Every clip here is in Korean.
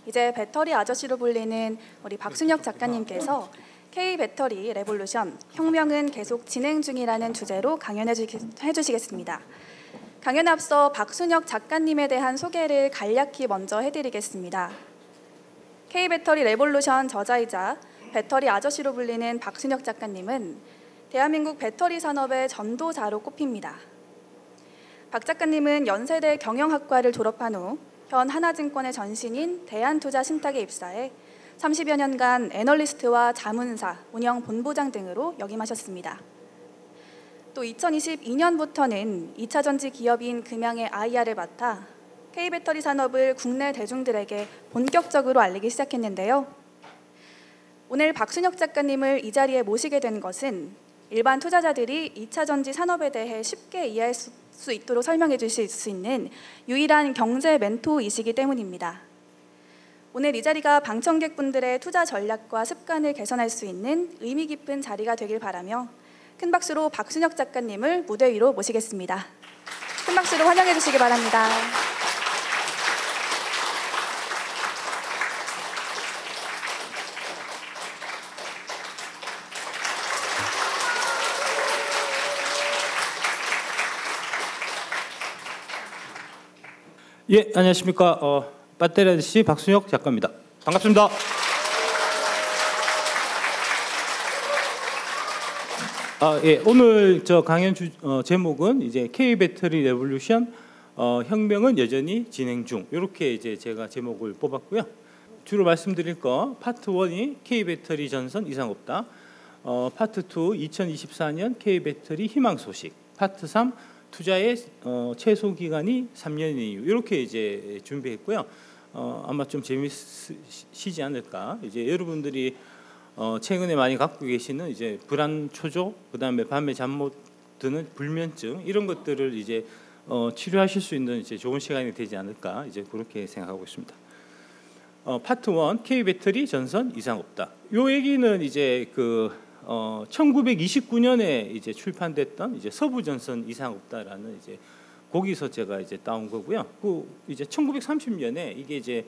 이제 배터리 아저씨로 불리는 우리 박순혁 작가님께서 K배터리 레볼루션 혁명은 계속 진행 중이라는 주제로 강연해 주시겠습니다. 강연에 앞서 박순혁 작가님에 대한 소개를 간략히 먼저 해드리겠습니다. K배터리 레볼루션 저자이자 배터리 아저씨로 불리는 박순혁 작가님은 대한민국 배터리 산업의 전도자로 꼽힙니다. 박 작가님은 연세대 경영학과를 졸업한 후 현 하나증권의 전신인 대한투자신탁에 입사해 30여 년간 애널리스트와 자문사, 운영본부장 등으로 역임하셨습니다. 또 2022년부터는 2차전지 기업인 금양의 IR을 맡아 K배터리 산업을 국내 대중들에게 본격적으로 알리기 시작했는데요. 오늘 박순혁 작가님을 이 자리에 모시게 된 것은 일반 투자자들이 2차전지 산업에 대해 쉽게 이해할 수 있도록 설명해 주실 수 있는 유일한 경제 멘토이시기 때문입니다. 오늘 이 자리가 방청객분들의 투자 전략과 습관을 개선할 수 있는 의미 깊은 자리가 되길 바라며 큰 박수로 박순혁 작가님을 무대 위로 모시겠습니다. 큰 박수로 환영해 주시기 바랍니다. 예, 안녕하십니까. 배터리 아저씨 박순혁 작가입니다. 반갑습니다. 예, 오늘 저 강연 제목은 이제 K배터리 레볼루션 혁명은 여전히 진행 중. 이렇게 이제 제가 제목을 뽑았고요. 주로 말씀드릴 거 파트 1이 K배터리 전선 이상 없다. 파트 2 2024년 K배터리 희망 소식. 파트 3 투자의 최소 기간이 3년 이후 이렇게 이제 준비했고요. 아마 좀 재미있으시지 않을까. 이제 여러분들이 최근에 많이 갖고 계시는 이제 불안 초조, 그다음에 밤에 잠 못 드는 불면증 이런 것들을 이제 치료하실 수 있는 이제 좋은 시간이 되지 않을까 이제 그렇게 생각하고 있습니다. 파트 1 K배터리 전선 이상 없다. 요 얘기는 이제 1929년에 이제 출판됐던 이제 서부전선 이상 없다라는 이제 거기서 제가 이제 따온 거고요. 그 이제 1930년에 이게 이제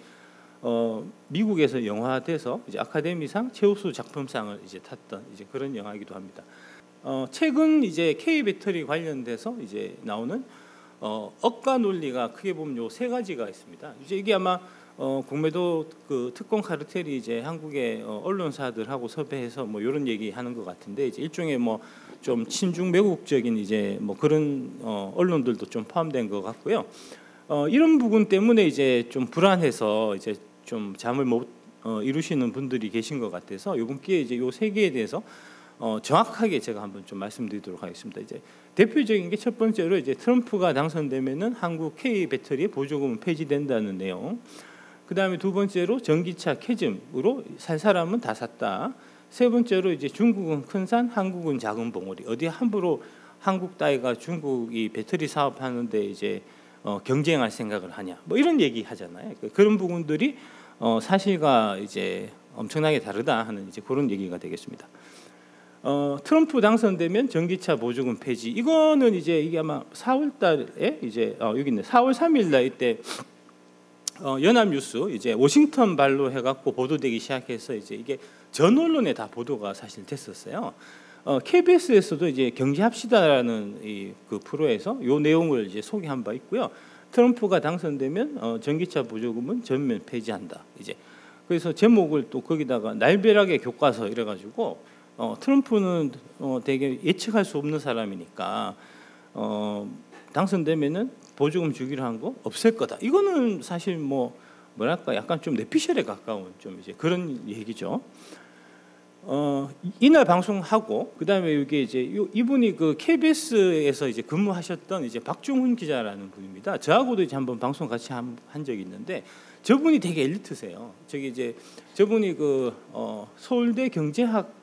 미국에서 영화돼서 이제 아카데미상 최우수 작품상을 이제 탔던 이제 그런 영화이기도 합니다. 최근 이제 K 배터리 관련돼서 이제 나오는 억가 논리가 크게 보면 요 세 가지가 있습니다. 이제 이게 아마 공매도 그 특권 카르텔이 이제 한국의 언론사들하고 섭외해서 뭐 이런 얘기하는 것 같은데 이제 일종의 뭐 좀 친중 매국적인 이제 뭐 그런 언론들도 좀 포함된 것 같고요. 이런 부분 때문에 이제 좀 불안해서 이제 좀 잠을 못 이루시는 분들이 계신 것 같아서 이번 기회에 이제 요 세 개에 대해서 정확하게 제가 한번 좀 말씀드리도록 하겠습니다. 이제 대표적인 게 첫 번째로 이제 트럼프가 당선되면은 한국 K 배터리 보조금은 폐지된다는 내용. 그 다음에 두 번째로 전기차 캐즘으로 살 사람은 다 샀다. 세 번째로 이제 중국은 큰 산, 한국은 작은 봉우리. 어디 함부로 한국 따위가 중국이 배터리 사업하는데 이제 경쟁할 생각을 하냐. 뭐 이런 얘기 하잖아요. 그런 부분들이 사실과 이제 엄청나게 다르다 하는 이제 그런 얘기가 되겠습니다. 트럼프 당선되면 전기차 보조금 폐지. 이거는 이제 이게 아마 4월달에 이제 여기 있네. 4월 3일날 이때. 연합뉴스 이제 워싱턴 발로 해갖고 보도되기 시작해서 이제 이게 전 언론에 다 보도가 사실 됐었어요. KBS에서도 이제 경제합시다라는 그 프로에서 요 내용을 이제 소개한 바 있고요. 트럼프가 당선되면 전기차 보조금은 전면 폐지한다. 이제 그래서 제목을 또 거기다가 날벼락의 교과서 이래가지고 트럼프는 되게 예측할 수 없는 사람이니까 당선되면은 보조금 주기로 한 거 없앨 거다. 이거는 사실 뭐랄까 약간 좀 뇌피셜에 가까운 좀 이제 그런 얘기죠. 이날 방송하고 그다음에 이게 이제 이분이 그 KBS에서 이제 근무하셨던 이제 박중훈 기자라는 분입니다. 저하고도 이제 한번 방송 같이 한 적이 있는데 저분이 되게 엘리트세요. 저기 이제 저분이 그 서울대 경제학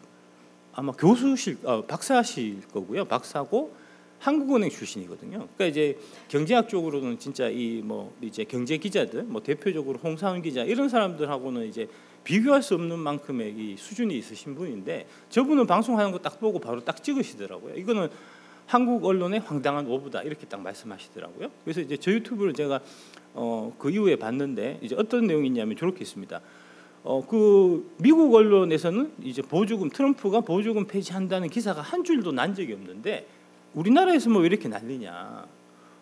아마 교수실 박사실 거고요. 박사고 한국은행 출신이거든요. 그러니까 이제 경제학 쪽으로는 진짜 이제 경제 기자들, 대표적으로 홍사훈 기자 이런 사람들하고는 이제 비교할 수 없는 만큼의 이 수준이 있으신 분인데 저분은 방송하는 거 딱 보고 바로 딱 찍으시더라고요. 이거는 한국 언론의 황당한 오보다 이렇게 딱 말씀하시더라고요. 그래서 이제 저 유튜브를 제가 그 이후에 봤는데 이제 어떤 내용이 있냐면 저렇게 있습니다. 그 미국 언론에서는 이제 보조금 트럼프가 보조금 폐지한다는 기사가 한 줄도 난 적이 없는데 우리나라에서 뭐 왜 이렇게 난리냐?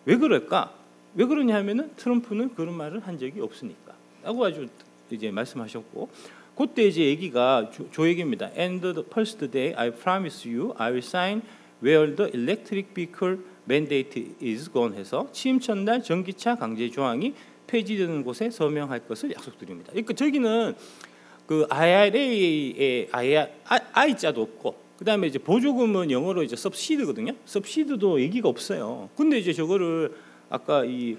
왜 그럴까? 왜 그러냐 하면은 트럼프는 그런 말을 한 적이 없으니까라고 아주 이제 말씀하셨고 그때 이제 얘기가 조 얘기입니다. And the first day I promise you I will sign where the electric vehicle mandate is gone 해서 취임 첫날 전기차 강제 조항이 폐지되는 곳에 서명할 것을 약속드립니다. 그러니까 저기는 그 IRA에 I자도 없고 그다음에 이제 보조금은 영어로 이제 subsidy거든요. subsidy도 얘기가 없어요. 근데 이제 저거를 아까 이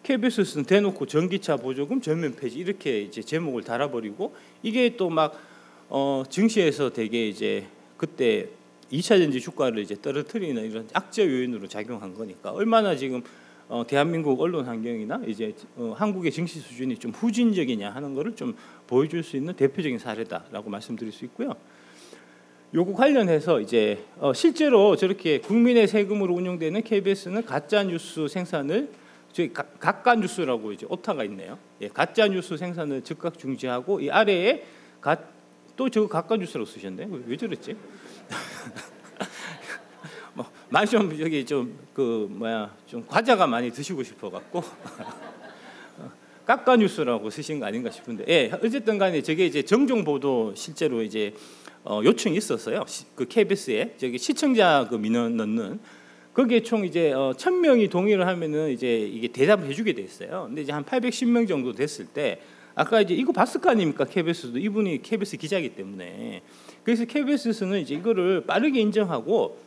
KBS에서는 대놓고 전기차 보조금 전면 폐지 이렇게 이제 제목을 달아버리고 이게 또 막 증시에서 되게 이제 그때 2차 전지 주가를 이제 떨어뜨리는 이런 악재 요인으로 작용한 거니까 얼마나 지금 대한민국 언론 환경이나 이제 한국의 증시 수준이 좀 후진적이냐 하는 거를 좀 보여줄 수 있는 대표적인 사례다라고 말씀드릴 수 있고요. 요거 관련해서 이제 실제로 저렇게 국민의 세금으로 운영되는 KBS는 가짜 뉴스 생산을 저희 가짜 뉴스라고 이제 오타가 있네요. 예, 가짜 뉴스 생산을 즉각 중지하고 이 아래에 또 저거 가짜 뉴스라고 쓰셨네. 왜 저랬지? 뭐 많이 좀 여기 좀 그 좀 과자가 많이 드시고 싶어 갖고 가짜 뉴스라고 쓰신 거 아닌가 싶은데, 예, 어쨌든간에 저게 이제 정정 보도 실제로 이제 요청이 있었어요. 그 KBS에 저기 시청자 그 민원 넣는 거기에 총 이제 1,000명이 동의를 하면은 이제 이게 대답을 해주게 돼 있어요. 근데 이제 한 810명 정도 됐을 때 아까 이제 이거 봤을 거 아닙니까? KBS도 이분이 KBS 기자이기 때문에 그래서 KBS에서는 이제 이거를 빠르게 인정하고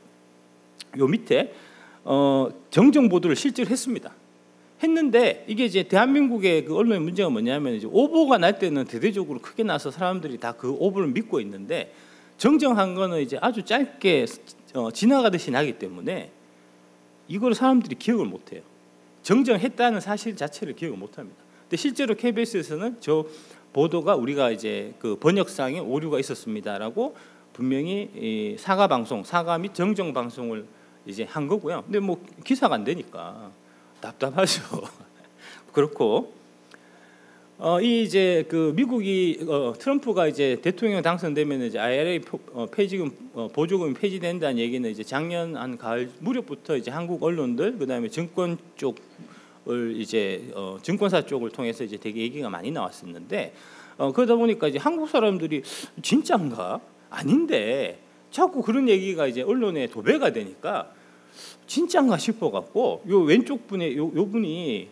요 밑에 정정 보도를 실제로 했습니다. 했는데 이게 이제 대한민국의 그 언론의 문제가 뭐냐면 이제 오보가 날 때는 대대적으로 크게 나서 사람들이 다 그 오보를 믿고 있는데 정정한 거는 이제 아주 짧게 지나가듯이 나기 때문에 이걸 사람들이 기억을 못 해요. 정정했다는 사실 자체를 기억을 못 합니다. 근데 실제로 KBS에서는 저 보도가 우리가 이제 그 번역상에 오류가 있었습니다라고 분명히 이 사과 방송, 사과 및 정정 방송을 이제 한 거고요. 근데 뭐 기사가 안 되니까 답답하죠. 그렇고 이 이제 그 미국이 트럼프가 이제 대통령 당선되면 이제 IRA 폐지금 보조금이 폐지된다는 얘기는 이제 작년 한 가을 무렵부터 이제 한국 언론들 그다음에 정권 쪽을 이제 증권사 쪽을 통해서 이제 되게 얘기가 많이 나왔었는데 그러다 보니까 이제 한국 사람들이 진짜인가 아닌데 자꾸 그런 얘기가 이제 언론에 도배가 되니까 진짜인가 싶어 갖고 요 왼쪽 분의 요 분이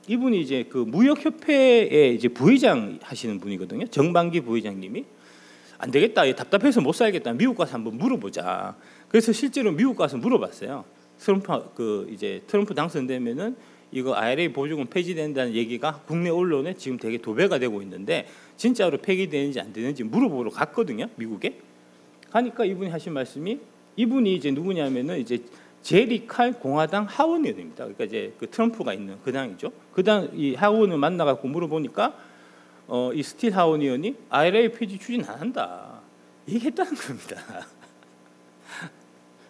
이분이 이제 그 무역협회의 이제 부회장 하시는 분이거든요. 정반기 부회장님이 안 되겠다, 답답해서 못 살겠다, 미국 가서 한번 물어보자. 그래서 실제로 미국 가서 물어봤어요. 트럼프 당선되면은 이거 IRA 보조금 폐지된다는 얘기가 국내 언론에 지금 되게 도배가 되고 있는데 진짜로 폐기되는지 안 되는지 물어보러 갔거든요, 미국에. 가니까 이분이 하신 말씀이 이분이 이제 누구냐면은 이제 제리 칼 공화당 하원 의원입니다. 그러니까 이제 그 트럼프가 있는 그 당이죠. 그 당 이 하원을 만나갖고 물어보니까 이 스틸 하원 의원이 IRA 폐지 추진 안 한다 얘기했다는 겁니다.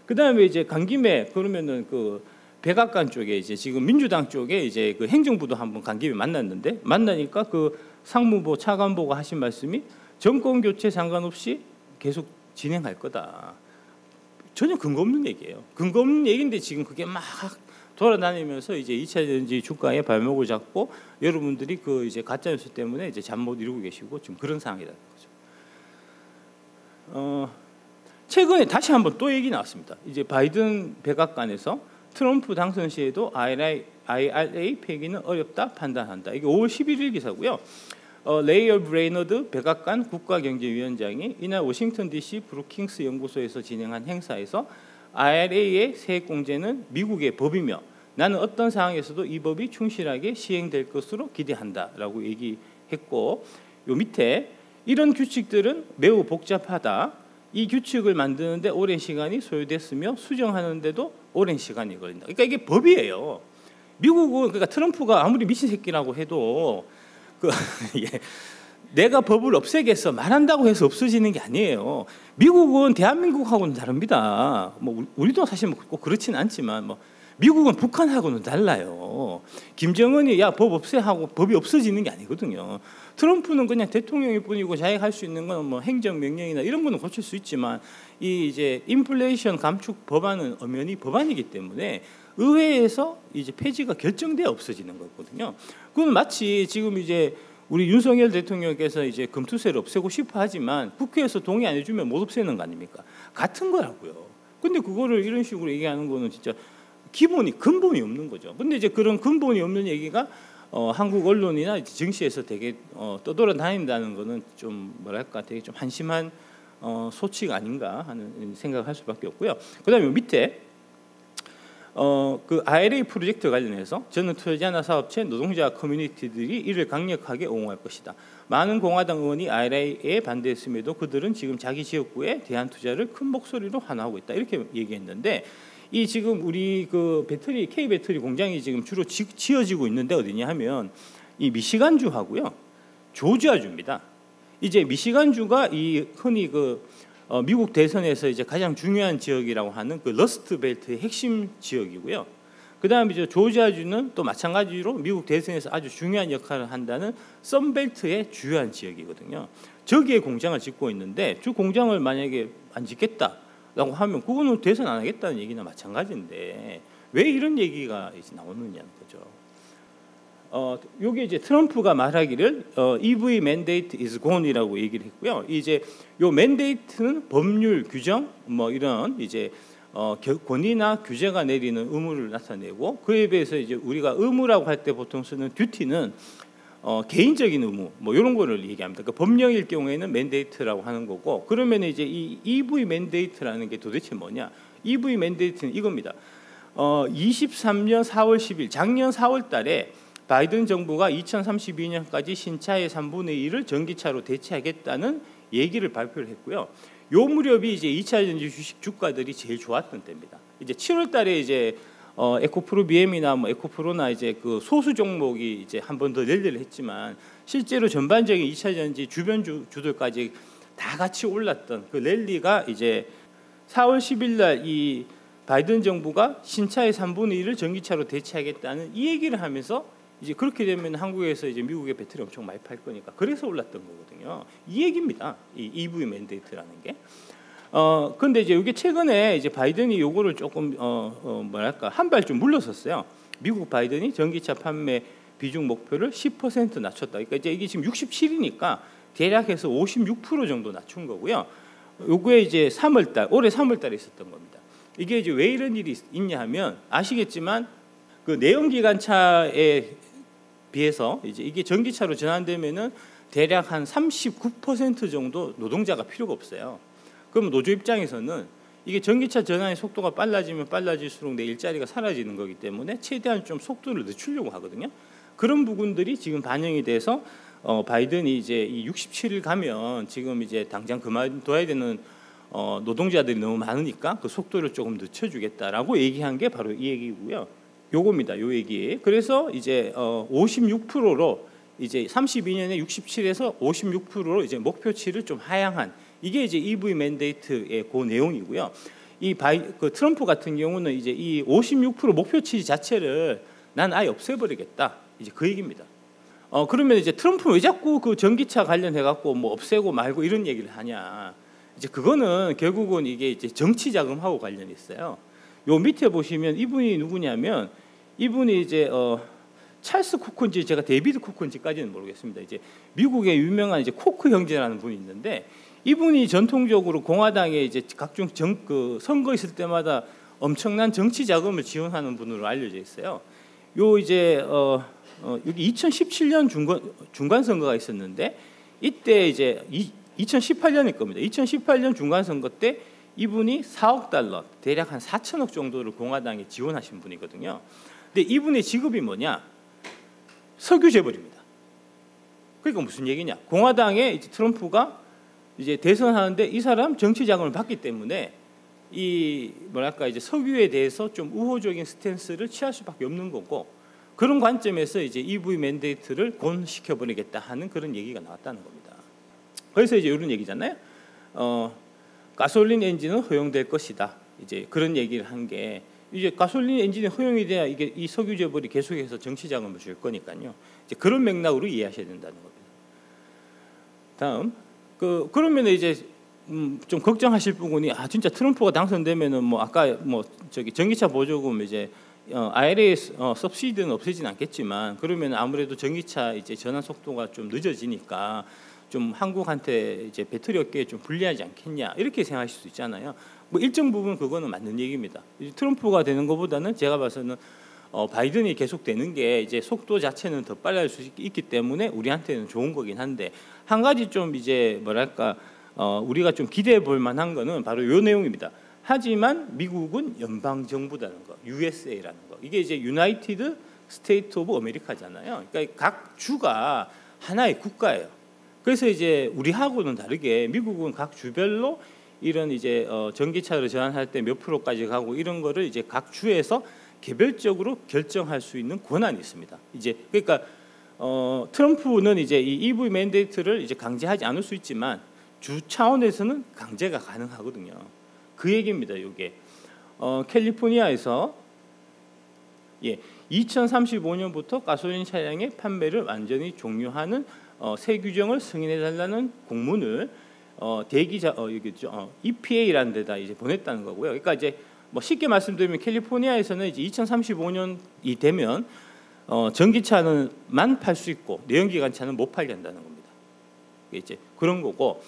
그 다음에 이제 간 김에 그러면은 그 백악관 쪽에 이제 지금 민주당 쪽에 이제 그 행정부도 한번 간 김에 만났는데 만나니까 그 상무부 차관보가 하신 말씀이 정권 교체 상관없이 계속 진행할 거다. 전혀 근거 없는 얘기예요. 근거 없는 얘기인데 지금 그게 막 돌아다니면서 이제 2차 전지 주가에 발목을 잡고 여러분들이 그 이제 가짜 뉴스 때문에 이제 잠 못 이루고 계시고 지금 그런 상황이라는 거죠. 최근에 다시 한번 또 얘기 나왔습니다. 이제 바이든 백악관에서 트럼프 당선 시에도 IRA 폐기는 어렵다 판단한다. 이게 5월 11일 기사고요. 레이어 브레이너드 백악관 국가경제위원장이 이날 워싱턴 DC 브루킹스 연구소에서 진행한 행사에서 IRA의 세액공제는 미국의 법이며 나는 어떤 상황에서도 이 법이 충실하게 시행될 것으로 기대한다라고 얘기했고 요 밑에 이런 규칙들은 매우 복잡하다. 이 규칙을 만드는데 오랜 시간이 소요됐으며 수정하는데도 오랜 시간이 걸린다. 그러니까 이게 법이에요. 미국은 그러니까 트럼프가 아무리 미친 새끼라고 해도 예, 내가 법을 없애겠어 말한다고 해서 없어지는 게 아니에요. 미국은 대한민국하고는 다릅니다. 뭐 우리도 사실 꼭 그렇지는 않지만 뭐 미국은 북한하고는 달라요. 김정은이 야 법 없애 하고 법이 없어지는 게 아니거든요. 트럼프는 그냥 대통령일 뿐이고 자기가 할 수 있는 건 뭐 행정 명령이나 이런 거는 고칠 수 있지만 이 이제 인플레이션 감축 법안은 엄연히 법안이기 때문에 의회에서 이제 폐지가 결정돼 없어지는 거거든요. 그건 마치 지금 이제 우리 윤석열 대통령께서 이제 금투세를 없애고 싶어 하지만 국회에서 동의 안 해주면 못 없애는 거 아닙니까? 같은 거라고요. 근데 그거를 이런 식으로 얘기하는 거는 진짜 근본이 없는 거죠. 근데 이제 그런 근본이 없는 얘기가 한국 언론이나 정치에서 되게 떠돌아다닌다는 거는 좀 뭐랄까 되게 좀 한심한 소치가 아닌가 하는 생각을 할 수밖에 없고요. 그다음에 밑에 그 IRA 프로젝트 관련해서 저는 투자자나 사업체, 노동자 커뮤니티들이 이를 강력하게 옹호할 것이다. 많은 공화당 의원이 IRA에 반대했음에도 그들은 지금 자기 지역구에 대한 투자를 큰 목소리로 환호하고 있다. 이렇게 얘기했는데 이 지금 우리 그 배터리 K 배터리 공장이 지금 주로 지어지고 있는데 어디냐 하면 이 미시간주하고요, 조지아주입니다. 이제 미시간주가 이 흔히 미국 대선에서 이제 가장 중요한 지역이라고 하는 그 러스트 벨트의 핵심 지역이고요. 그다음에 이제 조지아주는 또 마찬가지로 미국 대선에서 아주 중요한 역할을 한다는 썬벨트의 주요한 지역이거든요. 저기에 공장을 짓고 있는데 주 공장을 만약에 안 짓겠다라고 하면 그거는 대선 안 하겠다는 얘기나 마찬가지인데 왜 이런 얘기가 이제 나오느냐는 거죠. 요게 이제 트럼프가 말하기를 EV mandate is gone이라고 얘기를 했고요. 이제 요 mandate는 법률 규정 뭐 이런 이제 권위나 규제가 내리는 의무를 나타내고 그에 비해서 이제 우리가 의무라고 할 때 보통 쓰는 듀티는 개인적인 의무 뭐 이런 거를 얘기합니다. 그러니까 법령일 경우에는 mandate라고 하는 거고 그러면 이제 이 EV mandate라는 게 도대체 뭐냐? EV mandate는 이겁니다. 23년 4월 10일 작년 4월 달에 바이든 정부가 2032년까지 신차의 3분의 1을 전기차로 대체하겠다는 얘기를 발표를 했고요. 요 무렵이 이제 2차 전지 주식 주가들이 제일 좋았던 때입니다. 이제 7월 달에 이제 에코프로 BM이나 뭐 에코프로나 이제 그 소수 종목이 이제 한 번 더 랠리를 했지만 실제로 전반적인 2차 전지 주변 주들까지 다 같이 올랐던 그 랠리가 이제 4월 10일 날 이 바이든 정부가 신차의 3분의 1을 전기차로 대체하겠다는 이 얘기를 하면서 이제 그렇게 되면 한국에서 이제 미국의 배터리 엄청 많이 팔 거니까 그래서 올랐던 거거든요. 이 얘기입니다. 이 EV 맨데이트라는 게. 근데 이제 이게 최근에 이제 바이든이 요거를 조금 뭐랄까 한 발 좀 물러섰어요. 미국 바이든이 전기차 판매 비중 목표를 10% 낮췄다. 그러니까 이제 이게 지금 67이니까 대략해서 56% 정도 낮춘 거고요. 요거에 이제 3월달 올해 3월달에 있었던 겁니다. 이게 이제 왜 이런 일이 있냐 하면 아시겠지만 그 내연기관차에 비해서 이제 이게 전기차로 전환되면은 대략 한 39% 정도 노동자가 필요가 없어요. 그럼 노조 입장에서는 이게 전기차 전환의 속도가 빨라지면 빨라질수록 내 일자리가 사라지는 거기 때문에 최대한 좀 속도를 늦추려고 하거든요. 그런 부분들이 지금 반영이 돼서 바이든이 이제 이 67일 가면 지금 이제 당장 그만둬야 되는 노동자들이 너무 많으니까 그 속도를 조금 늦춰주겠다라고 얘기한 게 바로 이 얘기고요. 요겁니다. 요 얘기. 그래서 이제 56%로 이제 32년에 67에서 56%로 이제 목표치를 좀 하향한 이게 이제 EV 맨데이트의 그 내용이고요. 그 트럼프 같은 경우는 이제 이 56% 목표치 자체를 난 아예 없애버리겠다. 이제 그 얘기입니다. 그러면 이제 트럼프는 왜 자꾸 그 전기차 관련해 갖고 뭐 없애고 말고 이런 얘기를 하냐? 이제 그거는 결국은 이게 이제 정치 자금하고 관련이 있어요. 요 밑에 보시면 이분이 누구냐면 이분이 이제 찰스 코크인지 제가 데이비드 코크인지까지는 모르겠습니다. 이제 미국의 유명한 이제 코크 형제라는 분이 있는데 이분이 전통적으로 공화당에 이제 각종 선거 있을 때마다 엄청난 정치 자금을 지원하는 분으로 알려져 있어요. 요 이제 여기 2017년 중간 선거가 있었는데 이때 이제 2018년일 겁니다. 2018년 중간 선거 때 이분이 4억 달러, 대략 한 4천억 정도를 공화당에 지원하신 분이거든요. 근데 이분의 직업이 뭐냐? 석유 재벌입니다. 그러니까 무슨 얘기냐? 공화당에 이제 트럼프가 이제 대선하는데 이 사람 정치 자금을 받기 때문에 이 뭐랄까 이제 석유에 대해서 좀 우호적인 스탠스를 취할 수밖에 없는 거고 그런 관점에서 이제 EV 맨데이트를 곤시켜 버리겠다 하는 그런 얘기가 나왔다는 겁니다. 그래서 이제 이런 얘기잖아요. 가솔린 엔진은 허용될 것이다. 이제 그런 얘기를 한 게 이제 가솔린 엔진이 허용이 돼야 이게 이 석유 재벌이 계속해서 정치 자금을 줄 거니까요. 이제 그런 맥락으로 이해하셔야 된다는 겁니다. 다음 그러면 이제 좀 걱정하실 부분이 진짜 트럼프가 당선되면은 뭐 아까 뭐 저기 전기차 보조금 이제 IRA subsidy는 없어지진 않겠지만 그러면 아무래도 전기차 이제 전환 속도가 좀 늦어지니까 좀 한국한테 이제 배터리 업계에 좀 불리하지 않겠냐 이렇게 생각하실 수 있잖아요. 뭐 일정 부분 그거는 맞는 얘기입니다. 트럼프가 되는 것보다는 제가 봐서는 바이든이 계속 되는 게 이제 속도 자체는 더 빨라질 수 있기 때문에 우리한테는 좋은 거긴 한데 한 가지 좀 이제 뭐랄까 우리가 좀 기대해 볼 만한 거는 바로 이 내용입니다. 하지만 미국은 연방 정부라는 거, USA라는 거. 이게 이제 유나이티드 스테이트 오브 아메리카잖아요. 그러니까 각 주가 하나의 국가예요. 그래서 이제 우리하고는 다르게 미국은 각 주별로 이런 이제 전기차를 전환할 때 몇 프로까지 가고 이런 거를 이제 각 주에서 개별적으로 결정할 수 있는 권한이 있습니다. 이제 그러니까 트럼프는 이제 이 EV 맨데이트를 이제 강제하지 않을 수 있지만 주 차원에서는 강제가 가능하거든요. 그 얘기입니다. 이게 캘리포니아에서 2035년부터 가솔린 차량의 판매를 완전히 종료하는 새 규정을 승인해 달라는 공문을 대기자 여기죠. EPA라는 데다 이제 보냈다는 거고요. 그러니까 이제 뭐 쉽게 말씀드리면 캘리포니아에서는 이제 2035년이 되면 전기차는만 팔 수 있고 내연기관차는 못 팔게 한다는 겁니다. 이제 그런 거고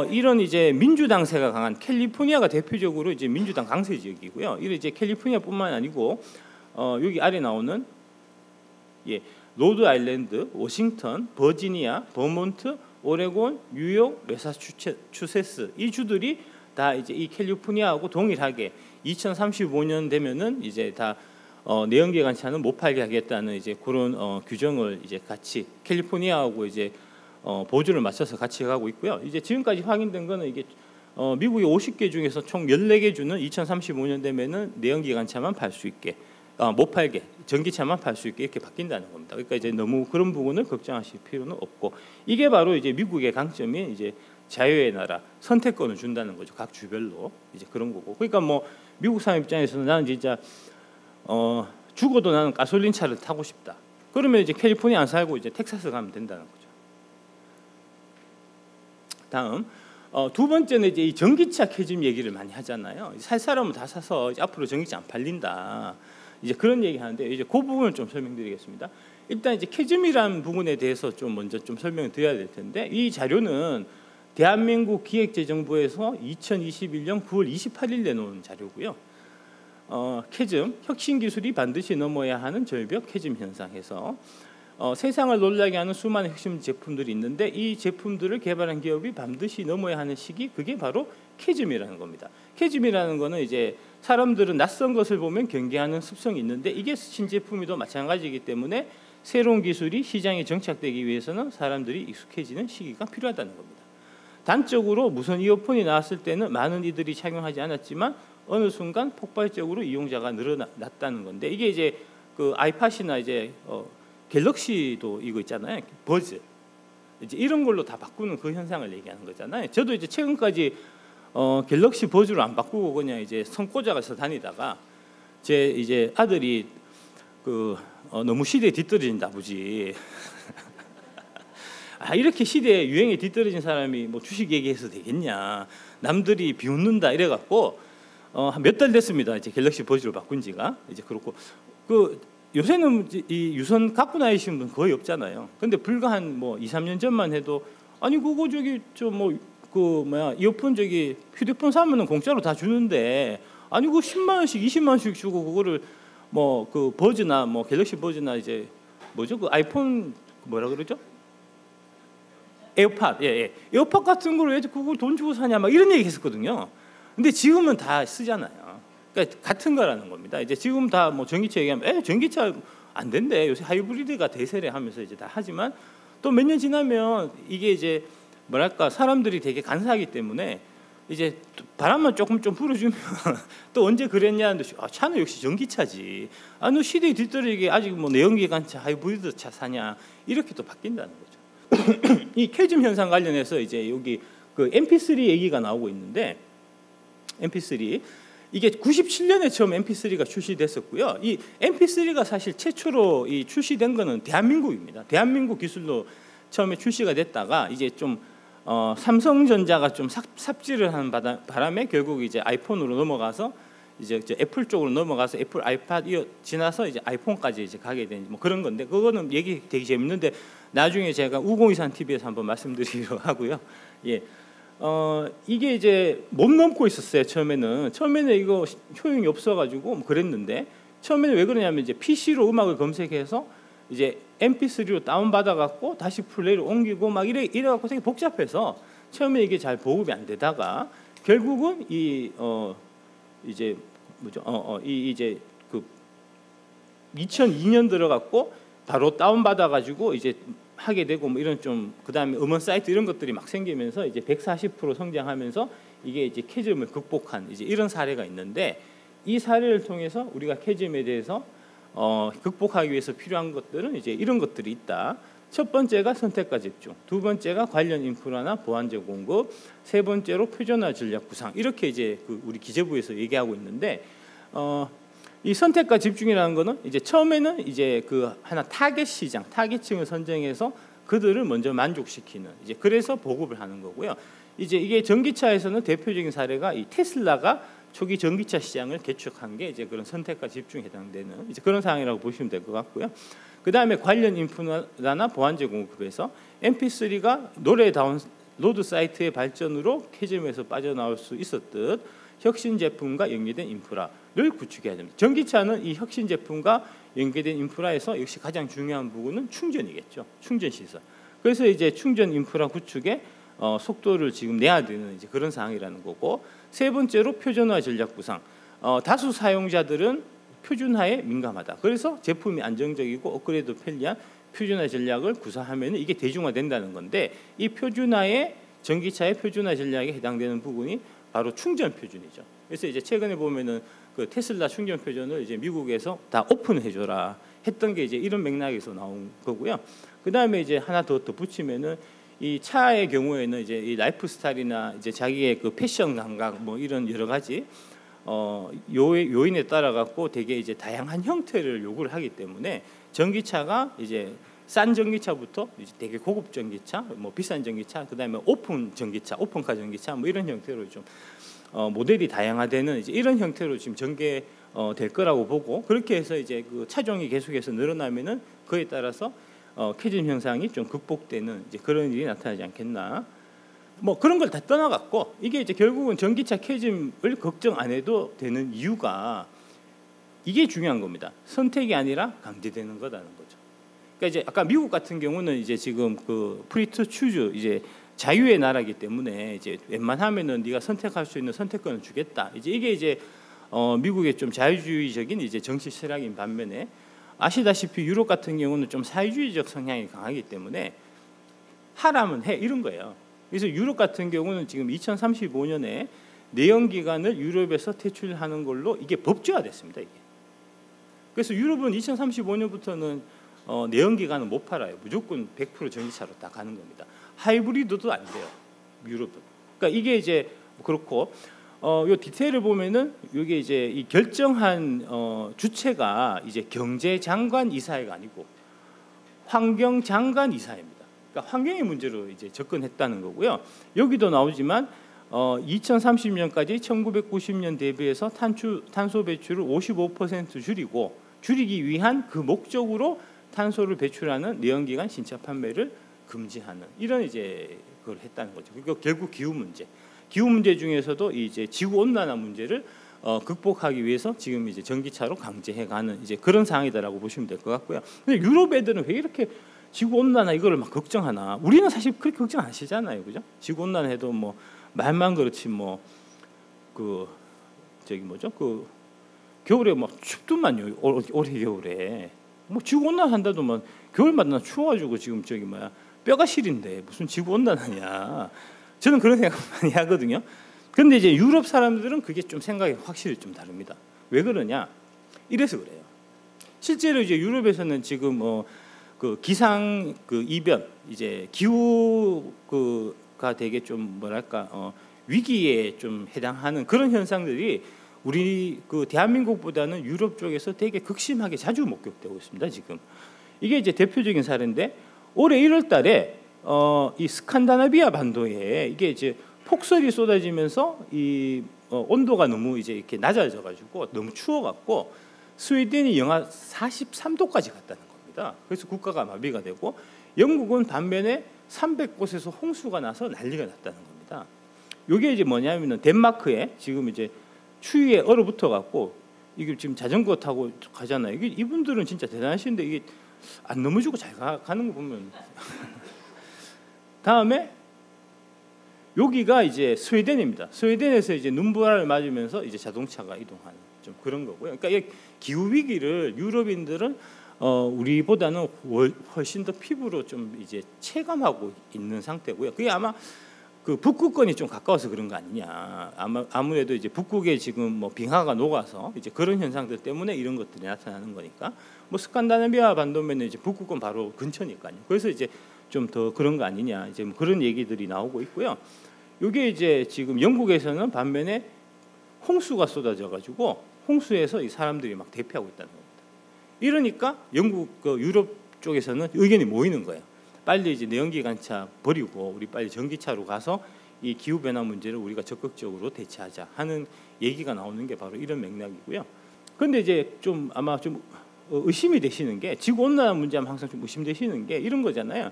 이런 이제 민주당세가 강한 캘리포니아가 대표적으로 이제 민주당 강세 지역이고요. 이런 이제 캘리포니아뿐만 아니고 여기 아래 나오는 로드 아일랜드, 워싱턴, 버지니아, 버몬트, 오레곤, 뉴욕, 매사추세츠 이 주들이 다 이제 이 캘리포니아하고 동일하게 2035년 되면은 이제 다 내연기관차는 못 팔게 하겠다는 이제 그런 규정을 이제 같이 캘리포니아하고 이제 보조를 맞춰서 같이 가고 있고요. 이제 지금까지 확인된 거는 이게 미국의 50개 중에서 총 14개 주는 2035년 되면은 내연기관차만 팔 수 있게 못 팔게 전기차만 팔 수 있게 이렇게 바뀐다는 겁니다. 그러니까 이제 너무 그런 부분을 걱정하실 필요는 없고 이게 바로 이제 미국의 강점인 이제 자유의 나라 선택권을 준다는 거죠. 각 주별로 이제 그런 거고. 그러니까 뭐 미국 사람 입장에서는 나는 진짜 죽어도 나는 가솔린 차를 타고 싶다. 그러면 이제 캘리포니아 안 살고 이제 텍사스 가면 된다는 거죠. 다음 두 번째는 이제 이 전기차 캐즘 얘기를 많이 하잖아요. 살 사람은 다 사서 이제 앞으로 전기차 안 팔린다. 이제 그런 얘기 하는데 이제 그 부분을 좀 설명드리겠습니다. 일단 이제 캐즘이라는 부분에 대해서 좀 먼저 좀 설명을 드려야 될 텐데 이 자료는 대한민국 기획재정부에서 2021년 9월 28일 내놓은 자료고요. 캐즘 혁신 기술이 반드시 넘어야 하는 절벽 캐즘 현상에서 세상을 놀라게 하는 수많은 핵심 제품들이 있는데 이 제품들을 개발한 기업이 반드시 넘어야 하는 시기 그게 바로 캐즘이라는 겁니다. 캐즘이라는 거는 이제 사람들은 낯선 것을 보면 경계하는 습성이 있는데 이게 신제품이도 마찬가지이기 때문에 새로운 기술이 시장에 정착되기 위해서는 사람들이 익숙해지는 시기가 필요하다는 겁니다. 단적으로 무선 이어폰이 나왔을 때는 많은 이들이 착용하지 않았지만 어느 순간 폭발적으로 이용자가 늘어났다는 건데 이게 이제 그 아이팟이나 이제 갤럭시도 이거 있잖아요. 버즈 이제 이런 걸로 다 바꾸는 그 현상을 얘기하는 거잖아요. 저도 이제 최근까지 갤럭시 버즈로 안 바꾸고 그냥 이제 선꽂아가서 다니다가 제 이제 아들이 너무 시대에 뒤떨어진다 아버지. 이렇게 시대에 유행에 뒤떨어진 사람이 뭐 주식 얘기해서 되겠냐? 남들이 비웃는다 이래갖고 한 몇 달 됐습니다. 이제 갤럭시 버즈로 바꾼 지가 이제 그렇고 요새는 이 유선 갖고 다니시는 분 거의 없잖아요. 근데 불과 한 뭐 2, 3년 전만 해도 아니 그거 저기 이어폰 저기 휴대폰 사면은 공짜로 다 주는데 아니 그거 10만 원씩 20만 원씩 주고 그거를 뭐 그 버즈나 뭐 갤럭시 버즈나 이제 뭐죠 그 아이폰 뭐라 그러죠? 에어팟 에어팟 같은 걸 왜 그걸 돈 주고 사냐 막 이런 얘기 했었거든요. 근데 지금은 다 쓰잖아요. 그러니까 같은 거라는 겁니다. 이제 지금 다 뭐 전기차 얘기하면 전기차 안 된대. 요새 하이브리드가 대세래 하면서 이제 다 하지만 또 몇 년 지나면 이게 이제 뭐랄까 사람들이 되게 간사하기 때문에 이제 바람만 조금 좀 불어주면 또 언제 그랬냐는데 차는 역시 전기차지. 너 시대에 뒤떨어지게 아직 뭐 내연기관차, 하이브리드 차 사냐 이렇게 또 바뀐다는 거죠. 이 캐즘 현상 관련해서 이제 여기 그 MP3 얘기가 나오고 있는데 MP3 이게 97년에 처음 MP3가 출시됐었고요. 이 MP3가 사실 최초로 이 출시된 거는 대한민국입니다. 대한민국 기술로 처음에 출시가 됐다가 이제 좀 삼성전자가 좀 삽질을 하는 바람에 결국 이제 아이폰으로 넘어가서 이제 애플 쪽으로 넘어가서 애플 아이팟 지나서 이제 아이폰까지 이제 가게 된 뭐 그런 건데 그거는 얘기 되게 재밌는데 나중에 제가 우공이산 TV에서 한번 말씀드리려고 하고요. 예. 이게 이제 못 넘고 있었어요. 처음에는 이거 효용이 없어가지고 뭐 그랬는데 처음에는 왜 그러냐면 이제 PC로 음악을 검색해서 이제 MP3로 다운 받아갖고 다시 플레이로 옮기고 막 이래갖고 되게 복잡해서 처음에 이게 잘 보급이 안 되다가 결국은 이제 뭐죠? 이제 그 2002년 들어갔고 바로 다운 받아가지고 이제 하게 되고 뭐 이런 좀 그다음에 음원 사이트 이런 것들이 막 생기면서 이제 140% 성장하면서 이게 이제 캐즘을 극복한 이제 이런 사례가 있는데 이 사례를 통해서 우리가 캐즘에 대해서 극복하기 위해서 필요한 것들은 이제 이런 것들이 있다. 첫 번째가 선택과 집중, 두 번째가 관련 인프라나 보완제 공급, 세 번째로 표준화 전략 구상 이렇게 이제 우리 기재부에서 얘기하고 있는데 이 선택과 집중이라는 거는 이제 처음에는 이제 그 하나 타겟 시장, 타겟층을 선정해서 그들을 먼저 만족시키는 이제 그래서 보급을 하는 거고요. 이제 이게 전기차에서는 대표적인 사례가 이 테슬라가 초기 전기차 시장을 개척한 게 이제 그런 선택과 집중에 해당되는 이제 그런 상황이라고 보시면 될 것 같고요. 그 다음에 관련 인프라나 보완제 공급에서 MP3가 노래 다운로드 사이트의 발전으로 캐즘에서 빠져나올 수 있었듯 혁신 제품과 연계된 인프라를 구축해야 됩니다. 전기차는 이 혁신 제품과 연계된 인프라에서 역시 가장 중요한 부분은 충전이겠죠. 충전 시설. 그래서 이제 충전 인프라 구축에 속도를 지금 내야 되는 이제 그런 상황이라는 거고 세 번째로 표준화 전략 구상. 다수 사용자들은 표준화에 민감하다. 그래서 제품이 안정적이고 업그레이드 편리한 표준화 전략을 구사하면 이게 대중화된다는 건데 이 표준화의 전기차의 표준화 전략에 해당되는 부분이 바로 충전 표준이죠. 그래서 이제 최근에 보면은 그 테슬라 충전 표준을 이제 미국에서 다 오픈해줘라 했던 게 이제 이런 맥락에서 나온 거고요. 그 다음에 이제 하나 더 붙이면은 이 차의 경우에는 이제 이 라이프 스타일이나 이제 자기의 그 패션 감각 뭐 이런 여러 가지 요인에 따라 갖고 되게 이제 다양한 형태를 요구를 하기 때문에 전기차가 이제 싼 전기차부터 이제 되게 고급 전기차, 뭐 비싼 전기차, 그다음에 오픈 전기차, 오픈카 전기차 뭐 이런 형태로 좀 모델이 다양화되는 이제 이런 형태로 지금 전개될 거라고 보고 그렇게 해서 이제 그 차종이 계속해서 늘어나면은 그에 따라서 캐즘 현상이 좀 극복되는 이제 그런 일이 나타나지 않겠나. 뭐 그런 걸 다 떠나갔고 이게 이제 결국은 전기차 캐즘을 걱정 안 해도 되는 이유가 이게 중요한 겁니다. 선택이 아니라 강제되는 거라는 거죠. 그러니까 이제 아까 미국 같은 경우는 이제 지금 그 프리 투 추즈 이제 자유의 나라이기 때문에 이제 웬만하면은 네가 선택할 수 있는 선택권을 주겠다. 이제 이게 이제 미국의 좀 자유주의적인 이제 정치 철학인 반면에 아시다시피 유럽 같은 경우는 좀 사회주의적 성향이 강하기 때문에 하라면 해 이런 거예요. 그래서 유럽 같은 경우는 지금 2035년에 내연기관을 유럽에서 퇴출하는 걸로 이게 법제화됐습니다. 이게. 그래서 유럽은 2035년부터는 내연기관은 못 팔아요. 무조건 100% 전기차로 다 가는 겁니다. 하이브리드도 안 돼요. 유럽은. 그러니까 이게 이제 그렇고 요 디테일을 보면은 이게 이제 이 결정한 주체가 이제 경제장관 이사회가 아니고 환경장관 이사회입니다. 그러니까 환경의 문제로 이제 접근했다는 거고요. 여기도 나오지만 2030년까지 1990년 대비해서 탄소 배출을 55% 줄이기 위한 그 목적으로 탄소를 배출하는 내연기관 신차 판매를 금지하는 이런 이제 그걸 했다는 거죠. 그러니까 결국 기후 문제 중에서도 이제 지구 온난화 문제를 극복하기 위해서 지금 이제 전기차로 강제해가는 이제 그런 상황이다라고 보시면 될 것 같고요. 근데 유럽 애들은 왜 이렇게 지구 온난화 이거를 막 걱정하나? 우리는 사실 그렇게 걱정 안 하시잖아요, 그죠? 지구 온난화 해도 뭐 말만 그렇지 뭐 그 저기 뭐죠? 그 겨울에 막 춥더만요. 올해 겨울에 뭐 지구 온난화 한다더만 겨울마다 추워가지고 지금 저기 뭐야 뼈가 시린데 무슨 지구 온난화냐? 저는 그런 생각 많이 하거든요. 근데 이제 유럽 사람들은 그게 좀 생각이 확실히 좀 다릅니다. 왜 그러냐? 이래서 그래요. 실제로 이제 유럽에서는 지금 그 기상 그 이변, 이제 기후 그가 되게 좀 뭐랄까 위기에 좀 해당하는 그런 현상들이 우리 그 대한민국보다는 유럽 쪽에서 되게 극심하게 자주 목격되고 있습니다. 지금 이게 이제 대표적인 사례인데, 올해 1월달에 이 스칸다나비아 반도에 이게 이제 폭설이 쏟아지면서 이 온도가 너무 이제 이렇게 낮아져가지고 너무 추워갖고 스웨덴이 영하 43도까지 갔다는 겁니다. 그래서 국가가 마비가 되고, 영국은 반면에 300곳에서 홍수가 나서 난리가 났다는 겁니다. 이게 이제 뭐냐면은 덴마크에 지금 이제 추위에 얼어붙어 갖고 이게 지금 자전거 타고 가잖아요. 이게 이분들은 진짜 대단하신데 이게 안 넘어지고 잘 가는 거 보면 다음에 여기가 이제 스웨덴입니다. 스웨덴에서 이제 눈보라를 맞으면서 이제 자동차가 이동하는 좀 그런 거고요. 그러니까 이 기후 위기를 유럽인들은 우리보다는 훨씬 더 피부로 좀 이제 체감하고 있는 상태고요. 그게 아마 그 북극권이 좀 가까워서 그런 거 아니냐. 아무래도 이제 북극에 지금 뭐 빙하가 녹아서 이제 그런 현상들 때문에 이런 것들이 나타나는 거니까, 뭐 스칸다나비아 반도면은 이제 북극권 바로 근처니까요. 그래서 이제 좀 더 그런 거 아니냐, 이제 뭐 그런 얘기들이 나오고 있고요. 이게 이제 지금 영국에서는 반면에 홍수가 쏟아져가지고 홍수에서 이 사람들이 막 대피하고 있다는 겁니다. 이러니까 영국 그 유럽 쪽에서는 의견이 모이는 거예요. 빨리 이제 내연기관차 버리고 우리 빨리 전기차로 가서 이 기후 변화 문제를 우리가 적극적으로 대처하자 하는 얘기가 나오는 게 바로 이런 맥락이고요. 그런데 이제 좀 아마 좀 의심이 되시는 게, 지구 온난화 문제하면 항상 좀 의심되시는 게 이런 거잖아요.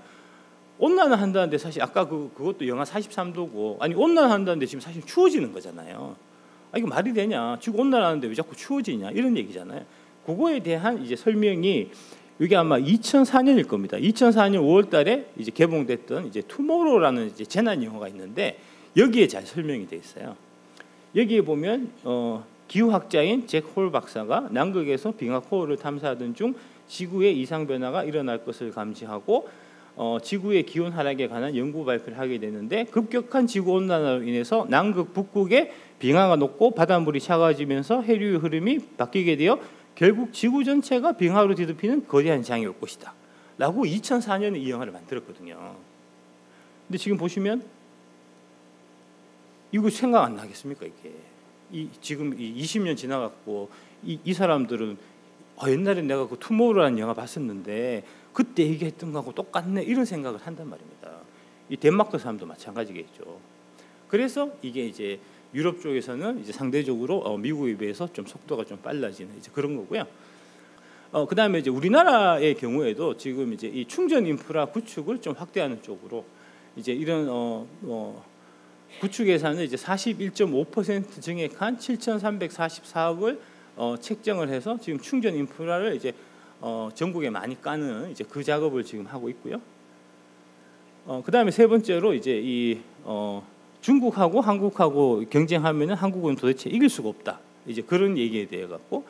온난화 한다는데 사실 아까 그것도 영하 43도고, 아니 온난화 한다는데 지금 사실 추워지는 거잖아요. 이거 말이 되냐? 지구 온난화하는데 왜 자꾸 추워지냐? 이런 얘기잖아요. 그거에 대한 이제 설명이 이게 아마 2004년일 겁니다. 2004년 5월달에 이제 개봉됐던 이제 투모로우라는 이제 재난 영화가 있는데 여기에 잘 설명이 돼 있어요. 여기에 보면 기후학자인 잭 홀 박사가 남극에서 빙하코어를 탐사하던 중 지구의 이상 변화가 일어날 것을 감지하고 지구의 기온 하락에 관한 연구 발표를 하게 되는데, 급격한 지구 온난화로 인해서 남극 북극에 빙하가 녹고 바닷물이 차가워지면서 해류의 흐름이 바뀌게 되어 결국 지구 전체가 빙하로 뒤덮이는 거대한 재앙이 올 것이다 라고 2004년에 이 영화를 만들었거든요. 근데 지금 보시면 이거 생각 안 나겠습니까? 이게 지금 20년 지나갔고 이 사람들은 옛날에 내가 그 투모로우라는 영화 봤었는데 그때 얘기했던 거하고 똑같네, 이런 생각을 한단 말입니다. 이 덴마크 사람도 마찬가지겠죠. 그래서 이게 이제 유럽 쪽에서는 이제 상대적으로 미국에 비해서 좀 속도가 좀 빨라지는 이제 그런 거고요. 그다음에 이제 우리나라의 경우에도 지금 이제 이 충전 인프라 구축을 좀 확대하는 쪽으로 이제 이런 구축 예산을 이제 41.5% 증액한 7,344억을 책정을 해서 지금 충전 인프라를 이제 전국에 많이 까는 이제 그 작업을 지금 하고 있고요. 그다음에 세 번째로 이제 이 중국하고 한국하고 경쟁하면은 한국은 도대체 이길 수가 없다. 이제 그런 얘기에 대해 갖고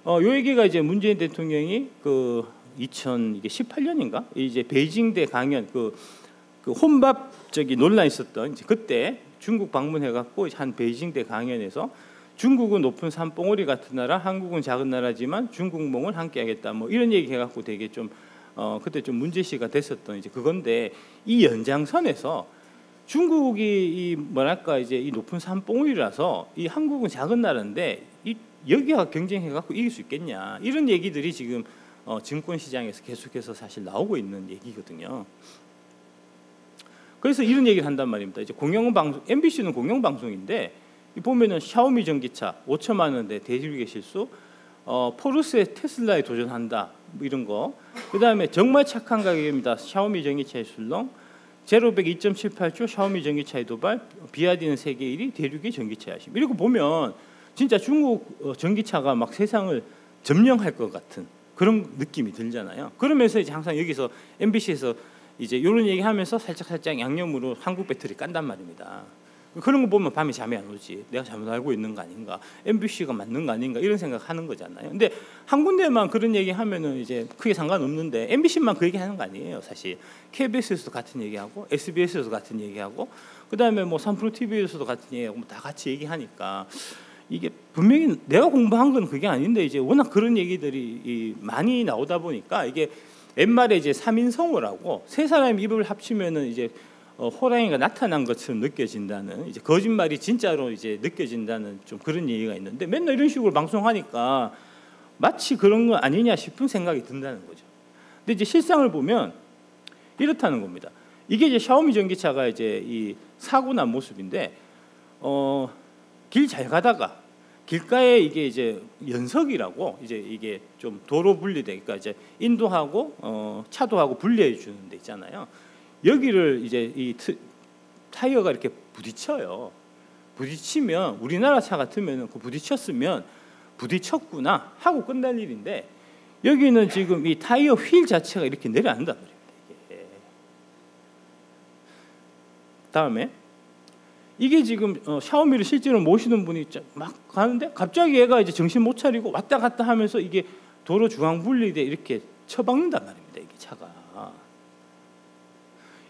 요 얘기가 이제 문재인 대통령이 그 2018년인가 이제 베이징대 강연 그 혼밥 논란 있었던 이제 그때 중국 방문해 갖고 한 베이징대 강연에서 중국은 높은 산봉우리 같은 나라, 한국은 작은 나라지만 중국몽을 함께하겠다. 뭐 이런 얘기 해갖고 되게 좀 그때 좀 문제시가 됐었던 이제 그건데, 이 연장선에서 중국이 이 뭐랄까 이제 이 높은 산봉우리라서 이 한국은 작은 나라인데 이 여기가 경쟁해갖고 이길 수 있겠냐, 이런 얘기들이 지금 증권 시장에서 계속해서 사실 나오고 있는 얘기거든요. 그래서 이런 얘기를 한단 말입니다. 이제 공영방송, MBC는 공영방송인데 보면은 샤오미 전기차 5천만 원대 대륙의 실수, 포르쉐 테슬라에 도전한다 뭐 이런 거. 그다음에 정말 착한 가격입니다. 샤오미 전기차의 술렁, 제로백 2.78조 샤오미 전기차의 도발, 비아디는 세계 1위, 대륙의 전기차 야심. 이렇게 보면 진짜 중국 전기차가 막 세상을 점령할 것 같은 그런 느낌이 들잖아요. 그러면서 이제 항상 여기서 MBC에서 이제 이런 얘기하면서 살짝 양념으로 한국 배터리 깐단 말입니다. 그런 거 보면 밤에 잠이 안 오지. 내가 잘못 알고 있는 거 아닌가? MBC가 맞는 거 아닌가? 이런 생각하는 거잖아요. 근데 한 군데만 그런 얘기 하면은 이제 크게 상관없는데 MBC만 그 얘기 하는 거 아니에요, 사실. KBS에서도 같은 얘기하고 SBS에서도 같은 얘기하고 그다음에 뭐 삼프로 TV에서도 같은 얘기하고 뭐 다 같이 얘기하니까 이게 분명히 내가 공부한 건 그게 아닌데 이제 워낙 그런 얘기들이 많이 나오다 보니까 이게 옛말에 이제 삼인성어라고 세 사람이 입을 합치면은 이제 호랑이가 나타난 것처럼 느껴진다는 이제 거짓말이 진짜로 이제 느껴진다는 좀 그런 얘기가 있는데 맨날 이런 식으로 방송하니까 마치 그런 거 아니냐 싶은 생각이 든다는 거죠. 근데 이제 실상을 보면 이렇다는 겁니다. 이게 이제 샤오미 전기차가 이제 이 사고 난 모습인데 길 잘 가다가 길가에 이게 이제 연석이라고 이제 이게 좀 도로 분리돼, 그러니까 이제 인도하고 차도하고 분리해 주는 데 있잖아요. 여기를 이제 이 타이어가 이렇게 부딪혀요. 부딪히면 우리나라 차 같으면 그 부딪혔으면 부딪혔구나 하고 끝날 일인데 여기는 지금 이 타이어 휠 자체가 이렇게 내려앉는단 말입니다. 이게. 다음에 이게 지금 샤오미를 실제로 모시는 분이 막 가는데 갑자기 얘가 이제 정신 못 차리고 왔다 갔다 하면서 이게 도로 중앙 분리돼 이렇게 처박는단 말입니다. 이게 차가.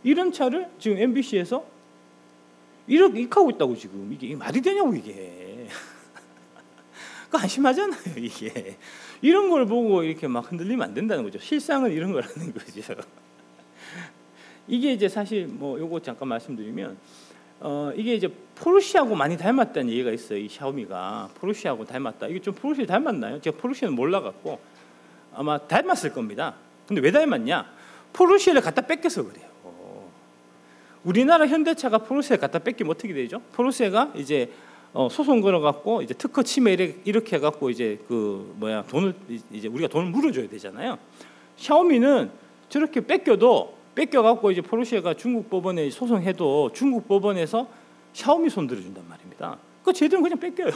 이런 차를 지금 MBC에서 이렇게 하고 있다고 지금 이게 말이 되냐고 이게. 그 안심하잖아요 이게. 이런 걸 보고 이렇게 막 흔들리면 안 된다는 거죠. 실상은 이런 거라는 거죠. 이게 이제 사실 뭐 요거 잠깐 말씀드리면 이게 이제 포르쉐하고 많이 닮았다는 얘기가 있어요. 이 샤오미가 포르쉐하고 닮았다. 이게 좀 포르쉐 닮았나요? 제가 포르쉐는 몰라갖고 아마 닮았을 겁니다. 근데 왜 닮았냐? 포르쉐를 갖다 뺏겨서 그래요. 우리나라 현대차가 포르쉐를 갖다 뺏기면 어떻게 되죠? 포르쉐가 이제 소송 걸어갖고 이제 특허 침해 이렇게 해갖고 이제 그 뭐야 돈을 이제 우리가 돈을 물어줘야 되잖아요. 샤오미는 저렇게 뺏겨갖고 이제 포르쉐가 중국 법원에 소송해도 중국 법원에서 샤오미 손 들어준단 말입니다. 그 쟤들은 그냥 뺏겨요.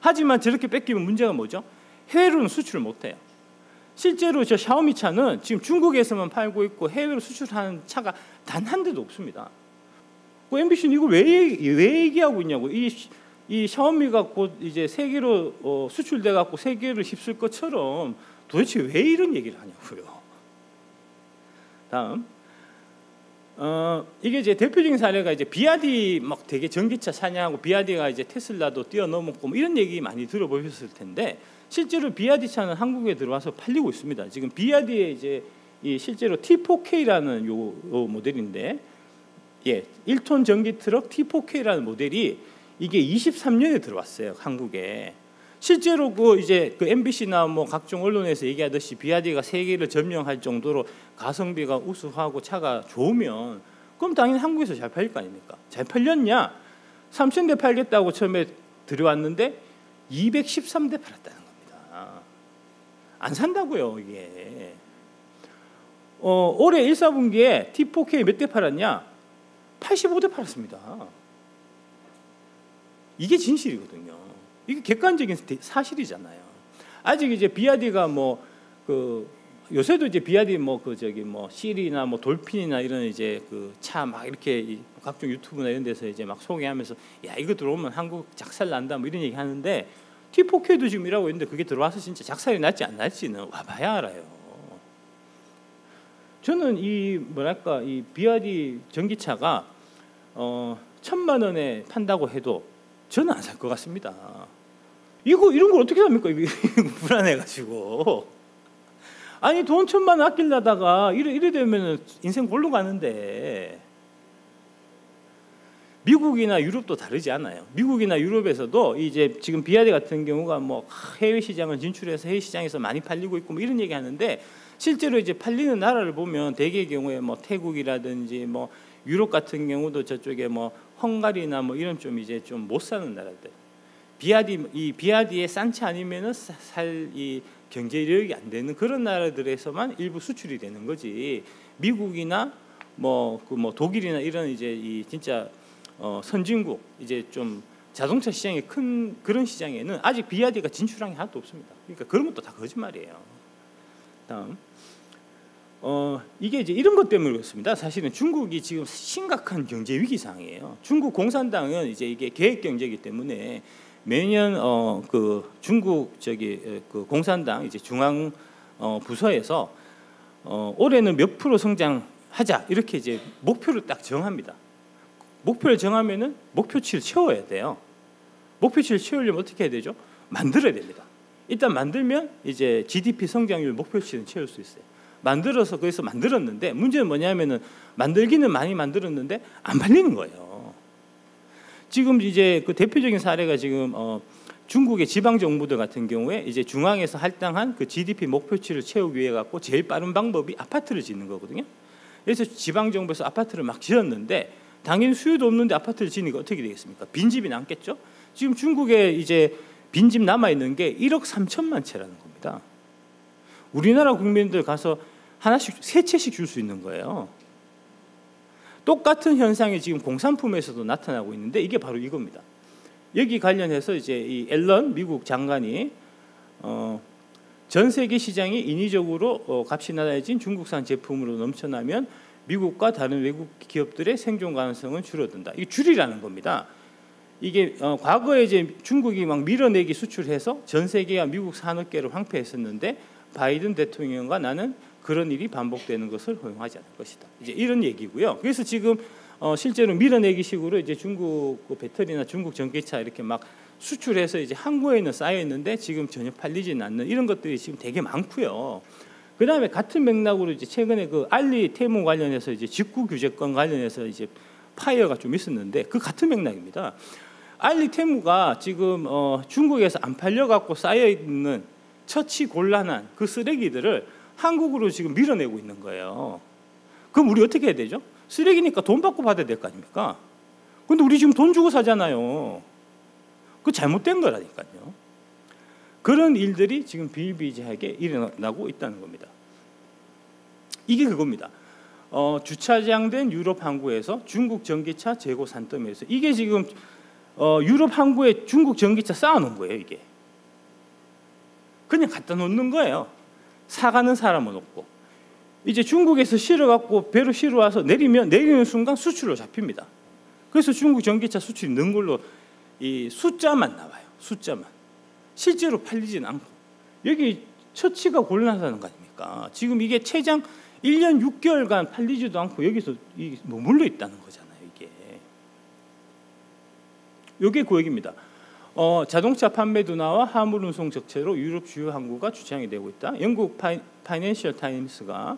하지만 저렇게 뺏기면 문제가 뭐죠? 해외로는 수출을 못해요. 실제로 저 샤오미 차는 지금 중국에서만 팔고 있고 해외로 수출하는 차가 단 한 대도 없습니다. 그 MBC는 이걸 왜 얘기하고 있냐고. 이 샤오미가 곧 이제 세계로 수출돼 갖고 세계를 휩쓸 것처럼 도대체 왜 이런 얘기를 하냐고요. 다음 이게 이제 대표적인 사례가 이제 비아디 막 되게 전기차 사냐고 비아디가 이제 테슬라도 뛰어넘었고 뭐 이런 얘기 많이 들어보셨을 텐데 실제로 비아디 차는 한국에 들어와서 팔리고 있습니다. 지금 비아디의 이제 이 실제로 T4K라는 요 모델인데 1톤 전기 트럭 T4K라는 모델이 이게 23년에 들어왔어요 한국에. 실제로 그 이제 그 MBC나 뭐 각종 언론에서 얘기하듯이 비아디가 세계를 점령할 정도로 가성비가 우수하고 차가 좋으면 그럼 당연히 한국에서 잘 팔릴 거 아닙니까? 잘 팔렸냐? 3,000대 팔겠다고 처음에 들어왔는데 213대 팔았다는 겁니다. 안 산다고요 이게. 올해 1, 4분기에 T4K 몇 대 팔았냐? 85대 팔았습니다. 이게 진실이거든요. 이게 객관적인 사실이잖아요. 아직 이제 비아디가 뭐 그 요새도 이제 비아디 뭐 그 저기 뭐 시리나 뭐 돌핀이나 이런 이제 그 차 막 이렇게 각종 유튜브나 이런 데서 이제 막 소개하면서 야 이거 들어오면 한국 작살 난다 뭐 이런 얘기 하는데 T4K도 지금 이라고 있는데 그게 들어와서 진짜 작살이 날지 안 날지는 와봐야 알아요. 저는 이 뭐랄까 이 비아디 전기차가 1,000만 원에 판다고 해도 저는 안 살 것 같습니다. 이런 걸 어떻게 삽니까? 이거 불안해가지고. 아니 돈 1,000만 원 아끼려다가 이래 되면 인생 골로 가는데. 미국이나 유럽도 다르지 않아요. 미국이나 유럽에서도 이제 지금 비아디 같은 경우가 뭐 해외 시장을 진출해서 해외 시장에서 많이 팔리고 있고 뭐 이런 얘기 하는데 실제로 이제 팔리는 나라를 보면 대개의 경우에 뭐 태국이라든지 뭐 유럽 같은 경우도 저쪽에 뭐 헝가리나 뭐 이런 좀 이제 좀 못 사는 나라들. 비아디의 싼 차 아니면은 살 이 경제력이 안 되는 그런 나라들에서만 일부 수출이 되는 거지. 미국이나 뭐 독일이나 이런 이제 이 진짜 선진국 이제 좀 자동차 시장이 큰 그런 시장에는 아직 비아디가 진출한 게 하나도 없습니다. 그러니까 그런 것도 다 거짓말이에요. 다음 이게 이제 이런 것 때문에 그렇습니다. 사실은 중국이 지금 심각한 경제 위기 상황이에요. 중국 공산당은 이제 이게 계획 경제이기 때문에 매년 그 중국 그 공산당 이제 중앙 부서에서 올해는 몇 프로 성장하자 이렇게 이제 목표를 딱 정합니다. 목표를 정하면은 목표치를 채워야 돼요. 목표치를 채우려면 어떻게 해야 되죠? 만들어야 됩니다. 일단 만들면 이제 GDP 성장률 목표치는 채울 수 있어요. 만들어서 그래서 만들었는데 문제는 뭐냐면은 만들기는 많이 만들었는데 안 팔리는 거예요. 지금 이제 그 대표적인 사례가 지금 중국의 지방 정부들 같은 경우에 이제 중앙에서 할당한 그 GDP 목표치를 채우기 위해 갖고 제일 빠른 방법이 아파트를 짓는 거거든요. 그래서 지방 정부에서 아파트를 막 지었는데 당연히 수요도 없는데 아파트를 지으니까 어떻게 되겠습니까? 빈집이 남겠죠. 지금 중국에 이제 빈집 남아 있는 게 1억 3천만 채라는 겁니다. 우리나라 국민들 가서 하나씩 3채씩 줄 수 있는 거예요. 똑같은 현상이 지금 공산품에서도 나타나고 있는데 이게 바로 이겁니다. 여기 관련해서 이제 이 앨런 미국 장관이 전 세계 시장이 인위적으로 값이 낮아진 중국산 제품으로 넘쳐나면 미국과 다른 외국 기업들의 생존 가능성은 줄어든다. 이게 줄이라는 겁니다. 이게 과거에 이제 중국이 막 밀어내기 수출해서 전 세계가 미국 산업계를 황폐했었는데 바이든 대통령과 나는 그런 일이 반복되는 것을 허용하지 않을 것이다. 이제 이런 얘기고요. 그래서 지금 실제로 밀어내기식으로 이제 중국 배터리나 중국 전기차 이렇게 막 수출해서 이제 한국에는 쌓여 있는데 지금 전혀 팔리지는 않는 이런 것들이 지금 되게 많고요. 그 다음에 같은 맥락으로 이제 최근에 그 알리 테무 관련해서 이제 직구 규제권 관련해서 이제 파이어가 좀 있었는데 그 같은 맥락입니다. 알리 테무가 지금 중국에서 안 팔려갖고 쌓여 있는 처치 곤란한 그 쓰레기들을 한국으로 지금 밀어내고 있는 거예요. 그럼 우리 어떻게 해야 되죠? 쓰레기니까 돈 받고 받아야 될 거 아닙니까? 근데 우리 지금 돈 주고 사잖아요. 그 잘못된 거라니까요. 그런 일들이 지금 비일비재하게 일어나고 있다는 겁니다. 이게 그겁니다. 주차장된 유럽 항구에서 중국 전기차 재고 산더미에서 이게 지금 유럽 항구에 중국 전기차 쌓아놓은 거예요. 이게 그냥 갖다 놓는 거예요. 사가는 사람은 없고 이제 중국에서 실어갖고 배로 실어와서 내리는 순간 수출로 잡힙니다. 그래서 중국 전기차 수출이 는 걸로 이 숫자만 나와요. 숫자만 실제로 팔리진 않고 여기 처치가 곤란하다는 거 아닙니까? 지금 이게 최장 1년 6개월간 팔리지도 않고 여기서 머물러 있다는 거잖아요. 이게 그 얘기입니다. 자동차 판매 둔화와 화물 운송 적체로 유럽 주요 항구가 주장이 되고 있다. 영국 파이낸셜 타임스가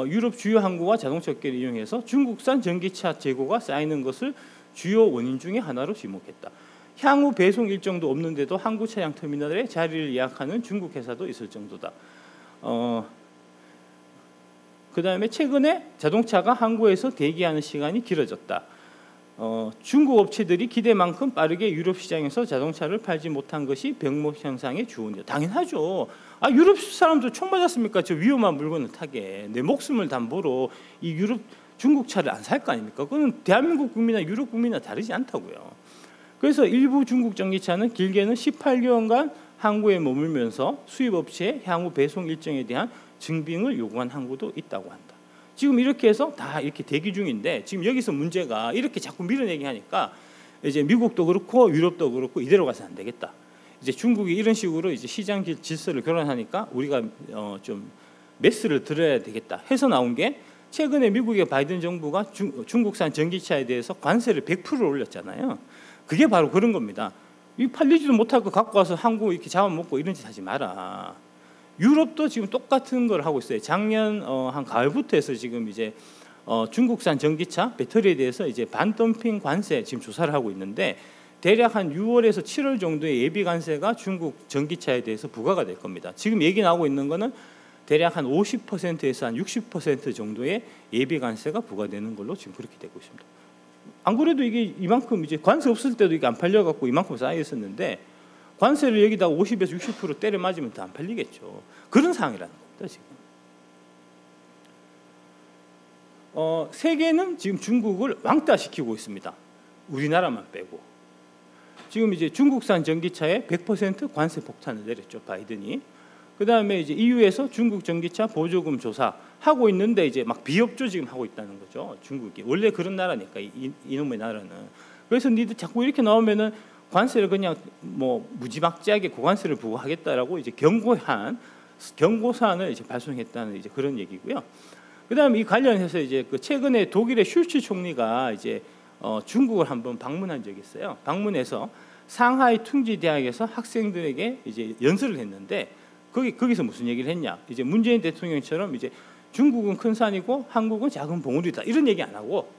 유럽 주요 항구와 자동차 업계를 이용해서 중국산 전기차 재고가 쌓이는 것을 주요 원인 중에 하나로 지목했다. 향후 배송 일정도 없는데도 항구 차량 터미널에 자리를 예약하는 중국 회사도 있을 정도다. 그 다음에 최근에 자동차가 항구에서 대기하는 시간이 길어졌다. 중국 업체들이 기대만큼 빠르게 유럽 시장에서 자동차를 팔지 못한 것이 병목 현상의 주원이다. 당연하죠. 유럽 사람들 총 맞았습니까? 저 위험한 물건을 타게 내 목숨을 담보로 이 유럽 중국 차를 안 살 거 아닙니까? 그건 대한민국 국민이나 유럽 국민이나 다르지 않다고요. 그래서 일부 중국 전기차는 길게는 18개월간 항구에 머물면서 수입 업체의 향후 배송 일정에 대한 증빙을 요구한 항구도 있다고 한다. 지금 이렇게 해서 다 이렇게 대기 중인데 지금 여기서 문제가 이렇게 자꾸 밀어내기 하니까 이제 미국도 그렇고 유럽도 그렇고 이대로 가서 안 되겠다. 이제 중국이 이런 식으로 이제 시장 질서를 교란하니까 우리가 좀 메스를 들어야 되겠다 해서 나온 게 최근에 미국의 바이든 정부가 중국산 전기차에 대해서 관세를 100% 올렸잖아요. 그게 바로 그런 겁니다. 이 팔리지도 못할 거 갖고 와서 한국 이렇게 잡아먹고 이런 짓 하지 마라. 유럽도 지금 똑같은 걸 하고 있어요. 작년 한 가을부터 해서 지금 이제 중국산 전기차 배터리에 대해서 이제 반덤핑 관세 지금 조사를 하고 있는데 대략 한 6월에서 7월 정도의 예비 관세가 중국 전기차에 대해서 부과가 될 겁니다. 지금 얘기 나오고 있는 거는 대략 한 50%에서 한 60% 정도의 예비 관세가 부과되는 걸로 지금 그렇게 되고 있습니다. 안 그래도 이게 이만큼 이제 관세 없을 때도 이게 안 팔려 갖고 이만큼 쌓여 있었는데 관세를 여기다가 50에서 60% 때려 맞으면 더 안 팔리겠죠. 그런 상황이라는 겁니다. 지금 세계는 지금 중국을 왕따시키고 있습니다. 우리나라만 빼고 지금 이제 중국산 전기차에 100% 관세 폭탄을 내렸죠. 바이든이. 그다음에 이제 EU에서 중국 전기차 보조금 조사 하고 있는데 이제 막 비협조 지금 하고 있다는 거죠. 중국이 원래 그런 나라니까 이놈의 나라는. 그래서 니들 자꾸 이렇게 나오면은 관세를 그냥 뭐 무지막지하게 고관세를 부과하겠다라고 이제 경고사안을 이제 발송했다는 이제 그런 얘기고요. 그다음에 이 관련해서 이제 그 최근에 독일의 슐츠 총리가 이제 중국을 한번 방문한 적이 있어요. 방문해서 상하이 퉁지 대학에서 학생들에게 이제 연설을 했는데 거기서 무슨 얘기를 했냐? 이제 문재인 대통령처럼 이제 중국은 큰 산이고 한국은 작은 봉우리다 이런 얘기 안 하고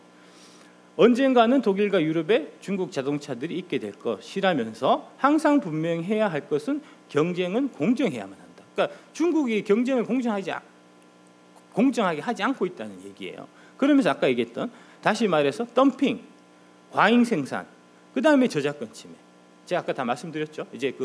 언젠가는 독일과 유럽에 중국 자동차들이 있게 될 것이라면서 항상 분명해야 할 것은 경쟁은 공정해야만 한다. 그러니까 중국이 경쟁을 공정하게 하지 않고 있다는 얘기예요. 그러면서 아까 얘기했던 다시 말해서 덤핑, 과잉 생산, 그 다음에 저작권 침해. 제가 아까 다 말씀드렸죠. 이제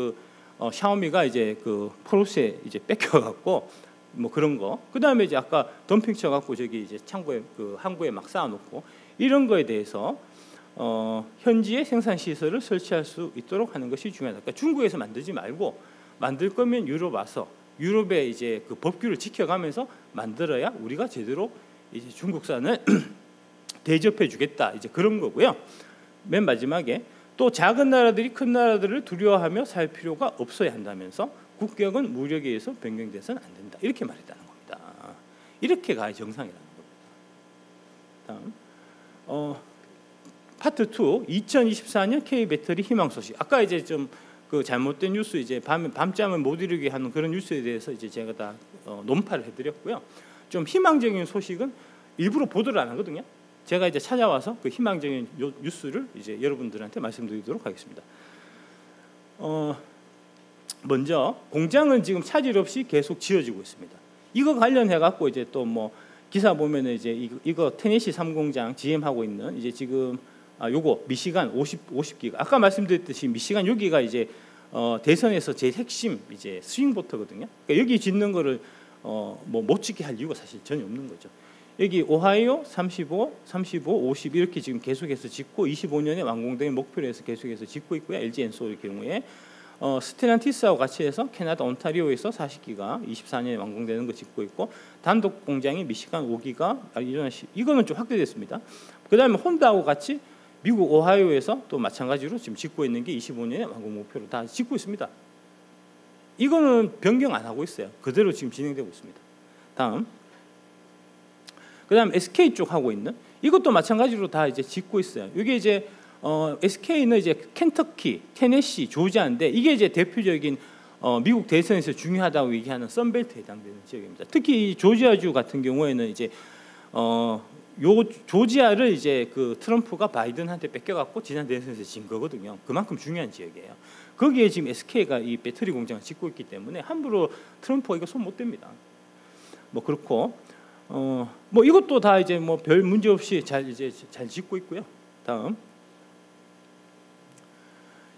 샤오미가 이제 포르쉐 이제 뺏겨갖고 뭐 그런 거. 그 다음에 이제 아까 덤핑 쳐갖고 저기 이제 창고에 항구에 막 쌓아놓고 이런 거에 대해서 현지에 생산 시설을 설치할 수 있도록 하는 것이 중요하다. 그러니까 중국에서 만들지 말고 만들 거면 유럽 와서 유럽의 이제 그 법규를 지켜가면서 만들어야 우리가 제대로 이제 중국산을 대접해 주겠다. 이제 그런 거고요. 맨 마지막에 또 작은 나라들이 큰 나라들을 두려워하며 살 필요가 없어야 한다면서 국격은 무력에 의해서 변경돼서는 안 된다. 이렇게 말했다는 겁니다. 이렇게 가야 정상이라는 겁니다. 다음 파트 2 2024년 K 배터리 희망 소식. 아까 이제 좀 그 잘못된 뉴스 이제 밤잠을 못 이루게 하는 그런 뉴스에 대해서 이제 제가 다 논파를 해드렸고요. 좀 희망적인 소식은 일부러 보도를 안 하거든요. 제가 이제 찾아와서 그 희망적인 뉴스를 이제 여러분들한테 말씀드리도록 하겠습니다. 먼저 공장은 지금 차질 없이 계속 지어지고 있습니다. 이거 관련해 갖고 이제 또 뭐 기사 보면은 이제 이거 테네시 3공장 GM 하고 있는 이제 지금 요거 미시간 50기가 아까 말씀드렸듯이 미시간 여기가 이제 대선에서 제일 핵심 이제 스윙보터거든요. 그러니까 여기 짓는 거를 뭐 못 짓게 할 이유가 사실 전혀 없는 거죠. 여기 오하이오 35, 50 이렇게 지금 계속해서 짓고 25년에 완공될 목표로 해서 계속해서 짓고 있고요. LG 엔솔의 경우에 스텔란티스하고 같이 해서 캐나다 온타리오에서 40기가 24년에 완공되는 거 짓고 있고 단독 공장이 미시간 5기가 이거는 좀 확대됐습니다. 그다음에 혼다하고 같이 미국 오하이오에서 또 마찬가지로 지금 짓고 있는 게 25년에 완공 목표로 다 짓고 있습니다. 이거는 변경 안 하고 있어요. 그대로 지금 진행되고 있습니다. 다음 그다음 SK 쪽 하고 있는 이것도 마찬가지로 다 이제 짓고 있어요. 이게 이제 SK는 이제 켄터키, 테네시, 조지아인데 이게 이제 대표적인 미국 대선에서 중요하다고 얘기하는 선벨트에 해당되는 지역입니다. 특히 이 조지아주 같은 경우에는 이제 요 조지아를 이제 그 트럼프가 바이든한테 뺏겨갖고 지난 대선에서 진 거거든요. 그만큼 중요한 지역이에요. 거기에 지금 SK가 이 배터리 공장을 짓고 있기 때문에 함부로 트럼프가 이거 손 못 댑니다. 뭐 그렇고 뭐 이것도 다 이제 뭐 별 문제 없이 잘 짓고 있고요. 다음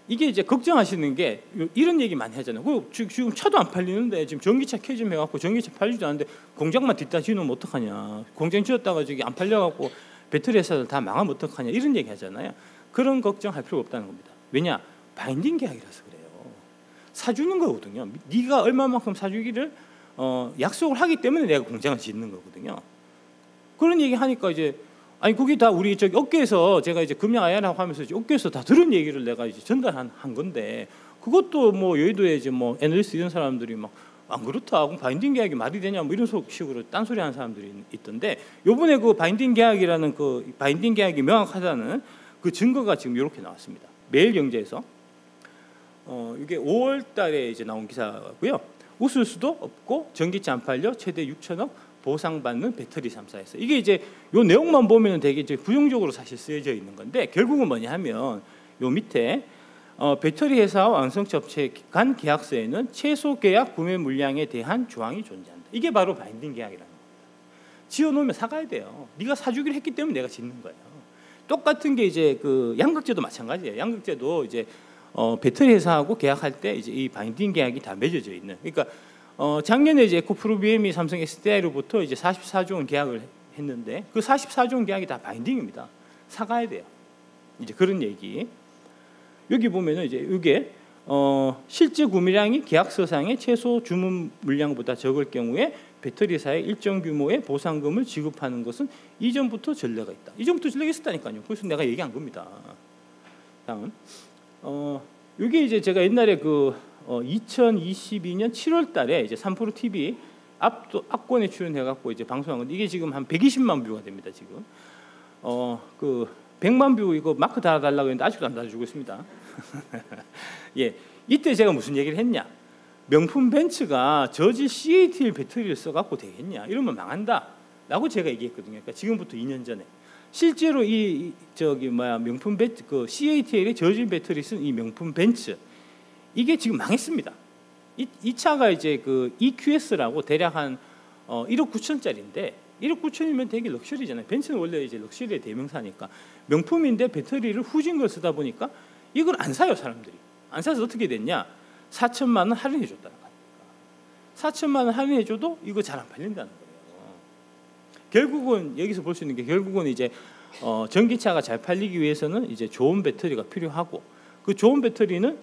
이게 이제 걱정하시는 게 이런 얘기 많이 하잖아요. 지금 차도 안 팔리는데 지금 전기차 캐즘 해갖고 전기차 팔리지도 않는데 공장만 뒷다 지으면 어떡하냐. 공장 지었다가 저기 안 팔려갖고 배터리 회사들 다 망하면 어떡하냐. 이런 얘기 하잖아요. 그런 걱정할 필요가 없다는 겁니다. 왜냐? 바인딩 계약이라서 그래요. 사주는 거거든요. 네가 얼마만큼 사주기를 약속을 하기 때문에 내가 공장을 짓는 거거든요. 그런 얘기 하니까 이제 아니 그게 다 우리 저기 업계에서 제가 이제 금융 아야라고 하면서 업계에서 다 들은 얘기를 내가 이제 전달한 건데 그것도 뭐 여의도에 이제 뭐 애널리스트 이런 사람들이 막 안 그렇다, 바인딩 계약이 말이 되냐 뭐 이런 식으로 딴소리 하는 사람들이 있던데 요번에 그 바인딩 계약이라는 그 바인딩 계약이 명확하다는 그 증거가 지금 이렇게 나왔습니다. 매일경제에서 이게 5월달에 이제 나온 기사고요. 웃을 수도 없고 전기차 안 팔려 최대 6천억 보상받는 배터리 3사에서 이게 이제 요 내용만 보면은 되게 이제 부정적으로 사실 쓰여져 있는 건데 결국은 뭐냐 하면 요 밑에 배터리 회사와 완성차 업체 간 계약서에는 최소 계약 구매 물량에 대한 조항이 존재한다. 이게 바로 바인딩 계약이라는 겁니다. 지어놓으면 사가야 돼요. 네가 사주기로 했기 때문에 내가 짓는 거예요. 똑같은 게 이제 그 양극재도 마찬가지예요. 양극재도 이제 배터리 회사하고 계약할 때 이제 이 바인딩 계약이 다 맺어져 있는. 그러니까 작년에 이제 에코프로 BM이 삼성 SDI로부터 이제 44조 원 계약을 했는데 그 44조 원 계약이 다 바인딩입니다. 사가야 돼요. 이제 그런 얘기. 여기 보면은 이제 이게 실제 구매량이 계약서상의 최소 주문 물량보다 적을 경우에 배터리사에 일정 규모의 보상금을 지급하는 것은 이전부터 전례가 있다. 이전부터 전례가 있었다니까요. 그래서 내가 얘기한 겁니다. 다음, 이게 이제 제가 옛날에 2022년 7월달에 이제 3프로 TV 압권에 출연해갖고 이제 방송한 건데 이게 지금 한 120만 뷰가 됩니다. 지금 100만 뷰 이거 마크 달아달라고 했는데 아직도 안 달아주고 있습니다. 예, 이때 제가 무슨 얘기를 했냐? 명품 벤츠가 저질 CATL 배터리를 써갖고 되겠냐? 이러면 망한다라고 제가 얘기했거든요. 그러니까 지금부터 2년 전에 실제로 명품 벤츠 CATL의 저질 배터리 쓴 이 명품 벤츠 이게 지금 망했습니다. 이 차가 이제 EQS라고 대략 한 1억 9천짜리인데 1억 9천이면 되게 럭셔리잖아요. 벤츠는 원래 이제 럭셔리의 대명사니까 명품인데 배터리를 후진 걸 쓰다 보니까 이걸 안 사요 사람들이. 안 사서 어떻게 됐냐? 4천만 원 할인해 줬다는 거니까 4천만 원 할인해 줘도 이거 잘 안 팔린다는 거예요. 결국은 여기서 볼 수 있는 게 결국은 이제 전기차가 잘 팔리기 위해서는 이제 좋은 배터리가 필요하고 그 좋은 배터리는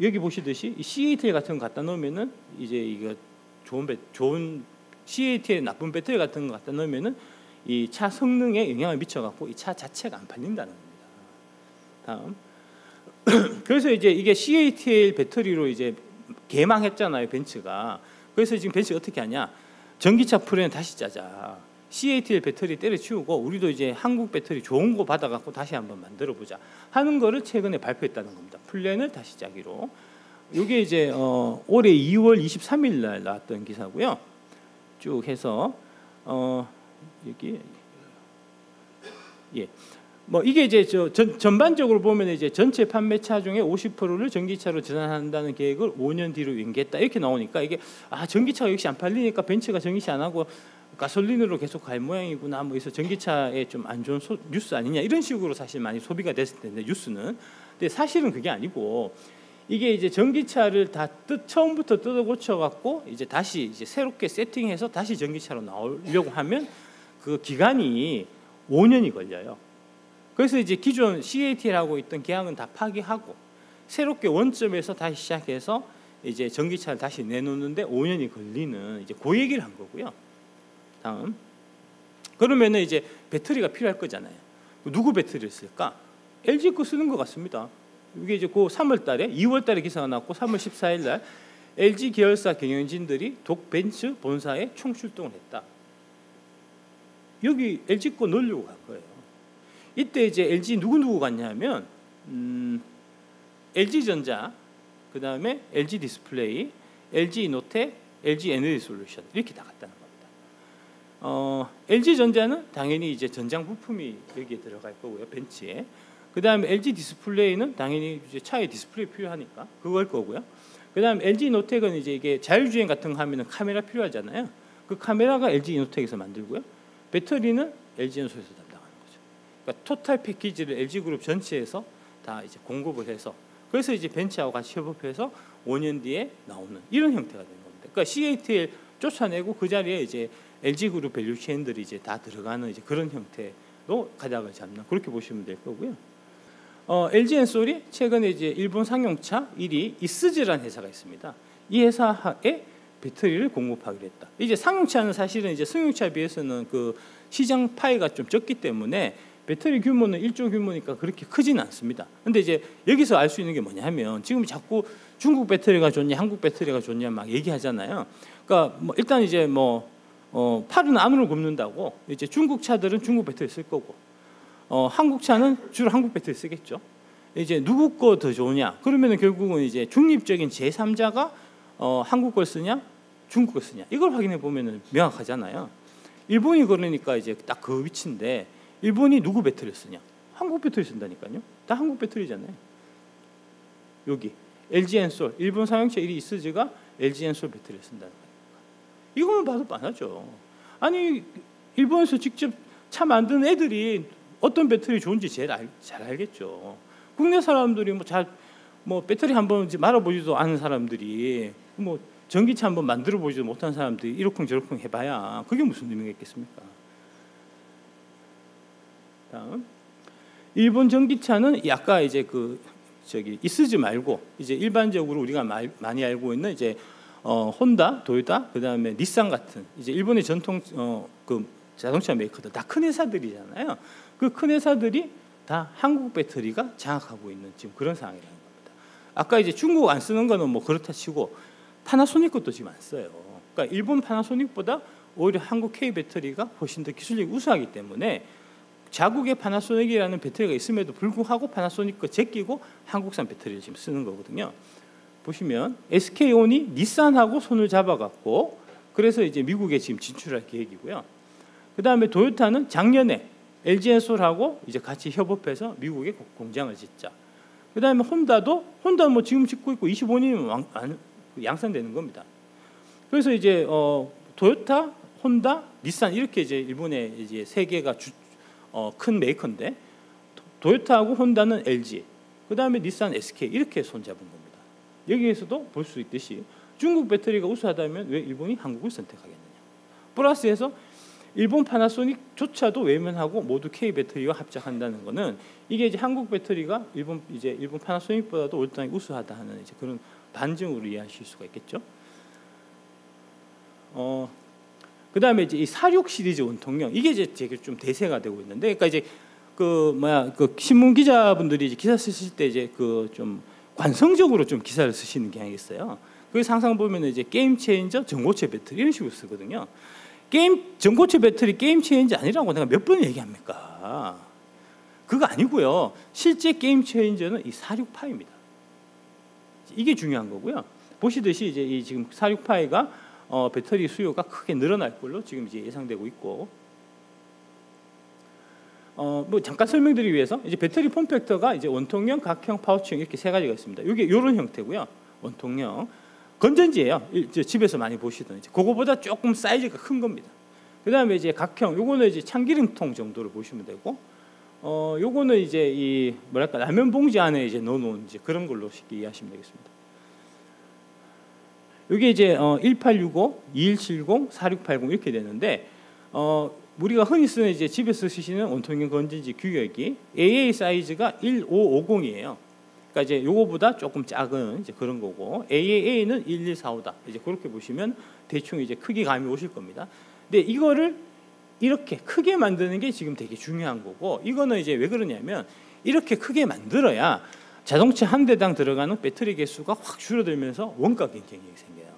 여기 보시듯이 CATL 같은 거 갖다 놓으면은 이제 이거 좋은 CATL 나쁜 배터리 같은 거 갖다 놓으면은 이 차 성능에 영향을 미쳐갖고 이 차 자체가 안 팔린다는 겁니다. 다음. 그래서 이제 이게 CATL 배터리로 이제 개망했잖아요, 벤츠가. 그래서 지금 벤츠가 어떻게 하냐? 전기차 플랜 다시 짜자. CATL 배터리 때려치우고 우리도 이제 한국 배터리 좋은 거 받아갖고 다시 한번 만들어 보자 하는 거를 최근에 발표했다는 겁니다. 플랜을 다시 짜기로. 이게 이제 올해 2월 23일 날 나왔던 기사고요. 쭉 해서 여기 예. 뭐 이게 이제 전반적으로 보면 이제 전체 판매차 중에 50%를 전기차로 전환한다는 계획을 5년 뒤로 연기했다 이렇게 나오니까 이게 전기차가 역시 안 팔리니까 벤츠가 전기차 안 하고 가솔린으로 계속 갈 모양이구나. 뭐 그래서 전기차에 좀 안 좋은 뉴스 아니냐 이런 식으로 사실 많이 소비가 됐을 텐데 뉴스는. 근데 사실은 그게 아니고 이게 이제 전기차를 다 처음부터 뜯어 고쳐 갖고 이제 다시 이제 새롭게 세팅해서 다시 전기차로 나오려고 하면 그 기간이 5년이 걸려요. 그래서 이제 기존 CATL하고 있던 계약은 다 파기하고 새롭게 원점에서 다시 시작해서 이제 전기차를 다시 내놓는데 5년이 걸리는 이제 그 얘기를 한 거고요. 다음. 그러면은 이제 배터리가 필요할 거잖아요. 누구 배터리를 쓸까? LG 거 쓰는 것 같습니다. 이게 이제 그 3월달에 2월달에 기사가 나왔고 3월 14일날 LG 계열사 경영진들이 독벤츠 본사에 총출동을 했다. 여기 LG 거 넣으려고 간 거예요. 이때 이제 LG 누구 갔냐면 LG전자, 그 다음에 LG 디스플레이, LG 이노텍, LG 에너지 솔루션 이렇게 나갔다는 겁니다. LG전자는 당연히 이제 전장 부품이 여기에 들어갈 거고요, 벤츠에. 그 다음에 LG 디스플레이는 당연히 이제 차에 디스플레이 필요하니까 그걸 거고요. 그 다음에 LG 이노텍은 이제 이게 자율주행 같은 거 하면은 카메라 필요하잖아요. 그 카메라가 LG 이노텍에서 만들고요. 배터리는 LG 엔솔에서 담당하는 거죠. 그러니까 토탈 패키지를 LG 그룹 전체에서 다 이제 공급을 해서 그래서 이제 벤츠하고 같이 협업해서 5년 뒤에 나오는 이런 형태가 되는 겁니다. 그러니까 CATL 쫓아내고 그 자리에 이제 LG 그룹 밸류 체인들이 이제 다 들어가는 이제 그런 형태로 가닥을 잡는 그렇게 보시면 될 거고요. LG 엔솔이 최근에 이제 일본 상용차 1위 이스즈라는 회사가 있습니다. 이 회사에 배터리를 공급하기로 했다. 이제 상용차는 사실은 이제 승용차에 비해서는 그 시장 파이가 좀 적기 때문에 배터리 규모는 1조 규모니까 그렇게 크지는 않습니다. 근데 이제 여기서 알 수 있는 게 뭐냐 하면 지금 자꾸 중국 배터리가 좋냐 한국 배터리가 좋냐 막 얘기하잖아요. 그러니까 뭐 일단 이제 팔은 안으로 굽는다고 이제 중국 차들은 중국 배터리 쓸 거고 한국 차는 주로 한국 배터리 쓰겠죠. 이제 누구 거 더 좋으냐? 그러면은 결국은 이제 중립적인 제3자가 한국 걸 쓰냐, 중국 걸 쓰냐 이걸 확인해 보면은 명확하잖아요. 일본이 그러니까 이제 딱 그 위치인데 일본이 누구 배터리 쓰냐? 한국 배터리 쓴다니까요. 다 한국 배터리잖아요. 여기 LG 엔솔 일본 상용차 1위 이스즈가 LG 엔솔 배터리를 쓴다는 거예요. 이거만 봐도 뻔하죠. 아니 일본에서 직접 차 만드는 애들이 어떤 배터리 좋은지 제일 잘 알겠죠. 국내 사람들이 배터리 한번 말아보지도 않은 사람들이 전기차 한번 만들어 보지도 못한 사람들이 이러쿵저러쿵 해봐야 그게 무슨 의미가 있겠습니까? 다음 일본 전기차는 아까 이제 그 저기 이쓰즈 말고 이제 일반적으로 우리가 많이 알고 있는 이제 혼다, 도요타, 그다음에 닛산 같은 이제 일본의 전통 그 자동차 메이커들 다 큰 회사들이잖아요. 그 큰 회사들이 다 한국 배터리가 장악하고 있는 지금 그런 상황이라는 겁니다. 아까 이제 중국 안 쓰는 거는 뭐 그렇다 치고 파나소닉 것도 지금 안 써요. 그러니까 일본 파나소닉보다 오히려 한국 K 배터리가 훨씬 더 기술력이 우수하기 때문에 자국의 파나소닉이라는 배터리가 있음에도 불구하고 파나소닉 거 제끼고 한국산 배터리를 지금 쓰는 거거든요. 보시면 SK온이 닛산하고 손을 잡아갖고 그래서 이제 미국에 지금 진출할 계획이고요. 그 다음에 도요타는 작년에 LG엔솔하고 이제 같이 협업해서 미국에 공장을 짓자. 그 다음에 혼다는 뭐 지금 짓고 있고 25년이면 양산되는 겁니다. 그래서 이제 도요타, 혼다, 닛산 이렇게 이제 일본의 이제 세 개가 큰 메이커인데 도요타하고 혼다는 LG, 그 다음에 닛산, SK 이렇게 손잡은 겁니다. 여기에서도 볼 수 있듯이 중국 배터리가 우수하다면 왜 일본이 한국을 선택하겠느냐. 플러스해서 일본 파나소닉조차도 외면하고 모두 K 배터리와 합작한다는 것은 이게 이제 한국 배터리가 일본 파나소닉보다도 월등히 우수하다 하는 이제 그런 반증으로 이해하실 수가 있겠죠. 그 다음에 이제 이 46 시리즈 원통령 이게 이제 되게 좀 대세가 되고 있는데, 그러니까 이제 그 신문 기자분들이 이제 기사 쓰실 때 이제 그 좀 관성적으로 좀 기사를 쓰시는 경향이 있어요. 그래서 항상 보면 이제 게임 체인저, 전고체 배터리 이런 식으로 쓰거든요. 전고체 배터리 게임 체인저 아니라고 내가 몇 번 얘기합니까? 그거 아니고요. 실제 게임 체인저는 이 46파이입니다. 이게 중요한 거고요. 보시듯이 이제 이 지금 46파이가 배터리 수요가 크게 늘어날 걸로 지금 이제 예상되고 있고, 뭐 잠깐 설명드리기 위해서 이제 배터리 폼팩터가 이제 원통형, 각형, 파우치형 이렇게 세 가지가 있습니다. 이게 이런 형태고요. 원통형 건전지예요. 집에서 많이 보시던 이제 그거보다 조금 사이즈가 큰 겁니다. 그 다음에 이제 각형, 요거는 이제 참기름통 정도로 보시면 되고, 요거는 이제 이 뭐랄까 라면 봉지 안에 이제 넣어놓은 이제 그런 걸로 쉽게 이해하시면 되겠습니다. 이게 이제 1865, 2170, 4680 이렇게 되는데, 우리가 흔히 쓰는 이제 집에서 쓰시는 원통형 건전지 규격이 AA 사이즈가 1550이에요. 그러니까 이제 요거보다 조금 작은 이제 그런 거고, AAA는 1145다. 이제 그렇게 보시면 대충 이제 크기 감이 오실 겁니다. 근데 이거를 이렇게 크게 만드는 게 지금 되게 중요한 거고, 이거는 이제 왜 그러냐면 이렇게 크게 만들어야 자동차 한 대당 들어가는 배터리 개수가 확 줄어들면서 원가 경쟁력이 생겨요.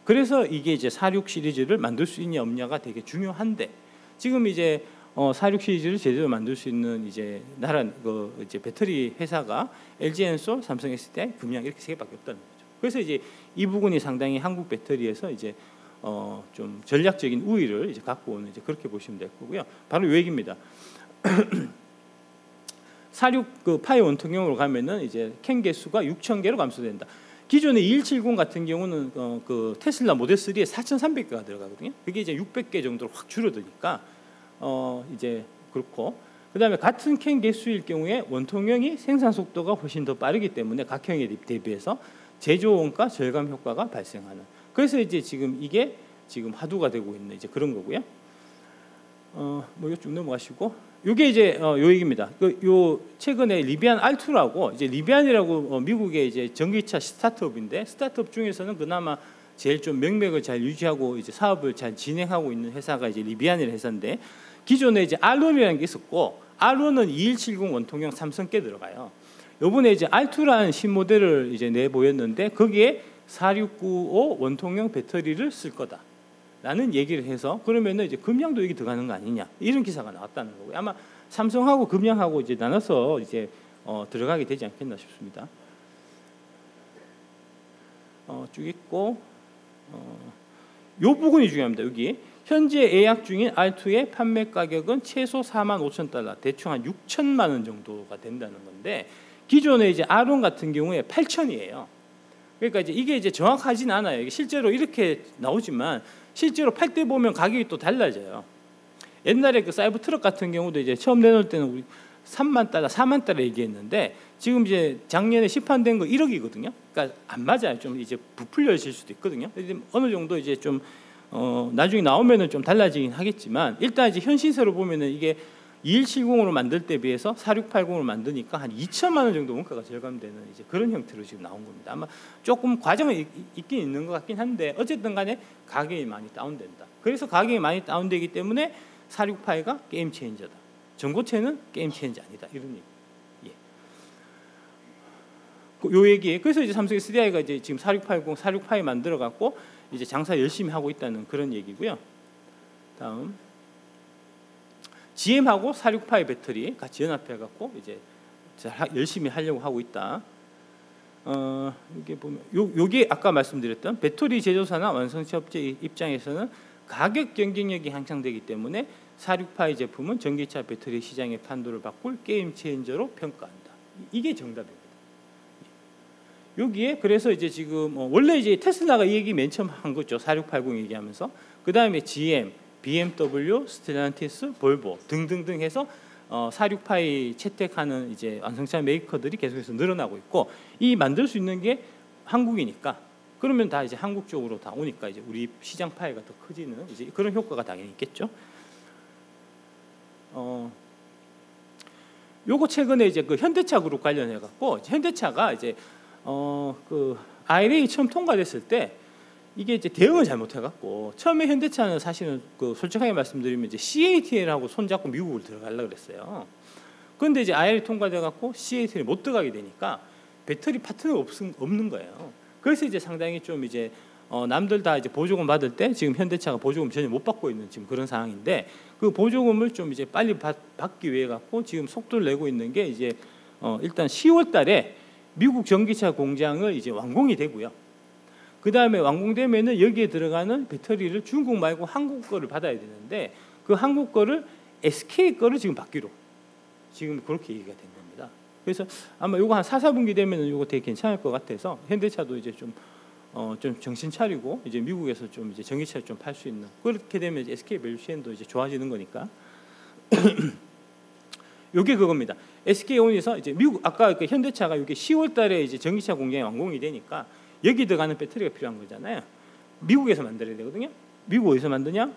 그래서 이게 이제 46 시리즈를 만들 수 있냐 없냐가 되게 중요한데, 지금 이제 46 시리즈를 제대로 만들 수 있는 이제 이제 배터리 회사가 LG엔솔, 삼성 SDI, 금양 이렇게 세 개밖에 없다는 거죠. 그래서 이제 이 부분이 상당히 한국 배터리에서 이제 좀 전략적인 우위를 이제 갖고 오는 이제 그렇게 보시면 될 거고요. 바로 요 얘기입니다. 46 그 파이 원통형으로 가면은 이제 캔 개수가 6,000개로 감소된다. 기존의 2170 같은 경우는 그 테슬라 모델 3에 4,300개가 들어가거든요. 그게 이제 600개 정도로 확 줄어드니까 이제 그렇고, 그다음에 같은 캔 개수일 경우에 원통형이 생산 속도가 훨씬 더 빠르기 때문에 각형에 대비해서 제조 원가 절감 효과가 발생하는. 그래서 이제 지금 이게 지금 화두가 되고 있는 이제 그런 거고요. 뭐 이거 좀 넘어가시고, 이게 이제 요 얘기입니다. 요 최근에 리비안 R2라고 이제 리비안이라고 미국의 이제 전기차 스타트업인데, 스타트업 중에서는 그나마 제일 좀 명맥을 잘 유지하고 이제 사업을 잘 진행하고 있는 회사가 이제 리비안이라는 회사인데, 기존에 이제 R1이라는 게 있었고, R1은 2170 원통형 삼성께 들어가요. 요번에 이제 R2라는 신모델을 이제 내보였는데, 거기에 4695 원통형 배터리를 쓸 거다 라는 얘기를 해서, 그러면은 이제 금양도 여기 들어가는 거 아니냐, 이런 기사가 나왔다는 거고요. 아마 삼성하고 금양하고 이제 나눠서 이제 들어가게 되지 않겠나 싶습니다. 쭉 있고, 요 부분이 중요합니다. 여기 현재 예약 중인 R2의 판매 가격은 최소 45,000달러, 대충 한 6천만 원 정도가 된다는 건데, 기존에 이제 R1 같은 경우에 8,000이에요. 그러니까 이제 이게 이제 정확하진 않아요. 이게 실제로 이렇게 나오지만 실제로 팔 때 보면 가격이 또 달라져요. 옛날에 그 사이버 트럭 같은 경우도 이제 처음 내놓을 때는 우리 3만 달러, 4만 달러 얘기했는데, 지금 이제 작년에 시판된 거 1억이거든요. 그러니까 안 맞아요. 좀 이제 부풀려질 수도 있거든요. 어느 정도 이제 좀 나중에 나오면은 좀 달라지긴 하겠지만, 일단 이제 현 시세로 보면은 이게 2170으로 만들 때 비해서 4680으로 만드니까 한 2천만 원 정도 원가가 절감되는 이제 그런 형태로 지금 나온 겁니다. 아마 조금 과정은 있긴 있는 것 같긴 한데 어쨌든 간에 가격이 많이 다운된다. 그래서 가격이 많이 다운되기 때문에 46파이가 게임 체인저다. 전고체는 게임 체인저 아니다. 이런 얘기. 요 얘기에 그래서 이제 삼성 SDI가 이제 지금 4680, 46파이 만들어 갖고 이제 장사 열심히 하고 있다는 그런 얘기고요. 다음 GM하고 46파이 배터리 같이 연합해 갖고 이제 열심히 하려고 하고 있다. 이게 보면 요게 아까 말씀드렸던 배터리 제조사나 완성차 업체 입장에서는 가격 경쟁력이 향상되기 때문에 46파이 제품은 전기차 배터리 시장의 판도를 바꿀 게임 체인저로 평가한다. 이게 정답입니다. 여기에 그래서 이제 지금 원래 이제 테슬라가 이 얘기 맨 처음 한 거죠. 4680 얘기하면서 그 다음에 GM, BMW, 스텔란티스, 볼보 등등등 해서 46파이 채택하는 이제 완성차 메이커들이 계속해서 늘어나고 있고 이 만들 수 있는 게 한국이니까 그러면 다 이제 한국 쪽으로 다 오니까 이제 우리 시장 파이가 더 커지는 이제 그런 효과가 당연히 있겠죠. 요거 최근에 이제 그 현대차 그룹 관련해 갖고 현대차가 이제 그 IRA 처음 통과됐을 때 이게 이제 대응을 잘못해 갖고 처음에 현대차는 사실은 그 솔직하게 말씀드리면 이제 CATL하고 손잡고 미국을 들어가려고 그랬어요. 그런데 이제 IRA 통과돼 갖고 CATL에 못 들어가게 되니까 배터리 파트너가 없는 거예요. 그래서 이제 상당히 좀 이제 남들 다 이제 보조금 받을 때 지금 현대차가 보조금 전혀 못 받고 있는 지금 그런 상황인데 그 보조금을 좀 이제 빨리 받기 위해 갖고 지금 속도를 내고 있는 게 이제 일단 10월 달에 미국 전기차 공장을 이제 완공이 되고요. 그 다음에 완공되면은 여기에 들어가는 배터리를 중국 말고 한국 거를 받아야 되는데 그 한국 거를 SK 거를 지금 받기로 지금 그렇게 얘기가 된 겁니다. 그래서 아마 요거 한 4, 4분기 되면은 요거 되게 괜찮을 것 같아서 현대차도 이제 좀 정신 차리고 이제 미국에서 좀 이제 전기차를 좀 팔 수 있는 그렇게 되면 이제 SK 밸류체인도 이제 좋아지는 거니까. 요게 그겁니다. SK온에서 이제 미국 아까 그 현대차가 이게 10월달에 이제 전기차 공장이 완공이 되니까 여기 들어가는 배터리가 필요한 거잖아요. 미국에서 만들어야 되거든요. 미국 어디서 만드냐?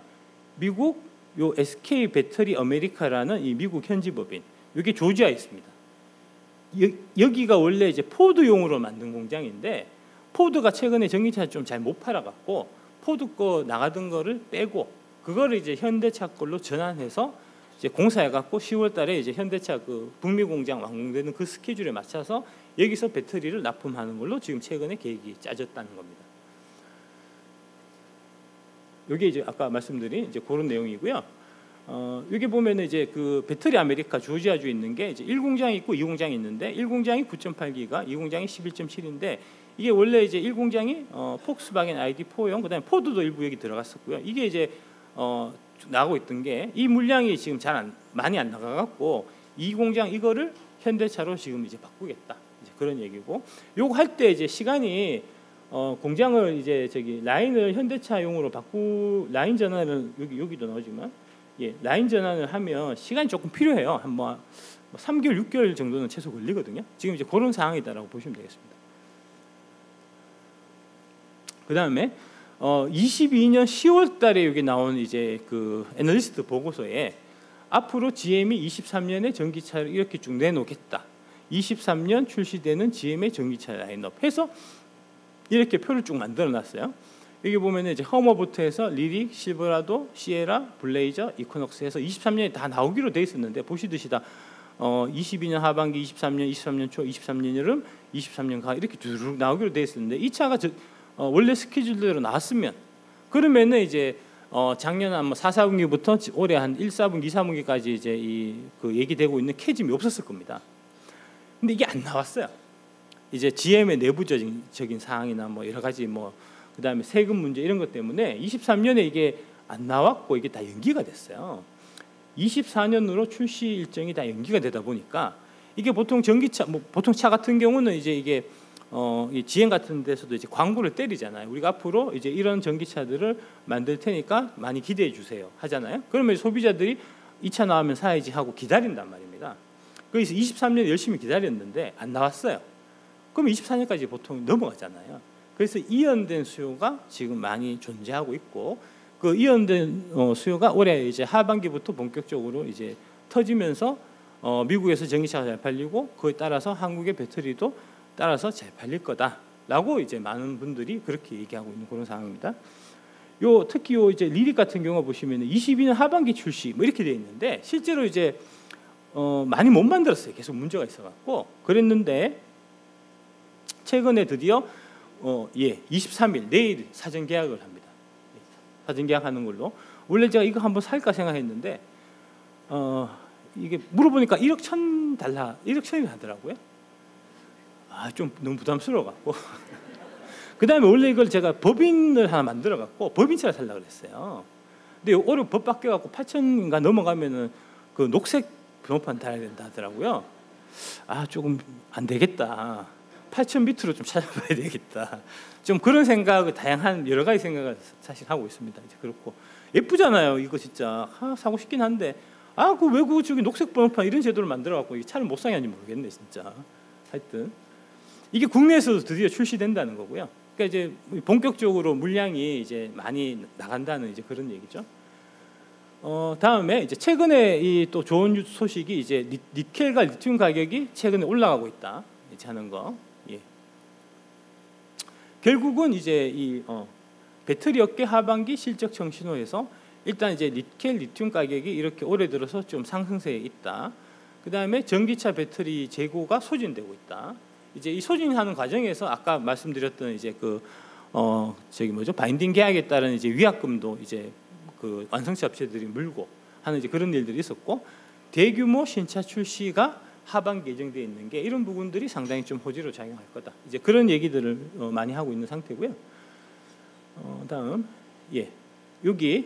미국 요 SK 배터리 아메리카라는 이 미국 현지 법인. 이게 조지아에 있습니다. 여기가 원래 이제 포드용으로 만든 공장인데 포드가 최근에 전기차 좀 잘 못 팔아 갖고 포드 거 나가던 거를 빼고 그거를 이제 현대차 걸로 전환해서 이제 공사해 갖고 10월 달에 이제 현대차 그 북미 공장 완공되는 그 스케줄에 맞춰서 여기서 배터리를 납품하는 걸로 지금 최근에 계획이 짜졌다는 겁니다. 이게 이제 아까 말씀드린 이제 그런 내용이고요. 여기 보면은 이제 그 배터리 아메리카 조지아주에 있는 게 이제 1공장이 있고 2공장이 있는데 1공장이 9.8기가, 2공장이 11.7인데 이게 원래 이제 1공장이 폭스바겐 ID4용 그다음에 포드도 일부 여기 들어갔었고요. 이게 이제 나오고 있던 게 이 물량이 지금 많이 안 나가갖고 이 공장 이거를 현대차로 지금 이제 바꾸겠다 이제 그런 얘기고 요거 할 때 이제 시간이 공장을 이제 저기 라인을 현대차용으로 라인 전환을 여기도 나오지만 라인 전환을 하면 시간이 조금 필요해요. 한 뭐 3개월 6개월 정도는 최소 걸리거든요. 지금 이제 그런 상황이다라고 보시면 되겠습니다. 그 다음에 22년 10월 달에 여기 나온 이제 그 애널리스트 보고서에 앞으로 GM이 23년에 전기차를 이렇게 쭉 내놓겠다. 23년 출시되는 GM의 전기차 라인업 해서 이렇게 표를 쭉 만들어 놨어요. 여기 보면은 이제 허머부터 해서 리릭, 실버라도, 시에라, 블레이저, 이코녹스 해서 23년에 다 나오기로 돼 있었는데 보시듯이 다 22년 하반기, 23년 초, 23년 여름, 23년 가을 이렇게 쭉 나오기로 돼 있었는데 이 차가 원래 스케줄대로 나왔으면 그러면은 이제 작년 한 4, 4분기부터 올해 한 1, 4분기, 2, 4분기까지 이제 그 얘기되고 있는 캐즘이 없었을 겁니다. 근데 이게 안 나왔어요. 이제 GM의 내부적인 사항이나 뭐 여러 가지 뭐 그다음에 세금 문제 이런 것 때문에 23년에 이게 안 나왔고 이게 다 연기가 됐어요. 24년으로 출시 일정이 다 연기가 되다 보니까 이게 보통 전기차 보통 차 같은 경우는 이제 이게 이 GM 같은 데서도 이제 광고를 때리잖아요. 우리가 앞으로 이제 이런 전기차들을 만들 테니까 많이 기대해 주세요 하잖아요. 그러면 소비자들이 이 차 나오면 사야지 하고 기다린단 말입니다. 그래서 23년 열심히 기다렸는데 안 나왔어요. 그럼 24년까지 보통 넘어가잖아요. 그래서 이연된 수요가 지금 많이 존재하고 있고 그 이연된 수요가 올해 이제 하반기부터 본격적으로 이제 터지면서 미국에서 전기차가 잘 팔리고 그에 따라서 한국의 배터리도 따라서 잘 팔릴 거다라고 이제 많은 분들이 그렇게 얘기하고 있는 그런 상황입니다. 특히 이제 리릭 같은 경우 보시면 22년 하반기 출시 뭐 이렇게 되어 있는데 실제로 이제 많이 못 만들었어요. 계속 문제가 있어갖고 그랬는데 최근에 드디어 23일 내일 사전 계약을 합니다. 사전 계약하는 걸로. 원래 제가 이거 한번 살까 생각했는데 이게 물어보니까 1억 1,000달러, 1억 1,000이 하더라고요. 좀 너무 부담스러워갖고. 그 다음에 원래 이걸 제가 법인을 하나 만들어갖고 법인차를 살려고 그랬어요. 근데 올해 법 바뀌어갖고 8,000인가 넘어가면은 그 녹색 번호판 달아야 된다 하더라고요. 조금 안 되겠다. 8,000 밑으로 좀 찾아봐야 되겠다. 좀 그런 생각을 다양한 여러 가지 생각을 사실 하고 있습니다. 이제 그렇고 예쁘잖아요. 이거 진짜 사고 싶긴 한데 그 외국 저기 녹색 번호판 이런 제도를 만들어갖고 이 차를 못 사게 하는지 모르겠네 진짜. 하여튼 이게 국내에서도 드디어 출시된다는 거고요. 그러니까 이제 본격적으로 물량이 이제 많이 나간다는 이제 그런 얘기죠. 다음에 이제 최근에 이 또 좋은 소식이 이제 니켈과 리튬 가격이 최근에 올라가고 있다. 이제 하는 거. 결국은 이제 이 배터리 업계 하반기 실적 청신호에서 일단 이제 니켈, 리튬 가격이 이렇게 올해 들어서 좀 상승세에 있다. 그 다음에 전기차 배터리 재고가 소진되고 있다. 이제 이 소진하는 과정에서 아까 말씀드렸던 이제 바인딩 계약에 따른 이제 위약금도 이제 그 완성차 업체들이 물고 하는 이제 그런 일들이 있었고 대규모 신차 출시가 하반기 예정되어 있는 게 이런 부분들이 상당히 좀 호재로 작용할 거다. 이제 그런 얘기들을 많이 하고 있는 상태고요. 다음 여기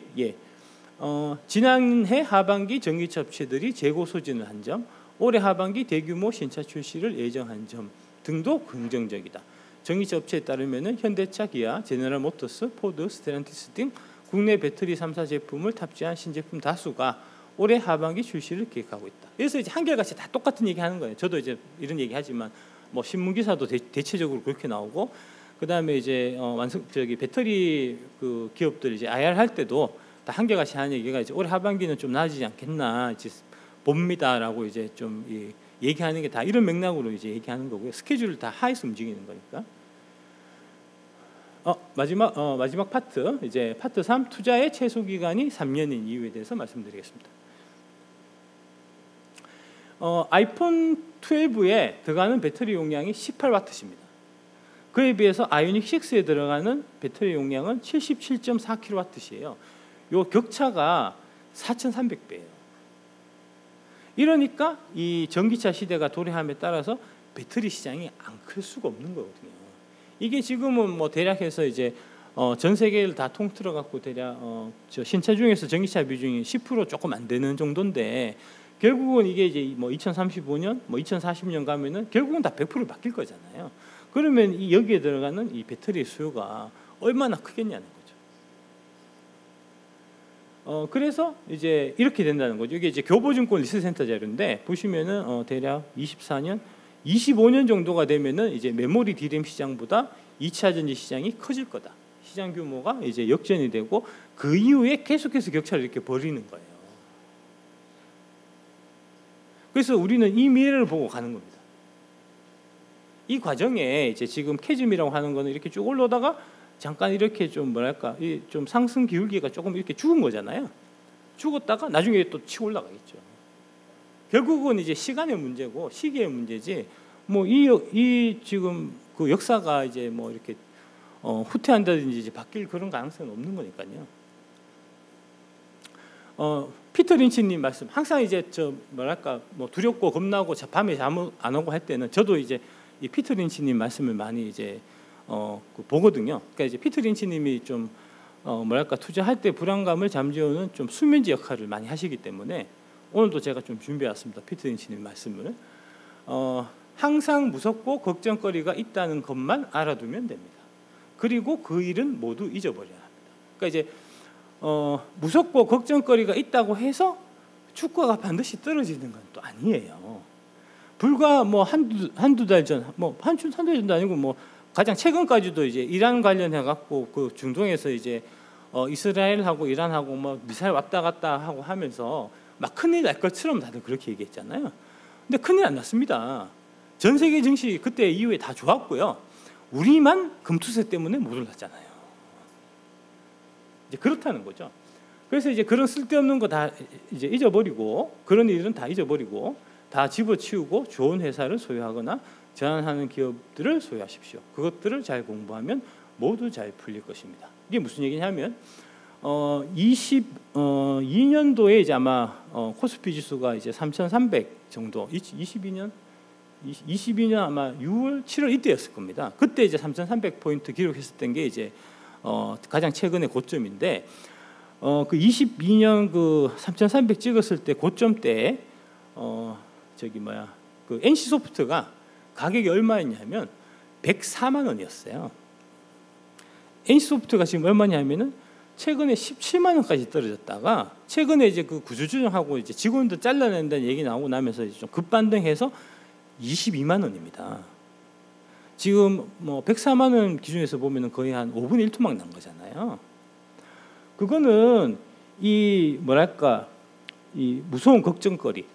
지난해 하반기 전기차 업체들이 재고 소진을 한 점, 올해 하반기 대규모 신차 출시를 예정한 점 등도 긍정적이다. 전기차 업체에 따르면 현대차, 기아, 제너럴 모터스, 포드, 스텔란티스 등 국내 배터리 3사 제품을 탑재한 신제품 다수가 올해 하반기 출시를 계획하고 있다. 그래서 이제 한결같이 다 똑같은 얘기하는 거예요. 저도 이제 이런 얘기하지만 뭐 신문 기사도 대체적으로 그렇게 나오고 그 다음에 이제 배터리 그 기업들 이제 IR 할 때도 다 한결같이 하는 얘기가 이제 올해 하반기는 좀 나아지지 않겠나 이제 봅니다라고 이제 좀 얘기하는 게 다 이런 맥락으로 이제 얘기하는 거고요. 스케줄을 다 하에서 움직이는 거니까. 마지막 파트 이제 파트 3 투자의 최소 기간이 3년인 이유에 대해서 말씀드리겠습니다. 아이폰 12에 들어가는 배터리 용량이 18W입니다. 그에 비해서 아이오닉 6에 들어가는 배터리 용량은 77.4kW이에요. 요 격차가 4,300배예요. 이러니까 이 전기차 시대가 도래함에 따라서 배터리 시장이 안 클 수가 없는 거거든요. 이게 지금은 뭐 대략해서 이제 전 세계를 다 통틀어 갖고 대략 신차 중에서 전기차 비중이 10% 조금 안 되는 정도인데 결국은 이게 이제 뭐 2035년, 뭐 2040년 가면은 결국은 다 100% 바뀔 거잖아요. 그러면 이 여기에 들어가는 이 배터리 수요가 얼마나 크겠냐는 거죠. 그래서 이제 이렇게 된다는 거죠. 이게 이제 교보증권 리서치센터 자료인데 보시면은 대략 24년, 25년 정도가 되면은 이제 메모리 DRAM 시장보다 2차 전지 시장이 커질 거다. 시장 규모가 이제 역전이 되고 그 이후에 계속해서 격차를 이렇게 벌이는 거예요. 그래서 우리는 이 미래를 보고 가는 겁니다. 이 과정에 이제 지금 캐즘이라고 하는 거는 이렇게 쭉 올라오다가 잠깐 이렇게 좀 뭐랄까 좀 상승 기울기가 조금 이렇게 죽은 거잖아요. 죽었다가 나중에 또 치고 올라가겠죠. 결국은 이제 시간의 문제고 시기의 문제지. 뭐 이 지금 그 역사가 이제 뭐 이렇게 후퇴한다든지 이제 바뀔 그런 가능성은 없는 거니까요. 피터 린치님 말씀 항상 이제 뭐랄까 뭐 두렵고 겁나고 밤에 잠 안 오고 할 때는 저도 이제 이 피터 린치님 말씀을 많이 이제 보거든요. 그러니까 이제 피터 린치님이 좀 뭐랄까 투자할 때 불안감을 잠재우는 좀 수면제 역할을 많이 하시기 때문에 오늘도 제가 좀 준비해왔습니다. 피터 린치님 말씀을 항상 무섭고 걱정거리가 있다는 것만 알아두면 됩니다. 그리고 그 일은 모두 잊어버려야 합니다. 그러니까 이제 무섭고 걱정거리가 있다고 해서 주가가 반드시 떨어지는 건 또 아니에요. 불과 뭐 한두 달 전, 뭐 한두 달 전도 아니고 뭐 가장 최근까지도 이제 이란 관련해 갖고 그 중동에서 이제 이스라엘하고 이란하고 뭐 미사일 왔다 갔다 하고 하면서 막 큰일 날 것처럼 다들 그렇게 얘기했잖아요. 근데 큰일 안 났습니다. 전 세계 증시 그때 이후에 다 좋았고요. 우리만 금투세 때문에 못 올랐잖아요. 이제 그렇다는 거죠. 그래서 이제 그런 쓸데없는 거 다 이제 잊어버리고, 그런 일은 다 잊어버리고 다 집어치우고 좋은 회사를 소유하거나 전환하는 기업들을 소유하십시오. 그것들을 잘 공부하면 모두 잘 풀릴 것입니다. 이게 무슨 얘기냐면 22년도에 이제 아마 코스피 지수가 이제 3,300 정도, 22년 아마 6월, 7월 이때였을 겁니다. 그때 이제 3,300포인트 기록했었던 게 이제 가장 최근의 고점인데, 그 22년 그 3,300 찍었을 때 고점 때 그 NC소프트가 가격이 얼마였냐면 104만 원이었어요. NC소프트가 지금 얼마냐면은 최근에 17만 원까지 떨어졌다가 최근에 이제 그 구조조정하고 이제 직원들 잘라낸다는 얘기 나오고 나면서 이제 좀 급반등해서 22만 원입니다. 지금 뭐 104만 원 기준에서 보면은 거의 한 5분의 1토막 난 거잖아요. 그거는 이 뭐랄까 이 무서운 걱정거리,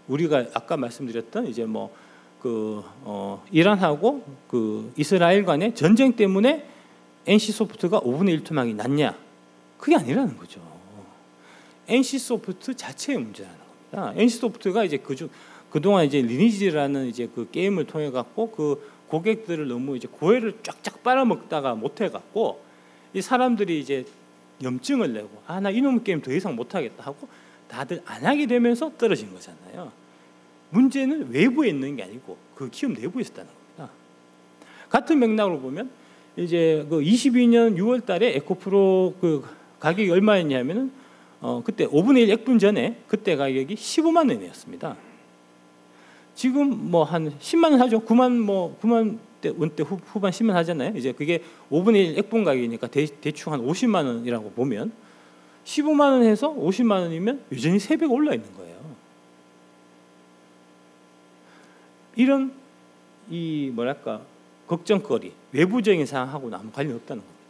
우리가 아까 말씀드렸던 이제 뭐 그 이란하고 그 이스라엘 간의 전쟁 때문에 NC소프트가 5분의 1토막이 났냐? 그게 아니라는 거죠. NC소프트 자체의 문제라는 겁니다. NC소프트가 이제 그동안 이제 리니지라는 이제 그 게임을 통해 갖고 그 고객들을 너무 이제 고해를 쫙쫙 빨아먹다가 못 해갖고 이 사람들이 이제 염증을 내고 나 이놈의 게임 더 이상 못 하겠다 하고 다들 안 하게 되면서 떨어진 거잖아요. 문제는 외부에 있는 게 아니고 그 기업 내부에 있었다는 겁니다. 같은 맥락으로 보면 이제 그 22년 6월 달에 에코프로 그 가격이 얼마였냐면은 그때 5분의 1 액분 전에 그때 가격이 15만 원이었습니다. 지금 뭐 한 10만 원 하죠. 9만 원대 후반 10만 원 하잖아요. 이제 그게 5분의 1 액분 가격이니까 대충 한 50만 원이라고 보면 15만 원 해서 50만 원이면 여전히 3배가 올라 있는 거예요. 이런 이 뭐랄까 걱정거리, 외부적인 상황하고는 아무 관련 없다는 겁니다.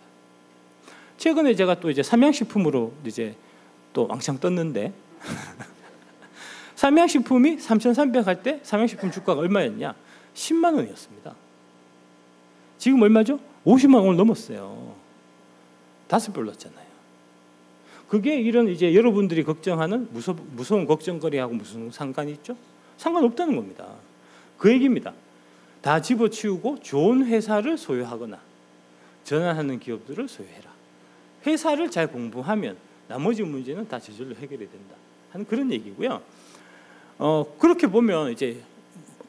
최근에 제가 또 이제 삼양식품으로 이제 또 왕창 떴는데 삼양식품이 3,300 할 때 삼양식품 주가가 얼마였냐? 10만 원이었습니다. 지금 얼마죠? 50만 원 오늘 넘었어요. 5배 올랐잖아요. 그게 이런 이제 여러분들이 걱정하는 무서운 걱정거리하고 무슨 상관이 있죠? 상관없다는 겁니다. 그 얘기입니다. 다 집어치우고 좋은 회사를 소유하거나 전환하는 기업들을 소유해라. 회사를 잘 공부하면 나머지 문제는 다 저절로 해결이 된다 하는 그런 얘기고요. 그렇게 보면 이제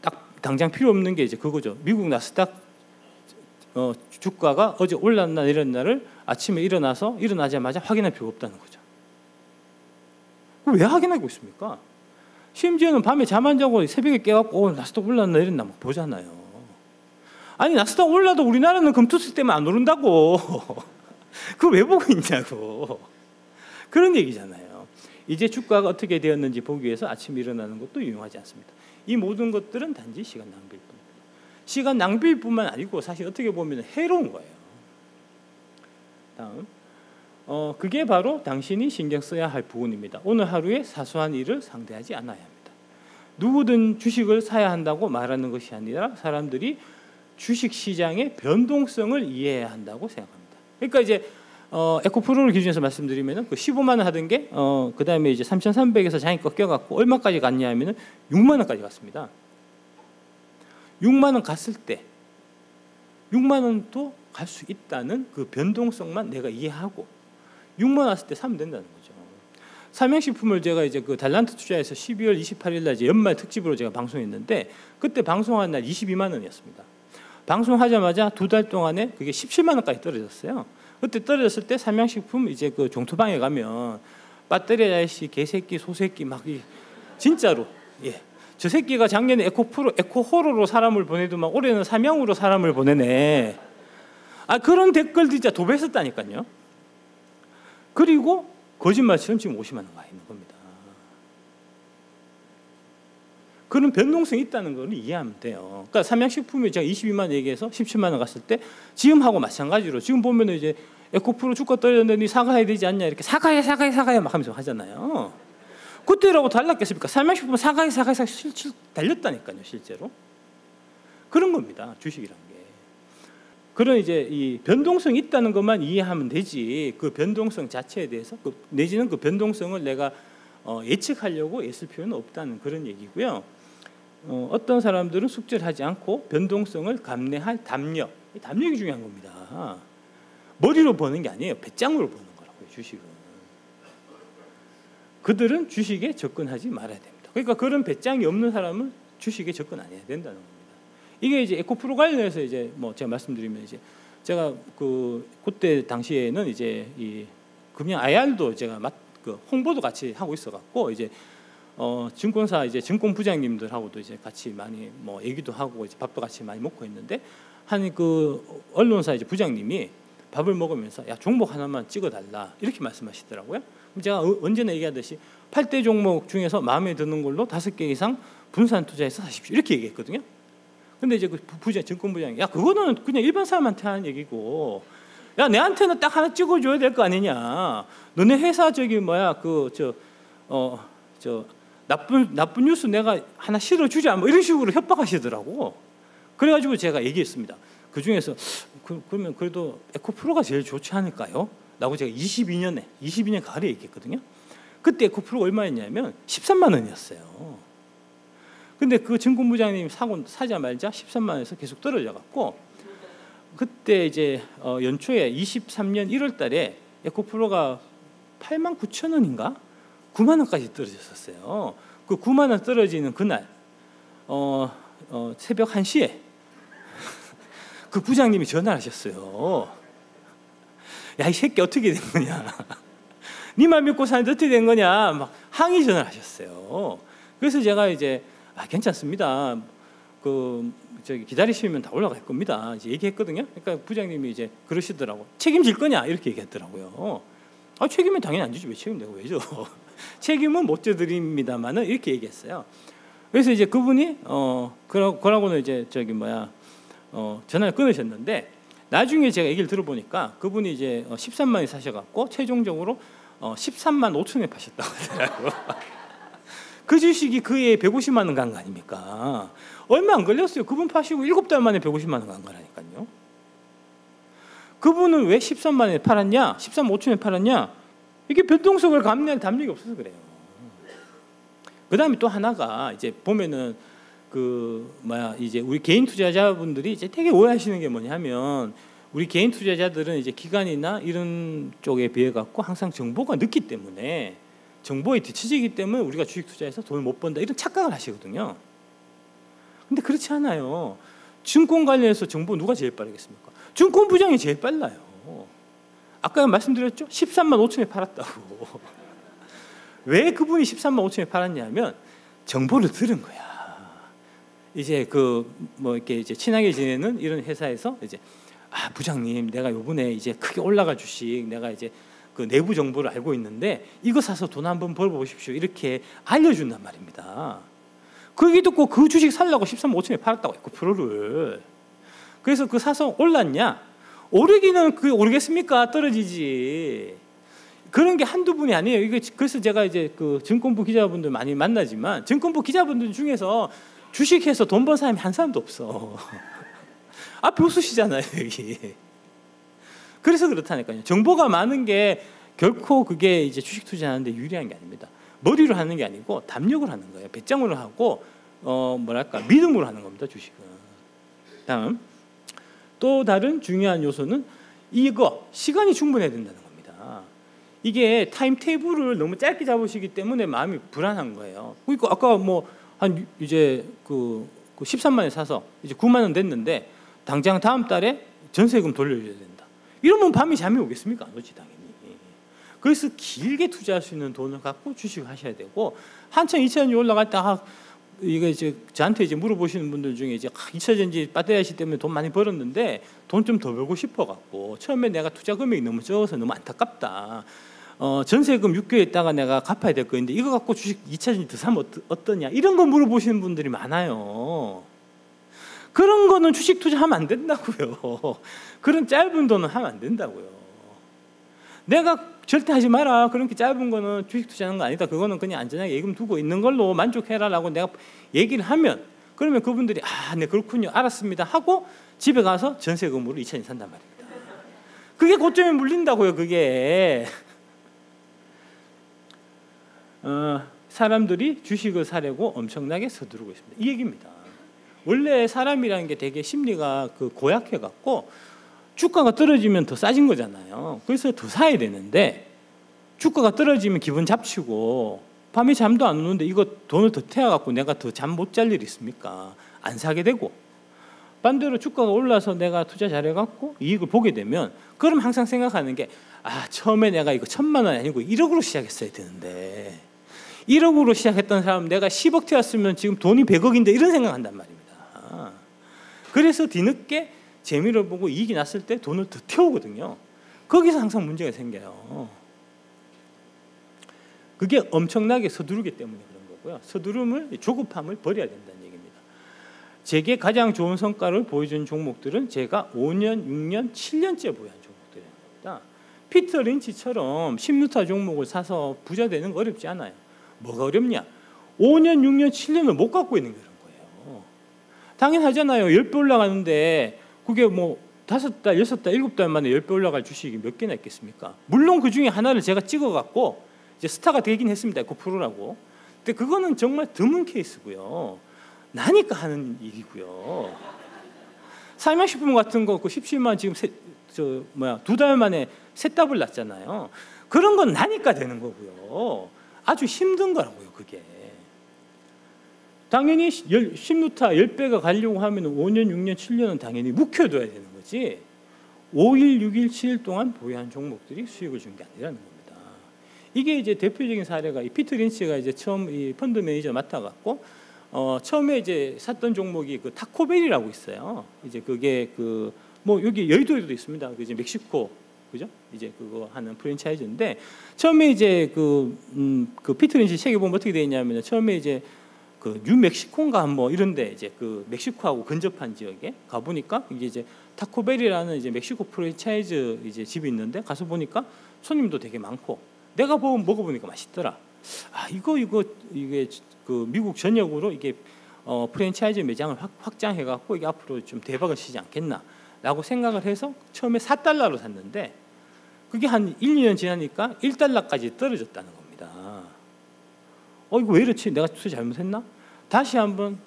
딱 당장 필요 없는 게 이제 그거죠. 미국 나스닥 주가가 어제 올랐나 내렸나를 아침에 일어나자마자 확인할 필요가 없다는 거죠. 왜 확인하고 있습니까? 심지어는 밤에 잠 안 자고 새벽에 깨갖고 나스닥 올랐나 내렸나 막 보잖아요. 아니 나스닥 올라도 우리나라는 금투세 때문에 안 오른다고. 그걸 왜 보고 있냐고. 그런 얘기잖아요. 이제 주가가 어떻게 되었는지 보기 위해서 아침에 일어나는 것도 유용하지 않습니다. 이 모든 것들은 단지 시간 낭비일 뿐입니다. 시간 낭비일 뿐만 아니고 사실 어떻게 보면 해로운 거예요. 다음, 그게 바로 당신이 신경 써야 할 부분입니다. 오늘 하루의 사소한 일을 상대하지 않아야 합니다. 누구든 주식을 사야 한다고 말하는 것이 아니라 사람들이 주식시장의 변동성을 이해해야 한다고 생각합니다. 그러니까 이제 에코프로를 기준해서 말씀드리면은 그 15만 원 하던 게 그 다음에 이제 3,300에서 장이 꺾여갖고 얼마까지 갔냐 하면은 6만 원까지 갔습니다. 6만 원 갔을 때 6만 원도 갈 수 있다는 그 변동성만 내가 이해하고 6만 원 왔을 때 사면 된다는 거죠. 삼양식품을 제가 이제 그 달란트 투자에서 12월 28일 날 이제 연말 특집으로 제가 방송했는데 그때 방송한 날 22만 원이었습니다. 방송하자마자 2달 동안에 그게 17만 원까지 떨어졌어요. 그때 떨어졌을 때 삼양식품 이제 그 종토방에 가면 배터리 아저씨, 개새끼, 소새끼 막 진짜로 저 새끼가 작년에 에코호로로 사람을 보내더만 올해는 삼양으로 사람을 보내네. 그런 댓글도 진짜 도배했었다니까요. 그리고 거짓말처럼 지금 50만 원 가 있는 겁니다. 그런 변동성이 있다는 걸 이해하면 돼요. 그러니까 삼양식품이 제가 22만 원 얘기해서 17만 원 갔을 때 지금하고 마찬가지로 지금 보면은 이제 에코프로 주가 떨어졌는데 사과해야 되지 않냐 이렇게 사과해 막 하면서 하잖아요. 그때라고 달랐겠습니까? 삼양식품 사가게 달렸다니까요, 실제로. 그런 겁니다, 주식이란 게. 그런 이제 이 변동성이 있다는 것만 이해하면 되지, 그 변동성 자체에 대해서 내지는 그 변동성을 내가 예측하려고 애쓸 필요는 없다는 그런 얘기고요. 어떤 사람들은 숙지를 하지 않고 변동성을 감내할 담력, 이 담력이 중요한 겁니다. 머리로 버는 게 아니에요. 배짱으로 버는 거라고요, 주식은. 그들은 주식에 접근하지 말아야 됩니다. 그러니까 그런 배짱이 없는 사람은 주식에 접근 안 해야 된다는 겁니다. 이게 이제 에코프로 관련해서 이제 뭐 제가 말씀드리면 이제 제가 그때 당시에는 이제 이 금융 IR도 제가 그 홍보도 같이 하고 있어갖고 이제 증권사 이제 증권부장님들하고도 이제 같이 많이 뭐 얘기도 하고 이제 밥도 같이 많이 먹고 있는데 한 그 언론사 이제 부장님이 밥을 먹으면서 야 종목 하나만 찍어달라 이렇게 말씀하시더라고요. 그럼 제가 언제나 얘기하듯이 8대 종목 중에서 마음에 드는 걸로 5개 이상 분산 투자해서 사십시오 이렇게 얘기했거든요. 근데 이제 그 증권부장이 야 그거는 그냥 일반 사람한테 하는 얘기고 야 내한테는 딱 하나 찍어줘야 될 거 아니냐. 너네 회사 저기 뭐야 나쁜 뉴스 내가 하나 실어주자 뭐 이런 식으로 협박하시더라고. 그래가지고 제가 얘기했습니다. 그 중에서 그러면 그래도 에코프로가 제일 좋지 않을까요? 라고 제가 22년 가을에 얘기했거든요. 그때 에코프로가 얼마였냐면 13만 원이었어요. 근데 그 증권부장님이 사자마자 13만 원에서 계속 떨어져 갖고 그때 이제 연초에 23년 1월 달에 에코프로가 8만 9천 원인가? 9만 원까지 떨어졌었어요. 그 9만 원 떨어지는 그날 새벽 1시에 그 부장님이 전화를 하셨어요. 야, 이 새끼 어떻게 된 거냐? 니만 믿고 사는데 어떻게 된 거냐? 막 항의 전화를 하셨어요. 그래서 제가 이제 괜찮습니다. 저기 기다리시면 다 올라갈 겁니다. 이제 얘기했거든요. 그러니까 부장님이 이제 그러시더라고. 책임질 거냐? 이렇게 얘기했더라고요. 책임은 당연히 안 지지. 왜 책임 내고 왜 져? 책임은 못 져드립니다만은 이렇게 얘기했어요. 그래서 이제 그분이 그러고는 이제 전화를 끊으셨는데 나중에 제가 얘기를 들어보니까 그분이 이제 13만 원에 사셔갖고 최종적으로 13만 5천에 파셨다고 하더라고요. 그 주식이 그 해에 150만 원 간 거 아닙니까? 얼마 안 걸렸어요. 그분 파시고 7달 만에 150만 원 간 거라니까요. 그분은 왜 13만 원에 팔았냐? 13만 5천에 팔았냐? 이게 변동성을 감내할 담력이 없어서 그래요. 그 다음에 또 하나가 이제 보면은 이제 우리 개인 투자자분들이 이제 되게 오해하시는 게 뭐냐면 우리 개인 투자자들은 이제 기관이나 이런 쪽에 비해 갖고 항상 정보가 늦기 때문에 정보에 뒤처지기 때문에 우리가 주식 투자해서 돈을 못 번다 이런 착각을 하시거든요. 근데 그렇지 않아요. 증권 관련해서 정보 누가 제일 빠르겠습니까? 증권부장이 제일 빨라요. 아까 말씀드렸죠? 13만 5천에 팔았다고. 왜 그분이 13만 5천에 팔았냐면 정보를 들은 거야. 이제 이렇게 이제 친하게 지내는 이런 회사에서 이제 부장님 내가 요번에 이제 크게 올라갈 주식 내가 이제 그 내부 정보를 알고 있는데 이거 사서 돈 한번 벌어보십시오 이렇게 알려준단 말입니다. 그 얘기 듣고 그 주식 살려고 13만 5천에 팔았다고 했고 프로를. 그래서 그 사서 올랐냐? 오르기는 오르겠습니까? 떨어지지. 그런 게 한두 분이 아니에요. 그래서 제가 이제 그 증권부 기자분들 많이 만나지만 증권부 기자분들 중에서 주식해서 돈 번 사람이 한 사람도 없어. 교수시잖아요 여기. 그래서 그렇다니까요. 정보가 많은 게 결코 그게 이제 주식 투자하는데 유리한 게 아닙니다. 머리로 하는 게 아니고 담력으로 하는 거예요. 배짱으로 하고 믿음으로 하는 겁니다. 주식은. 다음 또 다른 중요한 요소는 시간이 충분해야 된다는 겁니다. 이게 타임 테이블을 너무 짧게 잡으시기 때문에 마음이 불안한 거예요. 그러니까 아까 이제 13만 원에 사서 이제 9만 원 됐는데 당장 다음 달에 전세금 돌려줘야 된다. 이러면 밤에 잠이 오겠습니까? 안 오지 당연히. 그래서 길게 투자할 수 있는 돈을 갖고 주식을 하셔야 되고 한참 2차전지 올라갈 때 이거 이제 저한테 이제 물어보시는 분들 중에 이제 2차전지 배터리 때문에 돈 많이 벌었는데 돈 좀 더 벌고 싶어 갖고 처음에 내가 투자 금액이 너무 적어서 너무 안타깝다. 전세금 6개월 있다가 내가 갚아야 될 거인데 이거 갖고 주식 2차전지 더 사면 어떠냐 이런 거 물어보시는 분들이 많아요. 그런 거는 주식 투자하면 안 된다고요. 그런 짧은 돈은 하면 안 된다고요. 내가 절대 하지 마라. 그렇게 짧은 거는 주식 투자하는 거 아니다. 그거는 그냥 안전하게 예금 두고 있는 걸로 만족해라라고 내가 얘기를 하면, 그러면 그분들이 네 그렇군요, 알았습니다 하고 집에 가서 전세금으로 2천이 산단 말입니다. 그게 고점에 물린다고요. 그게 사람들이 주식을 사려고 엄청나게 서두르고 있습니다. 이 얘기입니다. 원래 사람이라는 게 되게 심리가 고약해 갖고 주가가 떨어지면 더 싸진 거잖아요. 그래서 더 사야 되는데 주가가 떨어지면 기분 잡치고 밤에 잠도 안 오는데 이거 돈을 더 태워 갖고 내가 더 잠 못 잘 일이 있습니까? 안 사게 되고, 반대로 주가가 올라서 내가 투자 잘해 갖고 이익을 보게 되면, 그럼 항상 생각하는 게 처음에 내가 이거 1,000만 원 아니고 1억으로 시작했어야 되는데 1억으로 시작했던 사람 내가 10억 태웠으면 지금 돈이 100억인데 이런 생각한단 말입니다. 그래서 뒤늦게 재미를 보고 이익이 났을 때 돈을 더 태우거든요. 거기서 항상 문제가 생겨요. 그게 엄청나게 서두르기 때문에 그런 거고요. 서두름을, 조급함을 버려야 된다는 얘기입니다. 제게 가장 좋은 성과를 보여준 종목들은 제가 5년, 6년, 7년째 보유한 종목들입니다. 피터 린치처럼 10루타 종목을 사서 부자 되는 거 어렵지 않아요. 뭐가 어렵냐? 5년, 6년, 7년을 못 갖고 있는 게 그런 거예요. 당연하잖아요. 10배 올라가는데 그게 뭐 5달, 6달, 7달 만에 10배 올라갈 주식이 몇 개나 있겠습니까? 물론 그 중에 하나를 제가 찍어갖고 이제 스타가 되긴 했습니다. 에코프로라고. 근데 그거는 정말 드문 케이스고요. 나니까 하는 일이고요. 삼양식품 같은 거 그 17만 지금 2달 만에 세 답을 났잖아요. 그런 건 나니까 되는 거고요. 아주 힘든 거라고요. 그게. 당연히 10루타 10배가 가려고 하면 5년, 6년, 7년은 당연히 묵혀둬야 되는 거지 5일, 6일, 7일 동안 보유한 종목들이 수익을 준 게 아니라는 겁니다. 이게 이제 대표적인 사례가 이 피터 린치가 이제 처음 이 펀드 매니저 맡아갖고 처음에 이제 샀던 종목이 그 타코벨이라고 있어요. 이제 그게 뭐 여기 여의도에도 있습니다. 그 이제 멕시코, 그죠? 이제 그거 하는 프랜차이즈인데 처음에 이제 그 피터 린치 책에 보면 어떻게 되어 있냐면 처음에 이제 그 뉴멕시코인가 뭐 이런데 이제 그 멕시코하고 근접한 지역에 가 보니까 이게 이제 타코벨이라는 이제 멕시코 프랜차이즈 이제 집이 있는데 가서 보니까 손님도 되게 많고 내가 먹어보니까 맛있더라. 이게 그 미국 전역으로 이게 프랜차이즈 매장을 확장해 갖고 이게 앞으로 좀 대박을 치지 않겠나라고 생각을 해서 처음에 4달러로 샀는데 그게 한 1, 2년 지나니까 1달러까지 떨어졌다는 겁니다. 이거 왜 이렇지? 내가 투자 잘못했나? 다시 한번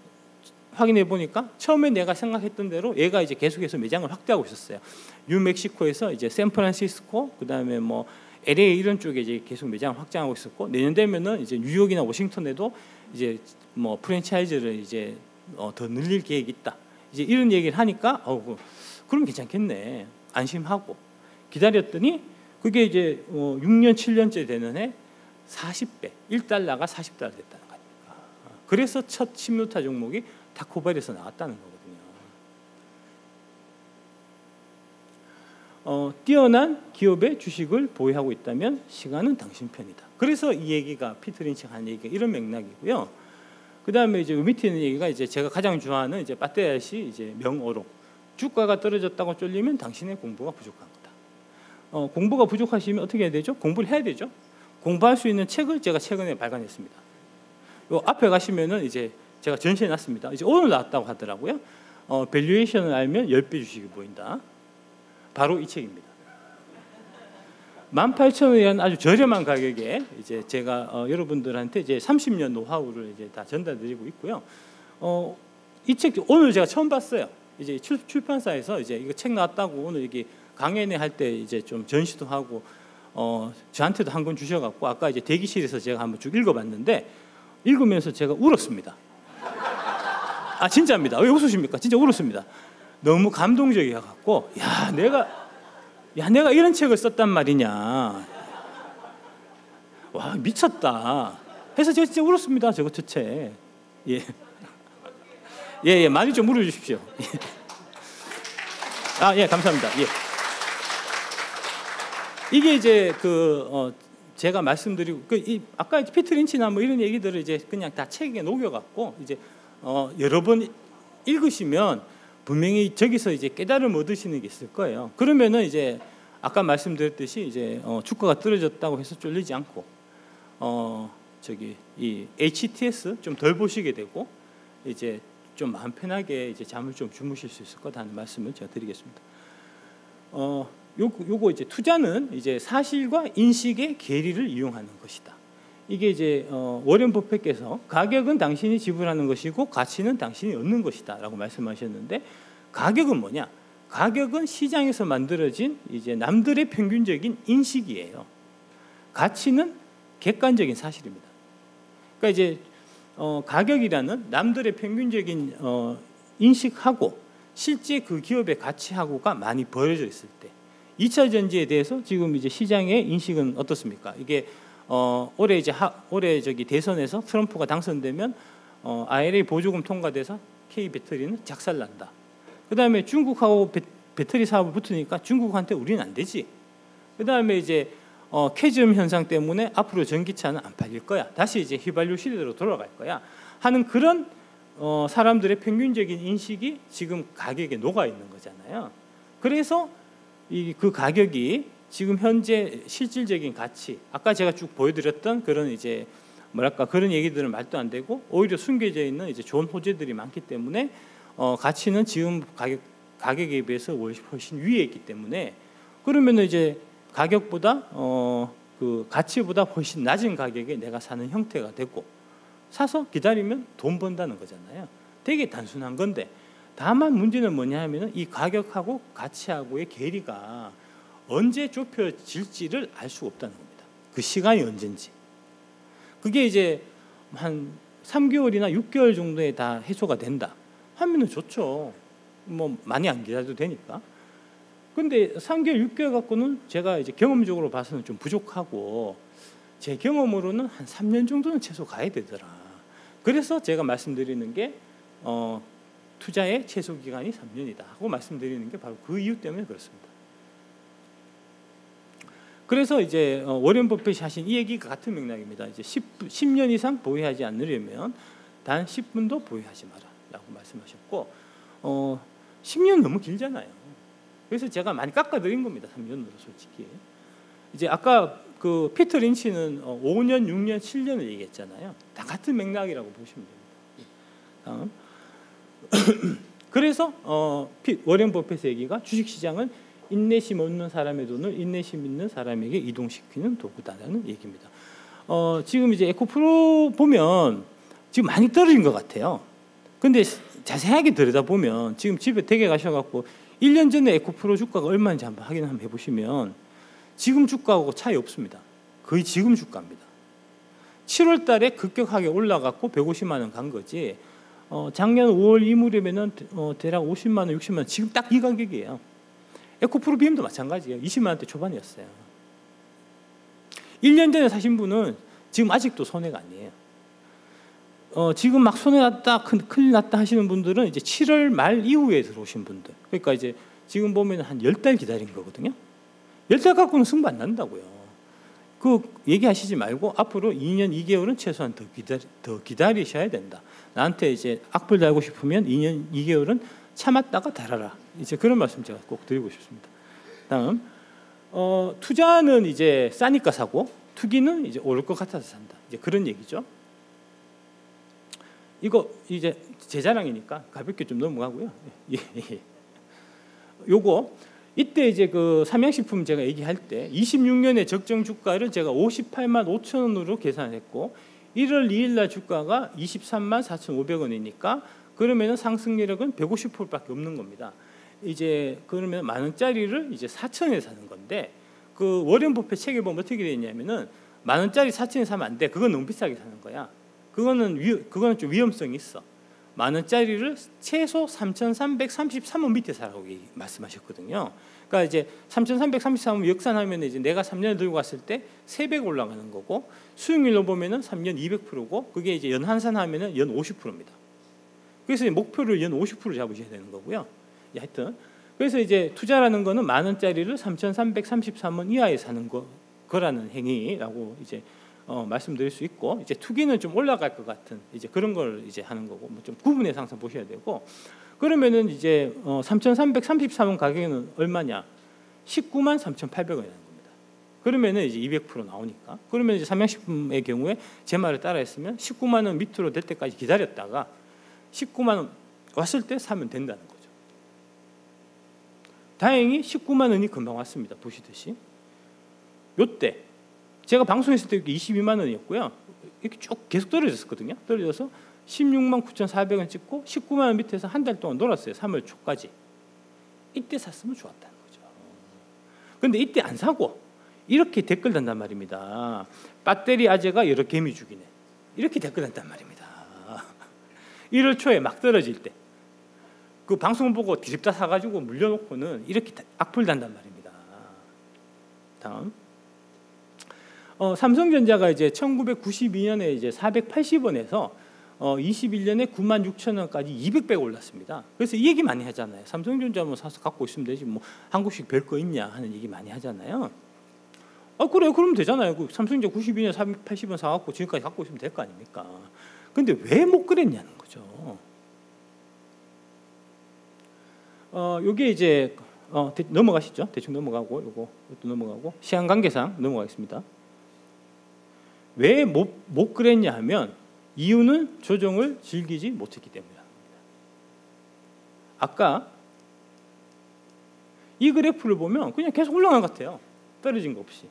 확인해 보니까 처음에 내가 생각했던 대로 얘가 이제 계속해서 매장을 확대하고 있었어요. 뉴멕시코에서 이제 샌프란시스코, 그다음에 뭐 LA 이런 쪽에 이제 계속 매장을 확장하고 있었고 내년 되면은 이제 뉴욕이나 워싱턴에도 이제 뭐 프랜차이즈를 이제 더 늘릴 계획이 있다. 이제 이런 얘기를 하니까 그럼 괜찮겠네. 안심하고 기다렸더니 그게 이제 6년 7년째 되는 해 40배, 1달러가 40달러 됐다는 거니까. 그래서 첫 10루타 종목이 타코벨에서 나왔다는 거거든요. 뛰어난 기업의 주식을 보유하고 있다면 시간은 당신 편이다. 그래서 이 얘기가 피터 린치가 한 얘기가 이런 맥락이고요. 그 다음에 이제 밑에 있는 얘기가 이제 제가 가장 좋아하는 이제 빠떼야시 이제 명어록. 주가가 떨어졌다고 쫄리면 당신의 공부가 부족한 거다. 공부가 부족하시면 어떻게 해야 되죠? 공부를 해야 되죠. 공부할 수 있는 책을 제가 최근에 발간했습니다. 요 앞에 가시면은 이제 제가 전시해 놨습니다. 이제 오늘 나왔다고 하더라고요. 밸류에이션을 알면 10배 주식이 보인다. 바로 이 책입니다. 18,000원이라는 아주 저렴한 가격에 이제 제가 여러분들한테 이제 30년 노하우를 이제 다 전달드리고 있고요. 이 책 오늘 제가 처음 봤어요. 이제 출판사에서 이제 이거 책 나왔다고 오늘 여기 강연회 할 때 이제 좀 전시도 하고 저한테도 한 권 주셔갖고 아까 이제 대기실에서 제가 한번 쭉 읽어봤는데 읽으면서 제가 울었습니다. 진짜입니다. 왜 웃으십니까? 진짜 울었습니다. 너무 감동적이어갖고 내가 이런 책을 썼단 말이냐. 와 미쳤다. 해서 제가 진짜 울었습니다. 저 책. 예, 많이 좀 울어주십시오. 예, 감사합니다. 예. 이게 이제 제가 말씀드리고 아까 피터 린치나 뭐 이런 얘기들을 이제 그냥 다 책에 녹여갖고 이제 여러 번 읽으시면 분명히 저기서 이제 깨달음 얻으시는 게 있을 거예요. 그러면은 이제 아까 말씀드렸듯이 이제 주가가 떨어졌다고 해서 쫄리지 않고 저기 이 HTS 좀 덜 보시게 되고 이제 좀 마음 편하게 이제 잠을 좀 주무실 수 있을 거다는 말씀을 제가 드리겠습니다. 요거 이제 투자는 이제 사실과 인식의 괴리를 이용하는 것이다. 이게 이제 워렌 버핏께서 가격은 당신이 지불하는 것이고 가치는 당신이 얻는 것이다라고 말씀하셨는데, 가격은 뭐냐? 가격은 시장에서 만들어진 이제 남들의 평균적인 인식이에요. 가치는 객관적인 사실입니다. 그러니까 이제 가격이라는 남들의 평균적인 인식하고 실제 그 기업의 가치하고가 많이 벌어져 있을 때, 2차 전지에 대해서 지금 이제 시장의 인식은 어떻습니까? 이게 올해 저기 대선에서 트럼프가 당선되면 IRA 보조금 통과돼서 K 배터리는 작살난다. 그다음에 중국하고 배터리 사업을 붙으니까 중국한테 우리는 안 되지. 그다음에 이제 캐즘 현상 때문에 앞으로 전기차는 안 팔릴 거야. 다시 이제 휘발유 시대로 돌아갈 거야. 하는 그런 사람들의 평균적인 인식이 지금 가격에 녹아 있는 거잖아요. 그래서 그 가격이 지금 현재 실질적인 가치, 아까 제가 쭉 보여드렸던 그런 이제 뭐랄까 그런 얘기들은 말도 안 되고 오히려 숨겨져 있는 이제 좋은 호재들이 많기 때문에 가치는 지금 가격에 비해서 훨씬 위에 있기 때문에, 그러면은 이제 가격보다 그 가치보다 훨씬 낮은 가격에 내가 사는 형태가 되고 사서 기다리면 돈 번다는 거잖아요. 되게 단순한 건데, 다만 문제는 뭐냐 하면은 이 가격하고 가치하고의 괴리가 언제 좁혀질지를 알 수가 없다는 겁니다. 그 시간이 언젠지. 그게 이제 한 3개월이나 6개월 정도에 다 해소가 된다 하면은 좋죠. 뭐 많이 안 기다려도 되니까. 근데 3개월, 6개월 갖고는 제가 이제 경험적으로 봐서는 좀 부족하고, 제 경험으로는 한 3년 정도는 최소 가야 되더라. 그래서 제가 말씀드리는 게 투자의 최소 기간이 3년이다 하고 말씀드리는 게 바로 그 이유 때문에 그렇습니다. 그래서 이제 워렌 버핏이 하신 이 얘기가 같은 맥락입니다. 이제 10년 이상 보유하지 않으려면 단 10분도 보유하지 마라라고 말씀하셨고, 10년 너무 길잖아요. 그래서 제가 많이 깎아드린 겁니다. 3년으로 솔직히. 이제 아까 그 피터 린치는 5년, 6년, 7년을 얘기했잖아요. 다 같은 맥락이라고 보시면 됩니다. 다음. 그래서 워렌 버핏의 얘기가 주식시장은 인내심 없는 사람의 돈을 인내심 있는 사람에게 이동시키는 도구다라는 얘기입니다. 지금 이제 에코프로 보면 지금 많이 떨어진 것 같아요. 근데 자세하게 들여다보면 지금 집에 댁에 가셔갖고 1년 전에 에코프로 주가가 얼마인지 한번 확인 한번 해보시면 지금 주가하고 차이 없습니다. 거의 지금 주가입니다. 7월 달에 급격하게 올라갔고 150만 원 간 거지, 작년 5월 이무렵에는 대략 50만 원, 60만 원, 지금 딱 이 가격이에요. 에코프로 BM도 마찬가지예요. 20만 원대 초반이었어요. 1년 전에 사신 분은 지금 아직도 손해가 아니에요. 지금 막 손해 났다, 큰일 났다 하시는 분들은 이제 7월 말 이후에 들어오신 분들. 그러니까 이제 지금 보면 한 10달 기다린 거거든요. 10달 갖고는 승부 안 난다고요. 그 얘기하시지 말고 앞으로 2년 2개월은 최소한 더 기다리셔야 된다. 나한테 이제 악플 달고 싶으면 2년 2개월은 참았다가 달아라. 이제 그런 말씀 제가 꼭 드리고 싶습니다. 다음, 투자는 이제 싸니까 사고 투기는 이제 오를 것 같아서 산다. 이제 그런 얘기죠. 이거 이제 제 자랑이니까 가볍게 좀 넘어가고요. 예. 요거 이때 이제 그 삼양식품 제가 얘기할 때 26년의 적정 주가를 제가 58만 5천 원으로 계산했고 1월 2일 날 주가가 23만 4,500원이니까 그러면은 상승률은 150%밖에 없는 겁니다. 이제 그러면 만 원짜리를 이제 4천에 사는 건데, 그 워렌 버핏 책에 보면 어떻게 되어 있냐면은 만 원짜리 4천에 사면 안 돼. 그건 너무 비싸게 사는 거야. 그거는 좀 위험성이 있어. 만 원짜리를 최소 3,333원 밑에 사라고 말씀하셨거든요. 그러니까 이제 3,333원 역산하면 이제 내가 3년을 들고 갔을 때 3배 올라가는 거고, 수익률로 보면은 3년 200%고, 그게 이제 연환산하면은 연 50%입니다. 그래서 목표를 연 50% 잡으셔야 되는 거고요. 하여튼 그래서 이제 투자라는 거는 만 원짜리를 3,333원 이하에 사는 거라는 행위라고 이제 말씀드릴 수 있고, 이제 투기는 좀 올라갈 것 같은 이제 그런 걸 이제 하는 거고, 뭐 좀 구분해서 항상 보셔야 되고, 그러면은 이제 3,333원 가격은 얼마냐? 19만 3,800원이라는 겁니다. 그러면은 이제 200% 나오니까. 그러면 이제 삼양식품의 경우에 제 말을 따라했으면 19만 원 밑으로 될 때까지 기다렸다가 19만 원 왔을 때 사면 된다는 거죠. 다행히 19만 원이 금방 왔습니다. 보시듯이. 요때 제가 방송했을 때 22만 원이었고요. 이렇게 쭉 계속 떨어졌었거든요. 떨어져서 16만 9,400원 찍고 19만 원 밑에서 한 달 동안 놀았어요. 3월 초까지. 이때 샀으면 좋았다는 거죠. 근데 이때 안 사고 이렇게 댓글 단단 말입니다. 배터리 아재가 여러 개미 죽이네. 이렇게 댓글 단단 말입니다. 1월 초에 막 떨어질 때 그 방송 보고 뒤집다 사가지고 물려놓고는 이렇게 악플 단단 말입니다. 다음. 삼성전자가 이제 1992년에 이제 480원에서 21년에 96,000원까지 200배가 올랐습니다. 그래서 이 얘기 많이 하잖아요. 삼성전자 뭐 사서 갖고 있으면 되지 뭐 한국식 별 거 있냐 하는 얘기 많이 하잖아요. 그래요. 그러면 되잖아요. 그 삼성전자 92년에 480원 사갖고 지금까지 갖고 있으면 될 거 아닙니까? 근데 왜 못 그랬냐는 거죠. 요게 이제 넘어가시죠. 대충 넘어가고 이것도 넘어가고 시간 관계상 넘어가겠습니다. 왜 못 그랬냐 하면 이유는 조정을 즐기지 못했기 때문이다. 아까 이 그래프를 보면 그냥 계속 올라간 것 같아요. 떨어진 거 없이.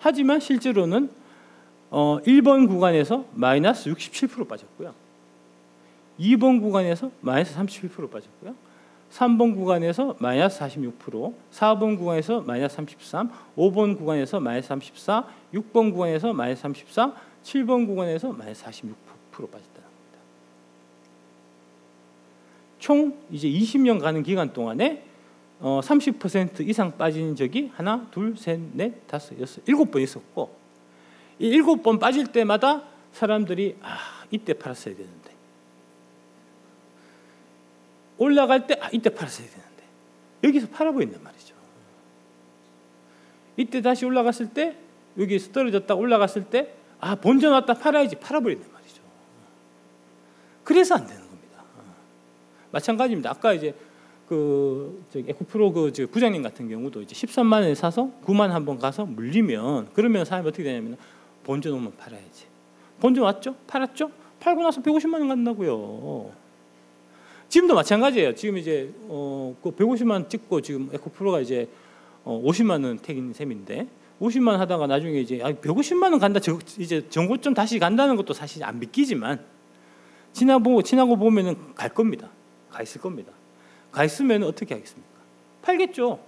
하지만 실제로는 1번 구간에서 마이너스 67% 빠졌고요. 2번 구간에서 마이너스 37% 빠졌고요. 3번 구간에서 마이너스 46%, 4번 구간에서 마이너스 33, 5번 구간에서 마이너스 34, 6번 구간에서 마이너스 34, 7번 구간에서 마이너스 46% 빠졌다는 겁니다. 총 이제 20년 가는 기간 동안에 30% 이상 빠진 적이 하나, 둘, 셋, 넷, 다섯, 여섯, 7번 있었고 이 7번 빠질 때마다 사람들이 이때 팔았어야 되는데 올라갈 때 이때 팔았어야 되는데 여기서 팔아버린단 말이죠. 이때 다시 올라갔을 때 여기에서 떨어졌다 올라갔을 때 본전 왔다 팔아야지 팔아버린단 말이죠. 그래서 안 되는 겁니다. 마찬가지입니다. 아까 이제 에코프로 부장님 같은 경우도 이제 13만 원에 사서 9만 원 한번 가서 물리면 그러면 사람이 어떻게 되냐면 본전 오면 팔아야지. 본전 왔죠? 팔았죠? 팔고 나서 150만 원 간다고요. 지금도 마찬가지예요. 지금 이제 그 150만 원 찍고 지금 에코프로가 이제 50만 원 택인 셈인데 50만 원 하다가 나중에 이제 150만 원 간다. 이제 정고점 다시 간다는 것도 사실 안 믿기지만 지나고 보면은 갈 겁니다. 가 있을 겁니다. 가 있으면 어떻게 하겠습니까? 팔겠죠.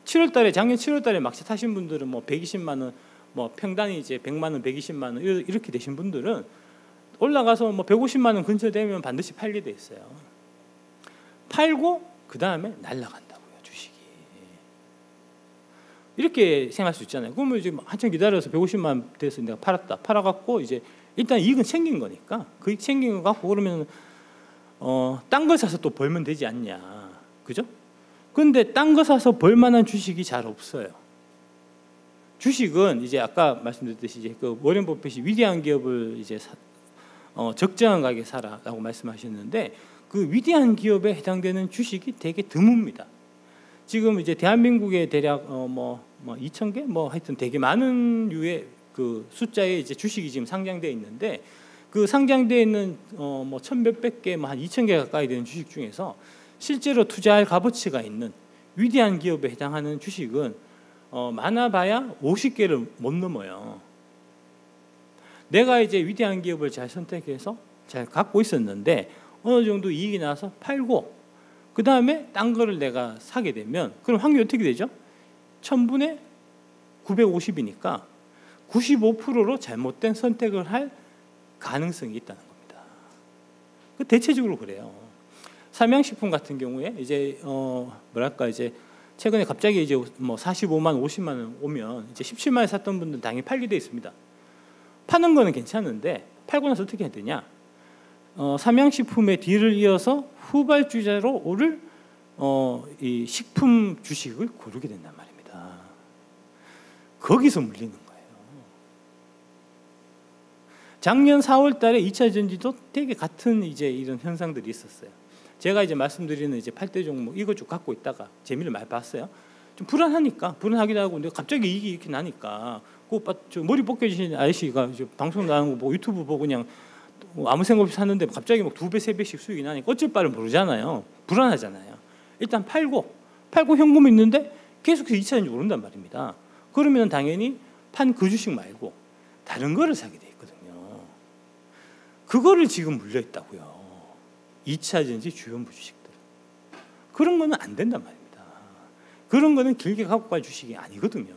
7월달에 작년 7월달에 막차 타신 분들은 뭐 120만 원, 뭐 평당이 이제 100만 원, 120만 원 이렇게 되신 분들은 올라가서 뭐 150만 원 근처 되면 반드시 팔게 돼 있어요. 팔고 그 다음에 날라간다고요, 주식이. 이렇게 생각할 수 있잖아요. 그러면 이제 한참 기다려서 150만 원 돼서 내가 팔아갖고 이제 일단 이익은 생긴 거니까 그 이익 생긴 거 갖고 그러면 딴 거 사서 또 벌면 되지 않냐, 그죠? 근데 딴 거 사서 벌만한 주식이 잘 없어요. 주식은 이제 아까 말씀드렸듯이 이제 그 워렌 버핏이 위대한 기업을 이제 적정한 가격에 사라라고 말씀하셨는데. 그 위대한 기업에 해당되는 주식이 되게 드뭅니다. 지금 이제 대한민국에 대략 2,000개 뭐 하여튼 되게 많은 류의 그 숫자의 이제 주식이 지금 상장되어 있는데 그 상장되어 있는 뭐 1,000몇백 개, 뭐 한 2,000개 가까이 되는 주식 중에서 실제로 투자할 값어치가 있는 위대한 기업에 해당하는 주식은 많아봐야 50개를 못 넘어요. 내가 이제 위대한 기업을 잘 선택해서 잘 갖고 있었는데 어느 정도 이익이 나서 팔고 그 다음에 딴 거를 내가 사게 되면 그럼 확률이 어떻게 되죠? 1000분의 950이니까 95%로 잘못된 선택을 할 가능성이 있다는 겁니다. 대체적으로 그래요. 삼양식품 같은 경우에 이제 이제 최근에 갑자기 이제 뭐 45만, 50만 원 오면 이제 17만 원에 샀던 분들은 당연히 팔게 돼 있습니다. 파는 거는 괜찮은데 팔고 나서 어떻게 해야 되냐? 삼양식품의 뒤를 이어서 후발주자로 오를 이 식품 주식을 고르게 된단 말입니다. 거기서 물리는 거예요. 작년 4월달에 2차 전지도 되게 같은 이제 이런 현상들이 있었어요. 제가 이제 말씀드리는 이제 8대 종목 이거 쭉 갖고 있다가 재미를 많이 봤어요. 좀 불안하기도 하고 근데 갑자기 이익이 이렇게 나니까 저 머리 벗겨지신 아저씨가 이제 방송 나가는 거 보고 유튜브 보고 그냥 아무 생각 없이 샀는데 갑자기 막 2배, 3배씩 수익이 나니까 어쩔 바를 모르잖아요. 불안하잖아요. 일단 팔고 현금이 있는데 계속해서 2차전지 오른단 말입니다. 그러면 당연히 판 그 주식 말고 다른 거를 사게 돼 있거든요. 그거를 지금 물려 있다고요. 2차전지 주연부 주식들. 그런 거는 안 된단 말입니다. 그런 거는 길게 갖고 갈 주식이 아니거든요.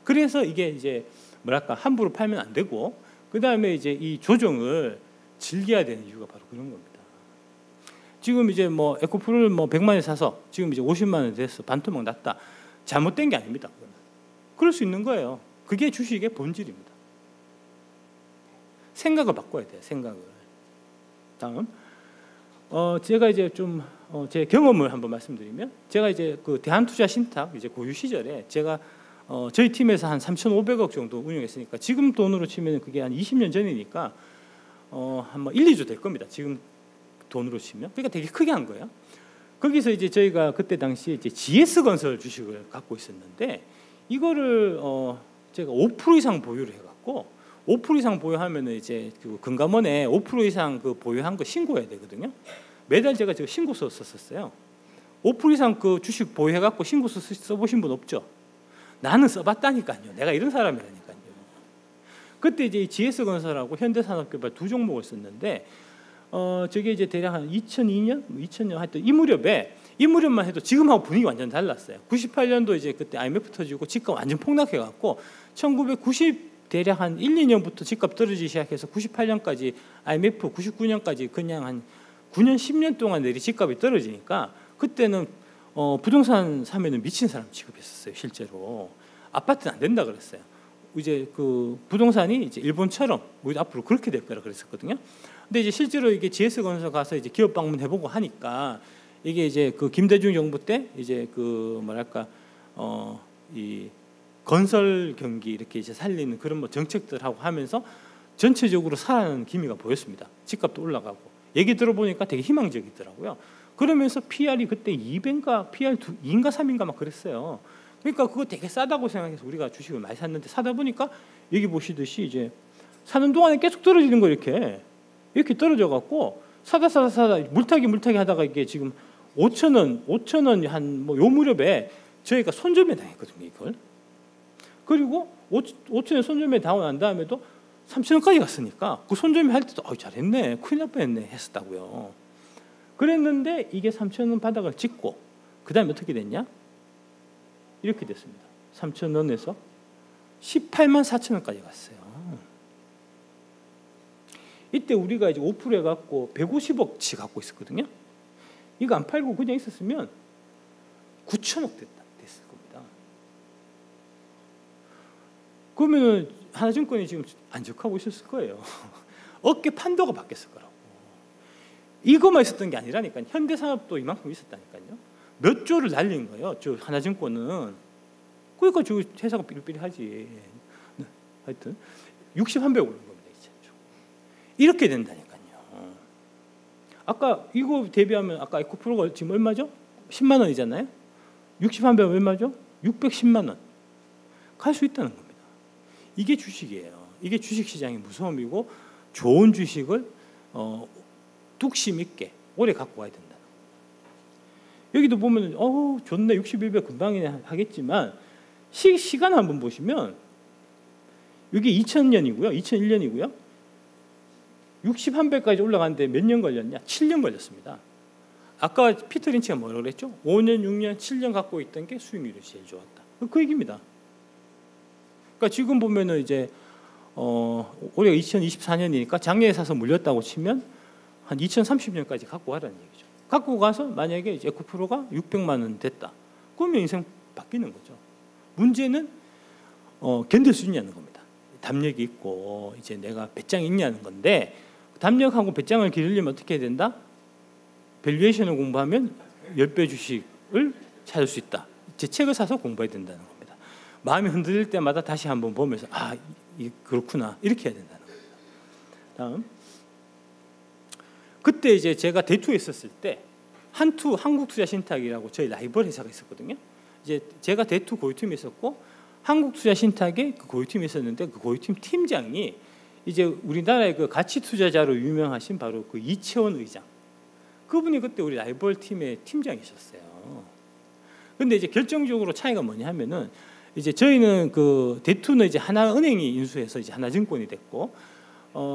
그래서 이게 이제 뭐랄까 함부로 팔면 안 되고 그 다음에 이제 이 조정을 즐겨야 되는 이유가 바로 그런 겁니다. 지금 이제 뭐 에코프를 뭐 100만에 사서 지금 이제 50만 원 돼서 반토막 났다. 잘못된 게 아닙니다. 그럴 수 있는 거예요. 그게 주식의 본질입니다. 생각을 바꿔야 돼요. 생각을. 다음, 제가 이제 좀 제 경험을 한번 말씀드리면, 제가 이제 그 대한투자신탁 이제 고유 시절에 제가 저희 팀에서 한 3,500억 정도 운영했으니까 지금 돈으로 치면 그게 한 20년 전이니까 한 1, 2조 될 겁니다. 지금 돈으로 치면. 그러니까 되게 크게 한 거예요. 거기서 이제 저희가 그때 당시에 이제 GS건설 주식을 갖고 있었는데 이거를 제가 5% 이상 보유를 해갖고 5% 이상 보유하면은 이제 그 금감원에 5% 이상 그 보유한 거 신고해야 되거든요. 매달 제가 신고서 썼었어요. 5% 이상 그 주식 보유해갖고 신고서 써보신 분 없죠? 나는 써봤다니까요. 내가 이런 사람이라니까요. 그때 이제 GS건설하고 현대산업개발 두 종목을 썼는데 저게 이제 대략 한 2000년 하여튼 이 무렵만 해도 지금하고 분위기 완전 달랐어요. 98년도 이제 그때 IMF 터지고 집값 완전 폭락해갖고 1990 대략 한 1, 2년부터 집값 떨어지기 시작해서 98년까지 IMF 99년까지 그냥 한 9년 10년 동안 내리 집값이 떨어지니까 그때는 부동산 사면은 미친 사람 취급했었어요. 실제로 아파트는 안 된다 그랬어요. 이제 그 부동산이 이제 일본처럼 우리 앞으로 그렇게 될 거라 그랬었거든요. 근데 이제 실제로 이게 GS건설 가서 이제 기업 방문해보고 하니까 이게 이제 그 김대중 정부 때 이제 그 뭐랄까 이 건설 경기 이렇게 이제 살리는 그런 뭐 정책들하고 하면서 전체적으로 살아나는 기미가 보였습니다. 집값도 올라가고 얘기 들어보니까 되게 희망적이더라고요. 그러면서 PR이 그때 2배인가 PR 2인가 3인가 막 그랬어요. 그러니까 그거 되게 싸다고 생각해서 우리가 주식을 많이 샀는데 사다 보니까 여기 보시듯이 이제 사는 동안에 계속 떨어지는 거 이렇게 떨어져 갖고 사다 물타기 하다가 이게 지금 5,000원 한 뭐 요 무렵에 저희가 손절매 당했거든요, 이걸. 그리고 5,000원 손절매 당하고 난 다음에도 3,000원까지 갔으니까 그 손절매 할 때도 잘했네, 큰일 날 뻔했네 했었다고요. 그랬는데 이게 3,000원 바닥을 찍고 그 다음에 어떻게 됐냐? 이렇게 됐습니다. 3,000원에서 18만 4천원까지 갔어요. 이때 우리가 이제 5% 해갖고 150억치 갖고 있었거든요. 이거 안 팔고 그냥 있었으면 9천억 됐을 겁니다. 그러면 하나증권이 지금 안적하고 있었을 거예요. 어깨 판도가 바뀌었을 거라고. 이것만 있었던 게 아니라니까요. 현대산업도 이만큼 있었다니까요. 몇 조를 날린 거예요. 저 하나증권은. 그러니까 저 회사가 삐리삐리하지. 하여튼 61배 오른 겁니다. 이렇게 된다니까요. 아까 이거 대비하면 아까 에코프로가 지금 얼마죠? 10만 원이잖아요. 61배면 얼마죠? 610만 원. 갈 수 있다는 겁니다. 이게 주식이에요. 이게 주식시장의 무서움이고 좋은 주식을 뚝심 있게 오래 갖고 가야 된다. 여기도 보면 좋네 61배 금방이네 하겠지만 시간 한번 보시면 이게 2000년이고요. 2001년이고요. 61배까지 올라가는데 몇 년 걸렸냐? 7년 걸렸습니다. 아까 피터 린치가 뭐라고 그랬죠? 5년, 6년, 7년 갖고 있던 게 수익률이 제일 좋았다. 그 얘기입니다. 그러니까 지금 보면은 이제 올해가 2024년이니까 작년에 사서 물렸다고 치면 한 2030년까지 갖고 가라는 얘기죠. 갖고 가서 만약에 이제 에코프로가 600만 원 됐다. 그러면 인생 바뀌는 거죠. 문제는 견딜 수 있냐는 겁니다. 담력이 있고 이제 내가 배짱이 있냐는 건데 담력하고 배짱을 기르려면 어떻게 해야 된다? 밸류에이션을 공부하면 10배 주식을 찾을 수 있다. 제 책을 사서 공부해야 된다는 겁니다. 마음이 흔들릴 때마다 다시 한번 보면서 그렇구나 이렇게 해야 된다는 겁니다. 다음 그때 이제 제가 대투에 있었을 때 한국투자신탁이라고 저희 라이벌 회사가 있었거든요. 이제 제가 대투 고유팀에 있었고 한국투자신탁에 그 고유팀이 있었는데 그 고유팀 팀장이 이제 우리나라의 그 가치 투자자로 유명하신 바로 그 이채원 의장, 그분이 그때 우리 라이벌 팀의 팀장이셨어요. 근데 이제 결정적으로 차이가 뭐냐 하면은 이제 저희는 그 대투는 이제 하나은행이 인수해서 이제 하나증권이 됐고,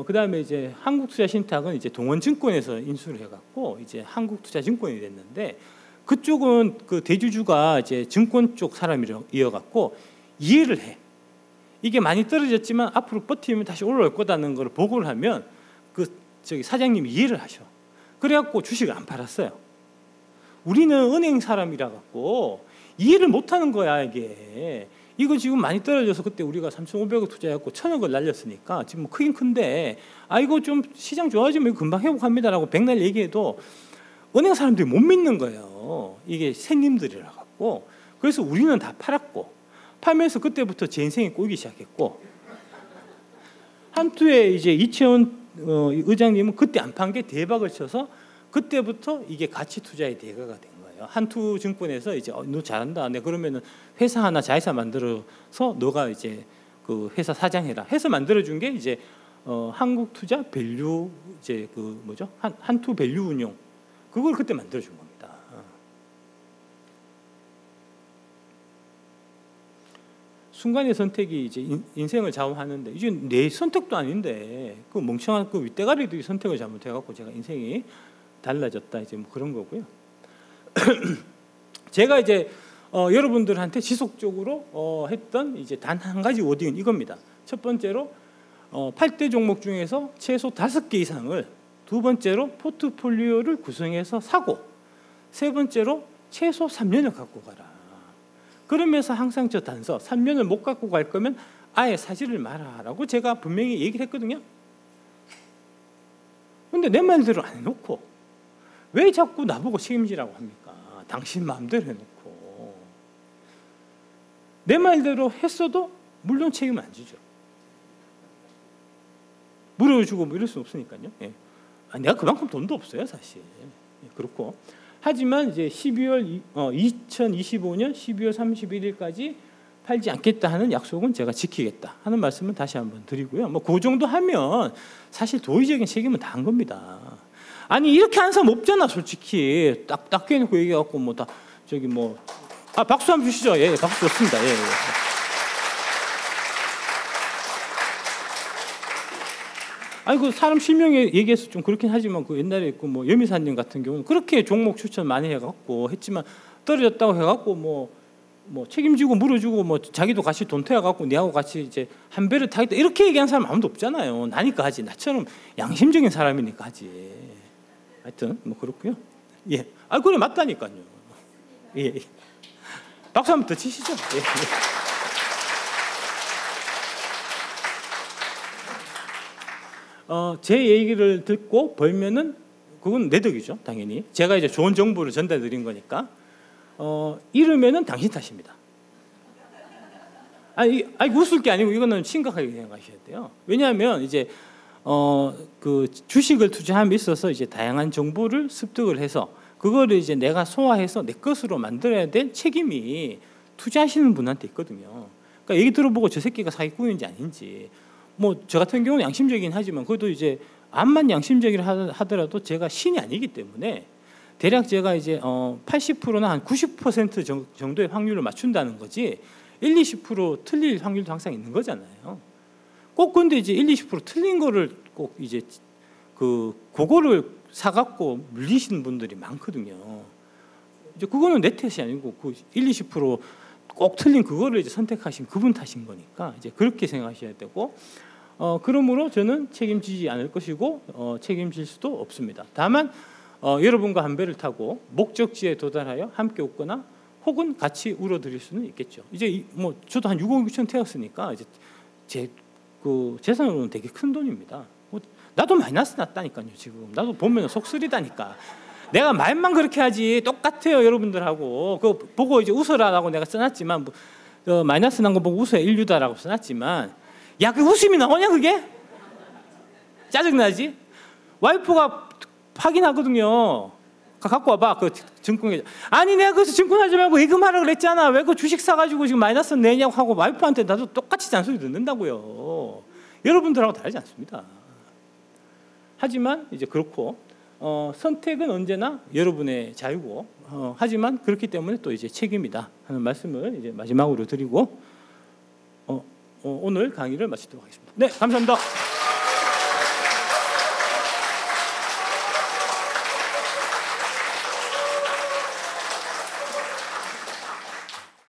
그다음에 이제 한국투자신탁은 이제 동원증권에서 인수를 해갖고 이제 한국투자증권이 됐는데, 그쪽은 그 대주주가 이제 증권 쪽 사람이어갖고 이해를 해. 이게 많이 떨어졌지만 앞으로 버티면 다시 올라올 거다는 걸 보고를 하면 그 저기 사장님이 이해를 하셔. 그래갖고 주식을 안 팔았어요. 우리는 은행 사람이라 갖고 이해를 못하는 거야 이게. 이거 지금 많이 떨어져서 그때 우리가 3,500억 투자했고 1,000억을 날렸으니까 지금 뭐 크긴 큰데, 아 이거 좀 시장 좋아지면 금방 회복합니다라고 백날 얘기해도 은행 사람들이 못 믿는 거예요. 이게 새님들이라 갖고. 그래서 우리는 다 팔았고, 팔면서 그때부터 제 인생이 꼬이기 시작했고, 한투에 이제 이채원 의장님은 그때 안 판 게 대박을 쳐서 그때부터 이게 가치 투자의 대가가 된 거예요. 한투증권에서 이제 너 잘한다. 네, 그러면은 회사 하나 자회사 만들어서 너가 이제 그 회사 사장해라 해서 만들어준 게 이제 한국투자 밸류 이제 그 뭐죠? 한투 밸류 운용, 그걸 그때 만들어준 겁니다. 순간의 선택이 이제 인생을 좌우하는데, 이제 내 선택도 아닌데 그 멍청한 그 윗대가리들이 선택을 잘못해갖고 제가 인생이 달라졌다, 이제 뭐 그런 거고요. 제가 이제 여러분들한테 지속적으로 했던 이제 단 한 가지 워딩은 이겁니다. 첫 번째로 8대 종목 중에서 최소 5개 이상을, 두 번째로 포트폴리오를 구성해서 사고, 세 번째로 최소 3년을 갖고 가라. 그러면서 항상 저 단서 3년을 못 갖고 갈 거면 아예 사지를 마라라고 제가 분명히 얘기를 했거든요. 근데 내 말대로 안 해놓고 왜 자꾸 나보고 책임지라고 합니까? 당신 마음대로 해놓고. 내 말대로 했어도 물론 책임을 안 지죠. 물어주고 뭐 이럴 수 없으니까요. 예. 내가 그만큼 돈도 없어요 사실. 예, 그렇고. 하지만 이제 2025년 12월 31일까지 팔지 않겠다 하는 약속은 제가 지키겠다 하는 말씀을 다시 한번 드리고요. 뭐 그 정도 하면 사실 도의적인 책임은 다 한 겁니다. 아니 이렇게 하는 사람 없잖아 솔직히. 딱 해놓고 얘기해갖고 뭐 다 저기 뭐 박수 한번 주시죠. 예, 박수 좋습니다. 예. 아니 그 사람 실명에 얘기해서 좀 그렇긴 하지만 그 옛날에 그 뭐 여미사님 같은 경우는 그렇게 종목 추천 많이 해갖고 했지만 떨어졌다고 해갖고 뭐 책임지고 물어주고 뭐 자기도 같이 돈 태워갖고 니하고 같이 이제 한 배를 타겠다 이렇게 얘기한 사람 아무도 없잖아요. 나니까 하지. 나처럼 양심적인 사람이니까 하지. 하여튼 뭐 그렇고요. 예. 아 그래 맞다니까요. 예. 박수 한번 더 치시죠. 예. 제 얘기를 듣고 벌면은 그건 내 덕이죠, 당연히. 제가 이제 좋은 정보를 전달드린 거니까. 이러면은 당신 탓입니다. 아니 웃을 게 아니고 이거는 심각하게 생각하셔야 돼요. 왜냐하면 이제 그 주식을 투자함에 있어서 이제 다양한 정보를 습득을 해서 그거를 이제 내가 소화해서 내 것으로 만들어야 될 책임이 투자하시는 분한테 있거든요. 그러니까 얘기 들어보고 저 새끼가 사기꾼인지 아닌지. 뭐 저 같은 경우는 양심적이긴 하지만 그래도 이제 암만 양심적이라 하더라도 제가 신이 아니기 때문에 대략 제가 이제 80%나 한 90% 정도의 확률을 맞춘다는 거지 1, 20% 틀릴 확률도 항상 있는 거잖아요. 꼭 근데 이제 1, 20% 틀린 거를 꼭 이제 그거를 사갖고 물리시는 분들이 많거든요. 이제 그거는 내 탓이 아니고 그 1, 20%꼭 틀린 그거를 이제 선택하신 그분 탓인 거니까 이제 그렇게 생각하셔야 되고, 그러므로 저는 책임지지 않을 것이고 책임질 수도 없습니다. 다만 여러분과 한 배를 타고 목적지에 도달하여 함께 웃거나 혹은 같이 울어드릴 수는 있겠죠. 이제 뭐 저도 한 6억 6천 태웠으니까 이제 제 그 재산으로는 되게 큰 돈입니다. 나도 마이너스 났다니까요. 지금 나도 보면 속 쓰리다니까. 내가 말만 그렇게 하지 똑같아요 여러분들하고. 그거 보고 이제 웃어라라고 내가 써놨지만 마이너스 난 거 보고 웃어야 인류다라고 써놨지만 야 그 웃음이 나오냐 그게? 짜증나지? 와이프가 확인하거든요. 갖고 와봐. 그 증권계좌. 아니 내가 그래서 증권하지 말고 예금하라 그랬잖아. 왜 그 주식 사가지고 지금 마이너스 내냐고 하고 와이프한테 나도 똑같이 잔소리 듣는다고요. 여러분들하고 다르지 않습니다. 하지만 이제 그렇고 선택은 언제나 여러분의 자유고 하지만 그렇기 때문에 또 이제 책임이다 하는 말씀을 이제 마지막으로 드리고 오늘 강의를 마치도록 하겠습니다. 네, 감사합니다.